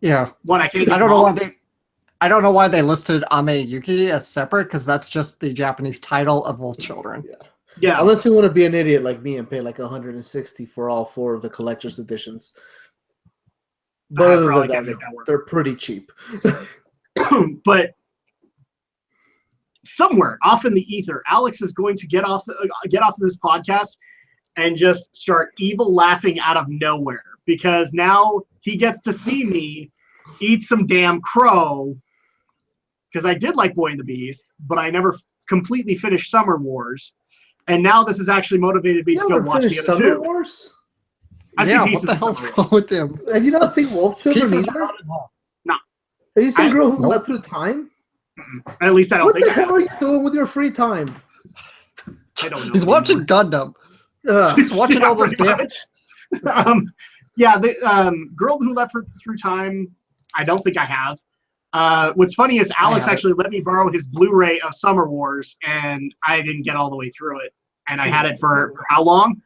[SPEAKER 2] Yeah.
[SPEAKER 1] What I can't.
[SPEAKER 2] I don't know why they. I don't know why they listed Ame Yuki as separate, because that's just the Japanese title of Wolf Children.
[SPEAKER 1] Yeah.
[SPEAKER 4] Unless you want to be an idiot like me and pay like $160 for all 4 of the collector's editions. But other than that, they're pretty cheap.
[SPEAKER 1] But somewhere off in the ether, Alex is going to get off of this podcast and just start evil laughing out of nowhere, because now he gets to see me eat some damn crow, because I did like Boy and the Beast, but I never completely finished Summer Wars, and now this has actually motivated me to go watch the other
[SPEAKER 4] Summer
[SPEAKER 1] two.
[SPEAKER 4] Wars?
[SPEAKER 2] Yeah, what the hell's wrong with them?
[SPEAKER 4] Have you not seen Wolf Children either?
[SPEAKER 1] No.
[SPEAKER 4] Have you seen Girl Who Leapt Through Time?
[SPEAKER 1] At least I don't think.
[SPEAKER 4] What the hell are you doing with your free time?
[SPEAKER 1] I don't know.
[SPEAKER 2] He's watching Gundam. He's watching all those damn.
[SPEAKER 1] Yeah, the Girl Who Leapt Through Time, I don't think I have. What's funny is Alex actually let me borrow his Blu-ray of Summer Wars, and I didn't get all the way through it. And I had it for how long?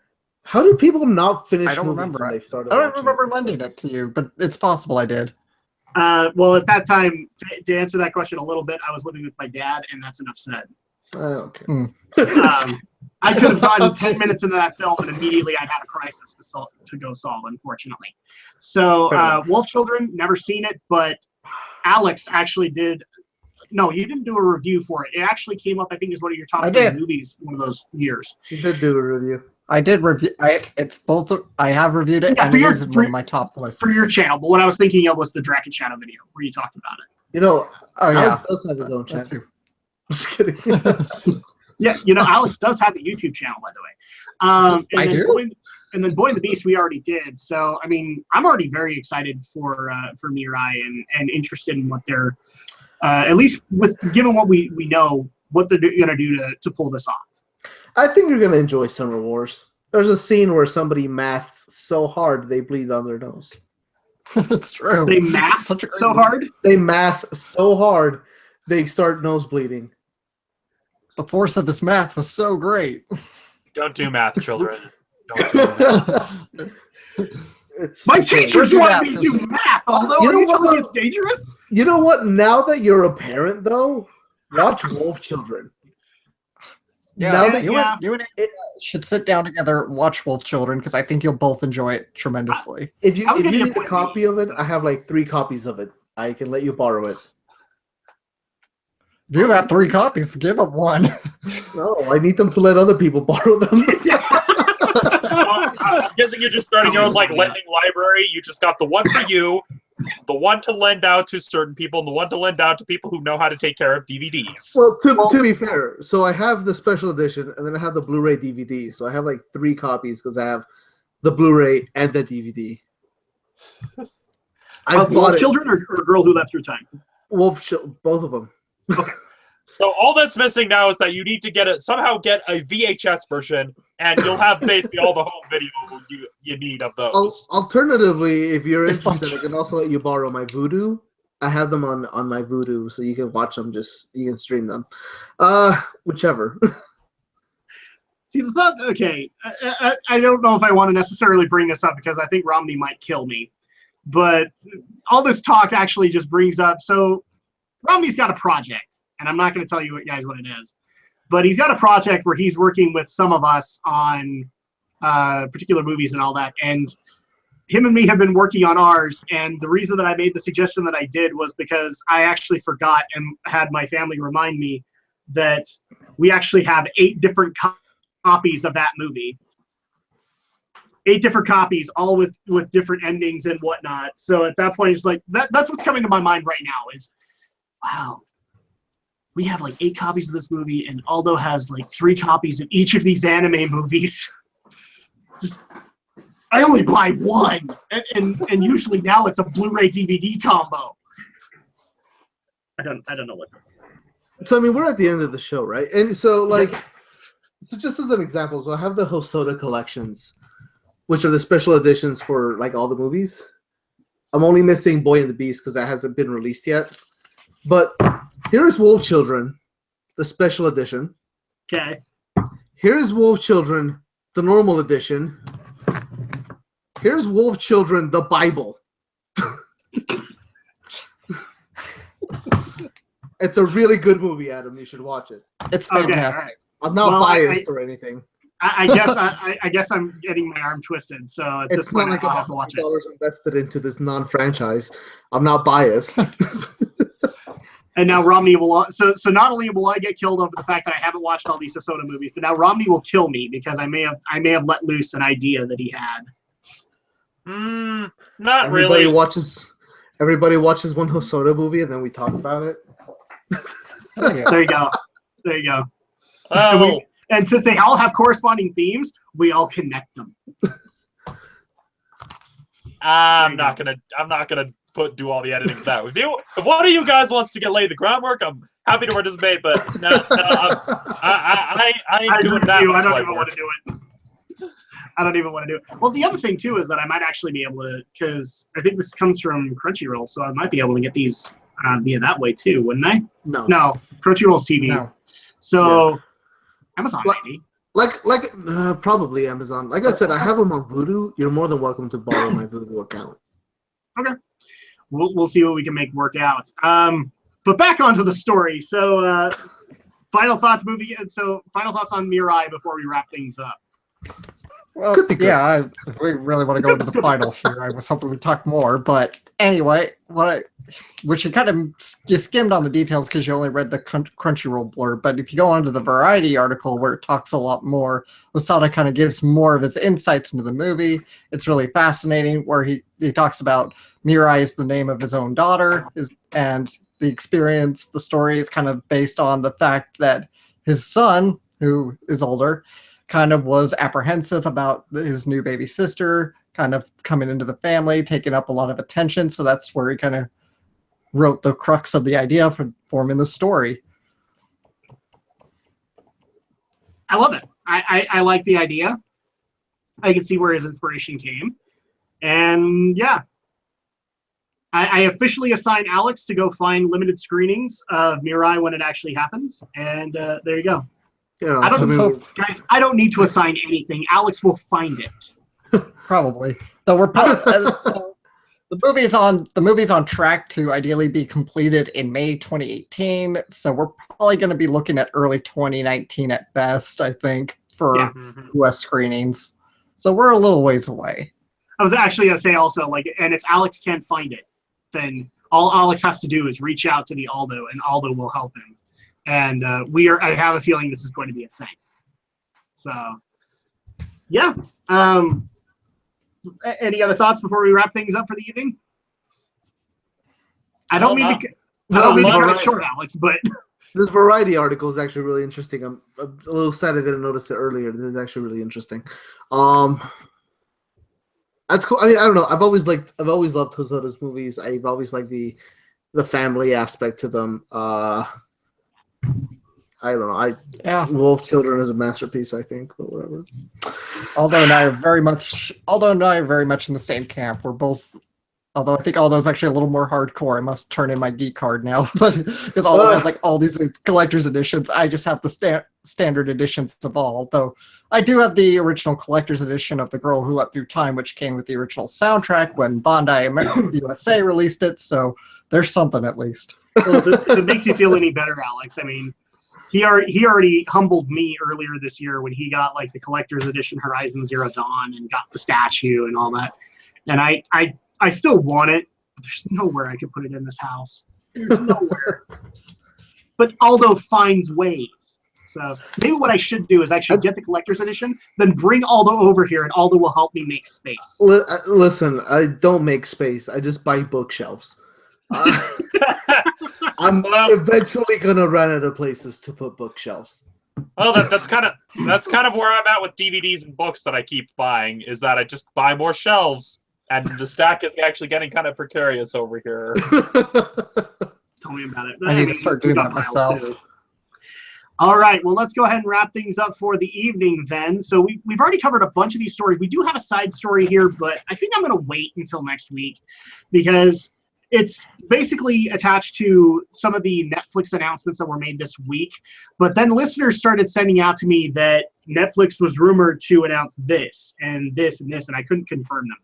[SPEAKER 4] How do people not finish?
[SPEAKER 2] I don't remember.
[SPEAKER 4] I
[SPEAKER 2] don't remember lending it to you, but it's possible I did.
[SPEAKER 1] Well, at that time, to answer that question a little bit, I was living with my dad, and that's enough said.
[SPEAKER 4] I don't care.
[SPEAKER 1] I could have gotten 10 minutes into that film, and immediately I had a crisis to go solve, unfortunately. So, Wolf Children, never seen it, but Alex actually did. No, you didn't do a review for it. It actually came up, I think, as one of your top 10 movies one of those years.
[SPEAKER 4] You did do a review.
[SPEAKER 2] I did review. It's both. I have reviewed it, and it is one of my top lists
[SPEAKER 1] for your channel. But what I was thinking of was the Draken Shadow video where you talked about it.
[SPEAKER 4] You know,
[SPEAKER 2] Alex
[SPEAKER 4] does have his own channel. Just kidding.
[SPEAKER 1] Yeah, Alex does have a YouTube channel, by the way.
[SPEAKER 2] I do.
[SPEAKER 1] And then Boy and the Beast we already did. So I mean, I'm already very excited for Mirai and interested in what they're at least given what we know what they're gonna do to pull this off.
[SPEAKER 4] I think you're going to enjoy Summer Wars. There's a scene where somebody maths so hard they bleed on their nose.
[SPEAKER 2] That's true.
[SPEAKER 1] They math so hard?
[SPEAKER 4] They math so hard they start nose bleeding.
[SPEAKER 2] The force of his math was so great.
[SPEAKER 3] Don't do math, children. Don't do math.
[SPEAKER 1] My teachers want me to do math, although are you telling me it's dangerous?
[SPEAKER 4] You know what? Now that you're a parent, though, watch Wolf Children.
[SPEAKER 2] Yeah, you and it should sit down together, watch Wolf Children, because I think you'll both enjoy it tremendously.
[SPEAKER 4] If you need a copy of it, I have like 3 copies of it. I can let you borrow it.
[SPEAKER 2] You have 3 copies. Give up one.
[SPEAKER 4] No, I need them to let other people borrow them.
[SPEAKER 3] I'm guessing you're just starting your own lending library. You just got the one for you, the one to lend out to certain people, and the one to lend out to people who know how to take care of DVDs.
[SPEAKER 4] Well, to be fair, so I have the special edition, and then I have the Blu-ray DVD. So I have like 3 copies because I have the Blu-ray and the DVD.
[SPEAKER 1] Wolf Children or Girl Who Leapt Through Time?
[SPEAKER 4] Both of them.
[SPEAKER 1] Okay.
[SPEAKER 3] So all that's missing now is that you need to somehow get a VHS version, and you'll have basically all the home video you need of those.
[SPEAKER 4] Alternatively, if you're interested, I can also let you borrow my Vudu. I have them on my Vudu, so you can watch them. You can stream them, whichever.
[SPEAKER 1] See, the thought. Okay, I don't know if I want to necessarily bring this up because I think Romney might kill me, but all this talk actually just brings up. So Romney's got a project. And I'm not going to tell you guys what it is, but he's got a project where he's working with some of us on particular movies and all that. And him and me have been working on ours. And the reason that I made the suggestion that I did was because I actually forgot and had my family remind me that we actually have 8 different copies of that movie. 8 different copies, all with different endings and whatnot. So at that point, it's like that's what's coming to my mind right now is, wow. We have like 8 copies of this movie, and Aldo has like 3 copies of each of these anime movies. I only buy one, and usually now it's a Blu-ray DVD combo. I don't know what.
[SPEAKER 4] So I mean, we're at the end of the show, right? And so so just as an example, so I have the Hosoda collections, which are the special editions for like all the movies. I'm only missing Boy and the Beast because that hasn't been released yet. But here is Wolf Children, the special edition.
[SPEAKER 1] Okay.
[SPEAKER 4] Here is Wolf Children, the normal edition. Here's Wolf Children, the Bible. It's a really good movie, Adam. You should watch it.
[SPEAKER 2] It's fantastic.
[SPEAKER 1] Okay, right.
[SPEAKER 4] I'm not biased or anything.
[SPEAKER 1] I guess I'm getting my arm twisted. So at this point,
[SPEAKER 4] not like
[SPEAKER 1] I'll have to watch it.
[SPEAKER 4] $100 invested into this non-franchise. I'm not biased.
[SPEAKER 1] And now Romney will. So not only will I get killed over the fact that I haven't watched all these Hosoda movies, but now Romney will kill me because I may have let loose an idea that he had.
[SPEAKER 3] Not really.
[SPEAKER 4] Everybody watches one Hosoda movie and then we talk about it.
[SPEAKER 1] There you go. There you go.
[SPEAKER 3] Oh.
[SPEAKER 1] And since they all have corresponding themes, we all connect them.
[SPEAKER 3] I'm not gonna do all the editing for that. If one of you guys wants to lay the groundwork, I'm happy to participate. But I ain't doing that.
[SPEAKER 1] I don't even want to do it. I don't even want to do it. Well, the other thing too is that I might actually be able to, because I think this comes from Crunchyroll, so I might be able to get these via that way too, wouldn't I? No, Crunchyroll's TV. No. So yeah. Amazon maybe.
[SPEAKER 4] Probably Amazon. Like I said, I have them on Vudu. You're more than welcome to borrow my Vudu account.
[SPEAKER 1] Okay. We'll see what we can make work out. But back onto the story. So final thoughts on Mirai before we wrap things up.
[SPEAKER 2] Well, yeah, we really want to go into the final here. I was hoping we'd talk more, but anyway, which you kind of skimmed on the details because you only read the Crunchyroll blurb, but if you go onto the Variety article where it talks a lot more, Osada kind of gives more of his insights into the movie. It's really fascinating where he talks about Mirai is the name of his own daughter, and the experience, the story is kind of based on the fact that his son, who is older, kind of was apprehensive about his new baby sister kind of coming into the family, taking up a lot of attention. So that's where he kind of wrote the crux of the idea for forming the story.
[SPEAKER 1] I love it. I like the idea. I can see where his inspiration came. And yeah, I officially assign Alex to go find limited screenings of Mirai when it actually happens. And there you go.
[SPEAKER 4] Yeah,
[SPEAKER 1] guys, I don't need to assign anything. Alex will find it.
[SPEAKER 2] Probably. So we're the movie's on track to ideally be completed in May 2018. So we're probably going to be looking at early 2019 at best, I think, for US screenings. So we're a little ways away.
[SPEAKER 1] I was actually going to say also, and if Alex can't find it, then all Alex has to do is reach out to the Aldo, and Aldo will help him. And I have a feeling this is going to be a thing. So, yeah. Any other thoughts before we wrap things up for the evening? I don't mean to cut it short, Alex, but
[SPEAKER 4] this Variety article is actually really interesting. I'm a little sad I didn't notice it earlier. This is actually really interesting. That's cool. I mean, I don't know. I've always loved Hosoda's movies. I've always liked the family aspect to them. I don't know. Wolf Children is a masterpiece, I think, but whatever.
[SPEAKER 2] Aldo and I are very much in the same camp. We're both, although I think Aldo's actually a little more hardcore. I must turn in my Geek card now, because Aldo has all these collector's editions. I just have the standard editions of all. Though I do have the original collector's edition of The Girl Who Leapt Through Time, which came with the original soundtrack when Bandai USA released it. So there's something at least.
[SPEAKER 1] Well, if it makes you feel any better, Alex, I mean, he already humbled me earlier this year when he got the collector's edition Horizon Zero Dawn and got the statue and all that. And I still want it, but there's nowhere I can put it in this house. There's nowhere. But Aldo finds ways. So maybe what I should do is actually get the collector's edition, then bring Aldo over here, and Aldo will help me make space.
[SPEAKER 4] Listen, I don't make space. I just buy bookshelves. I'm eventually gonna run out of places to put bookshelves.
[SPEAKER 3] Well, that's kind of where I'm at with DVDs and books that I keep buying. Is that I just buy more shelves, and the stack is actually getting kind of precarious over here.
[SPEAKER 1] Tell me about it.
[SPEAKER 2] I need to start doing that myself.
[SPEAKER 1] Too. All right, well, let's go ahead and wrap things up for the evening then. So we've already covered a bunch of these stories. We do have a side story here, but I think I'm going to wait until next week because it's basically attached to some of the Netflix announcements that were made this week. But then listeners started sending out to me that Netflix was rumored to announce this and this and this, and I couldn't confirm them.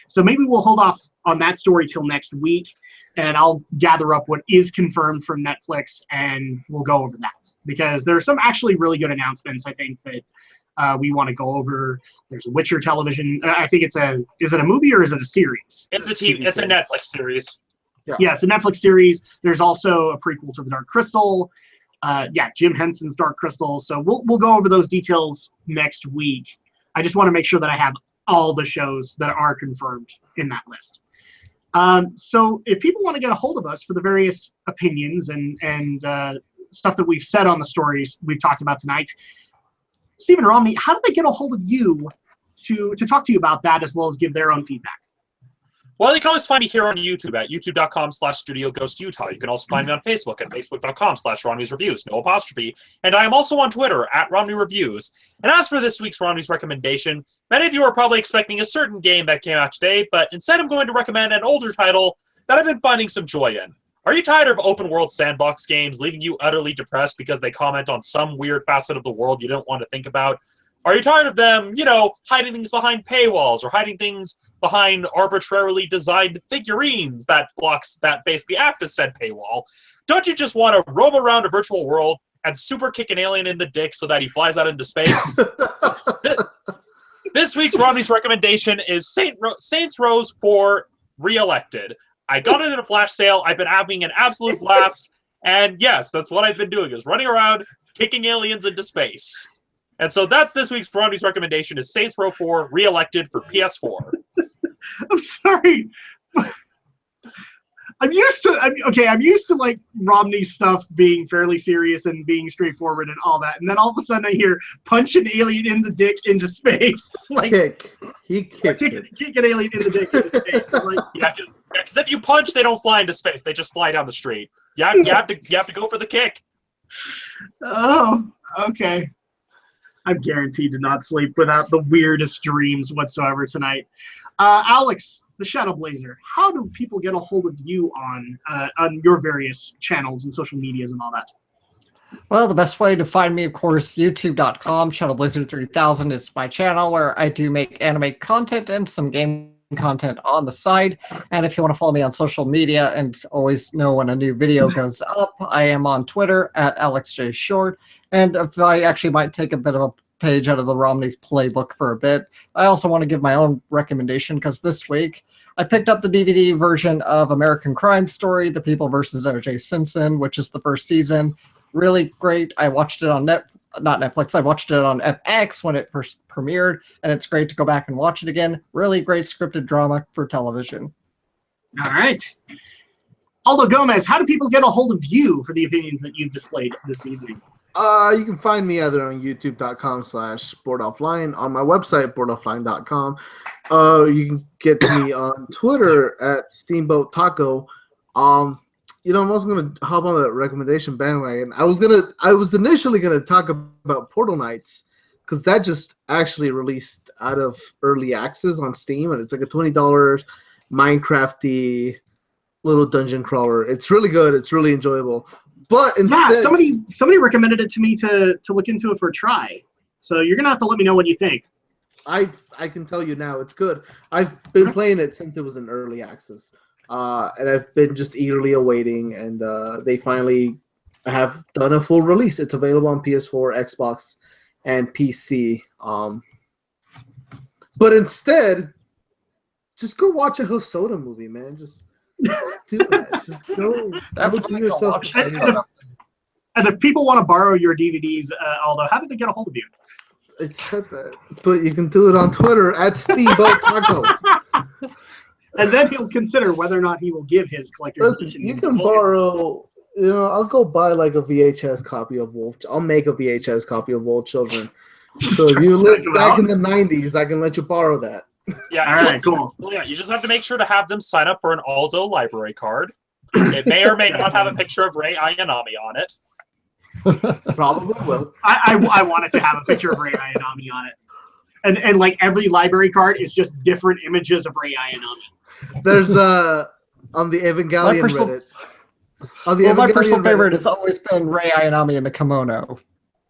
[SPEAKER 1] So maybe we'll hold off on that story till next week, and I'll gather up what is confirmed from Netflix, and we'll go over that. Because there are some actually really good announcements, I think, that we want to go over. There's a Witcher television. I think is it a movie or is it a series?
[SPEAKER 3] It's a Netflix series.
[SPEAKER 1] Yeah, it's a Netflix series. There's also a prequel to The Dark Crystal. Jim Henson's Dark Crystal. So we'll go over those details next week. I just want to make sure that I have all the shows that are confirmed in that list. So if people want to get a hold of us for the various opinions and stuff that we've said on the stories we've talked about tonight, Stephen Romney, how do they get a hold of you to talk to you about that as well as give their own feedback?
[SPEAKER 3] Well, you can always find me here on YouTube at youtube.com/StudioGhostUtah. You can also find me on Facebook at facebook.com/Romney'sReviews, no apostrophe. And I am also on Twitter at RomneyReviews. And as for this week's Romney's recommendation, many of you are probably expecting a certain game that came out today, but instead I'm going to recommend an older title that I've been finding some joy in. Are you tired of open-world sandbox games leaving you utterly depressed because they comment on some weird facet of the world you don't want to think about? Are you tired of them, hiding things behind paywalls or hiding things behind arbitrarily designed figurines that basically act as said paywall? Don't you just want to roam around a virtual world and super kick an alien in the dick so that he flies out into space? This week's Romney's recommendation is Saints Row 4 Re-Elected. I got it in a flash sale. I've been having an absolute blast. And yes, that's what I've been doing, is running around, kicking aliens into space. And so that's this week's Romney's recommendation is Saints Row 4 Re-Elected for PS4.
[SPEAKER 1] I'm sorry. I'm used to like Romney's stuff being fairly serious and being straightforward and all that. And then all of a sudden I hear punch an alien in the dick into space. Like
[SPEAKER 4] kick an
[SPEAKER 1] alien in the dick into space. Like,
[SPEAKER 3] because if you punch, they don't fly into space. They just fly down the street. You have to go for the kick.
[SPEAKER 1] Oh, okay. I'm guaranteed to not sleep without the weirdest dreams whatsoever tonight. Alex, the Shadow Blazer, how do people get a hold of you on your various channels and social medias and all that?
[SPEAKER 2] Well, the best way to find me, of course, youtube.com. ShadowBlazer3000 is my channel where I do make anime content and some game content on the side. And if you want to follow me on social media and always know when a new video goes up, I am on Twitter at AlexJShort. And if I actually might take a bit of a page out of the Romney playbook for a bit, I also want to give my own recommendation because this week I picked up the DVD version of American Crime Story, The People vs. O.J. Simpson, which is the first season. Really great. I watched it on not Netflix. I watched it on FX when it first premiered, and it's great to go back and watch it again. Really great scripted drama for television.
[SPEAKER 1] All right. Aldo Gomez, how do people get a hold of you for the opinions that you've displayed this evening?
[SPEAKER 4] You can find me either on youtube.com/sportoffline, on my website, sportoffline.com. You can get to me on Twitter at Steamboat Taco. I'm also gonna hop on that recommendation bandwagon. I was initially gonna talk about Portal Knights because that just actually released out of early access on Steam, and it's like a $20 Minecrafty little dungeon crawler. It's really good. It's really enjoyable. But instead,
[SPEAKER 1] somebody recommended it to me to look into it for a try. So you're gonna have to let me know what you think.
[SPEAKER 4] I can tell you now, it's good. I've been playing it since it was in early access, and I've been just eagerly awaiting. And they finally have done a full release. It's available on PS4, Xbox, and PC. But instead, just go watch a Hosoda movie, man. Just do that. Just go do yourself.
[SPEAKER 1] And if people want to borrow your DVDs, Aldo, how do they get a hold of you?
[SPEAKER 4] I said that, but you can do it on Twitter at Steamboat Taco.
[SPEAKER 1] And then he'll consider whether or not he will give his collector's edition.
[SPEAKER 4] You can borrow. I'll go buy like a VHS copy of Wolf. I'll make a VHS copy of Wolf Children. So if you live back in the '90s, I can let you borrow that.
[SPEAKER 3] Yeah.
[SPEAKER 1] All right. Cool.
[SPEAKER 3] Well, yeah. You just have to make sure to have them sign up for an Aldo library card. It may or may not have a picture of Rei Ayanami on it.
[SPEAKER 4] Probably will.
[SPEAKER 1] I want it to have a picture of Rei Ayanami on it, and like every library card is just different images of Rei Ayanami.
[SPEAKER 4] There's on the Evangelion Reddit.
[SPEAKER 2] My personal favorite has always been Rei Ayanami in the kimono.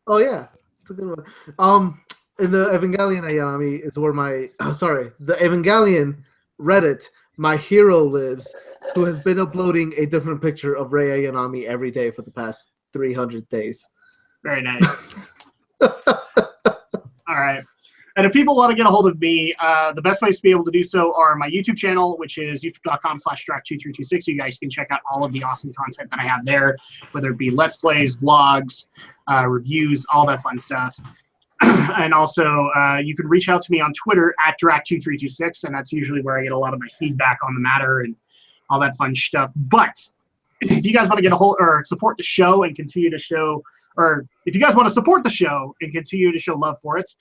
[SPEAKER 4] Oh yeah, it's a good one. in the Evangelion Ayanami is where the Evangelion Reddit, my hero lives, who has been uploading a different picture of Rei Ayanami every day for the past 300 days.
[SPEAKER 1] Very nice. All right. And if people want to get a hold of me, the best ways to be able to do so are my YouTube channel, which is youtube.com/Drac2326. You guys can check out all of the awesome content that I have there, whether it be Let's Plays, vlogs, reviews, all that fun stuff. And also, you can reach out to me on Twitter at Drac2326, and that's usually where I get a lot of my feedback on the matter and all that fun stuff. But if you guys want to get a hold or support the show and continue to show, or if you guys want to support the show and continue to show love for it,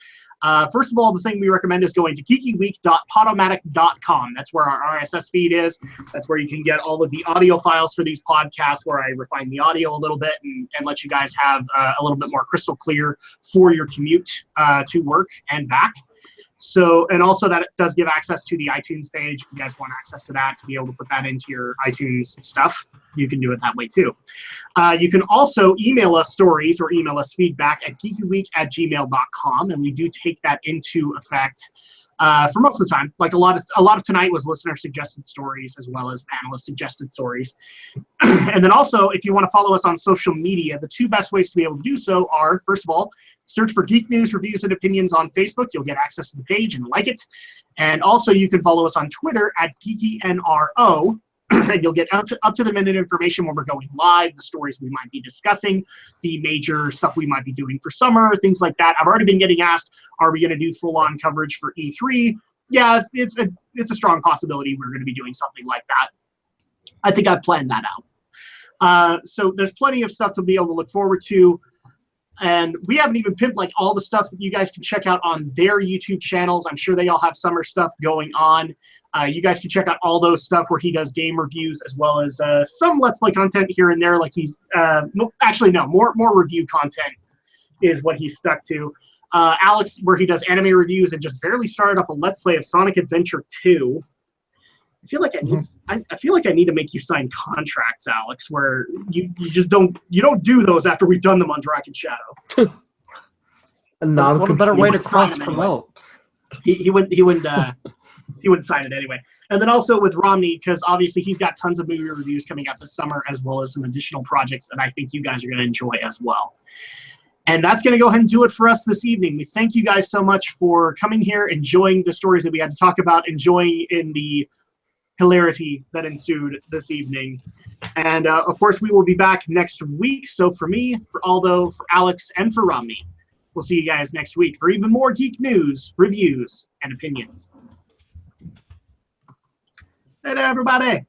[SPEAKER 1] first of all, the thing we recommend is going to geekyweek.podomatic.com. That's where our RSS feed is. That's where you can get all of the audio files for these podcasts, where I refine the audio a little bit and let you guys have a little bit more crystal clear for your commute to work and back. So, and also that it does give access to the iTunes page. If you guys want access to that, to be able to put that into your iTunes stuff, you can do it that way too. You can also email us stories or email us feedback at geekyweek@gmail.com, and we do take that into effect for most of the time. Like a lot of tonight was listener suggested stories as well as panelist suggested stories. And then also, if you want to follow us on social media, the two best ways to be able to do so are, first of all, search for Geek News, Reviews, and Opinions on Facebook. You'll get access to the page and like it. And also, you can follow us on Twitter at GeekyNRO. And you'll get up to the minute information when we're going live, the stories we might be discussing, the major stuff we might be doing for summer, things like that. I've already been getting asked, are we going to do full-on coverage for E3? Yeah, it's a strong possibility we're going to be doing something like that. I think I've planned that out. So there's plenty of stuff to be able to look forward to. And we haven't even pimped like all the stuff that you guys can check out on their YouTube channels. I'm sure they all have summer stuff going on. You guys can check out all those stuff where he does game reviews, as well as some Let's Play content here and there. Like he's actually no, more review content is what he's stuck to. Alex, where he does anime reviews, and just barely started up a Let's Play of Sonic Adventure 2. I feel like I need to make you sign contracts, Alex, where you just don't do those after we've done them on Dragon Shadow.
[SPEAKER 2] What a better way to cross promote.
[SPEAKER 1] He wouldn't sign it anyway. And then also with Romney, because obviously he's got tons of movie reviews coming out this summer, as well as some additional projects that I think you guys are going to enjoy as well. And that's going to go ahead and do it for us this evening. We thank you guys so much for coming here, enjoying the stories that we had to talk about, enjoying in the hilarity that ensued this evening. And of course, we will be back next week. So for me, for Aldo, for Alex, and for Romney, we'll see you guys next week for even more geek news, reviews, and opinions. Hey, everybody.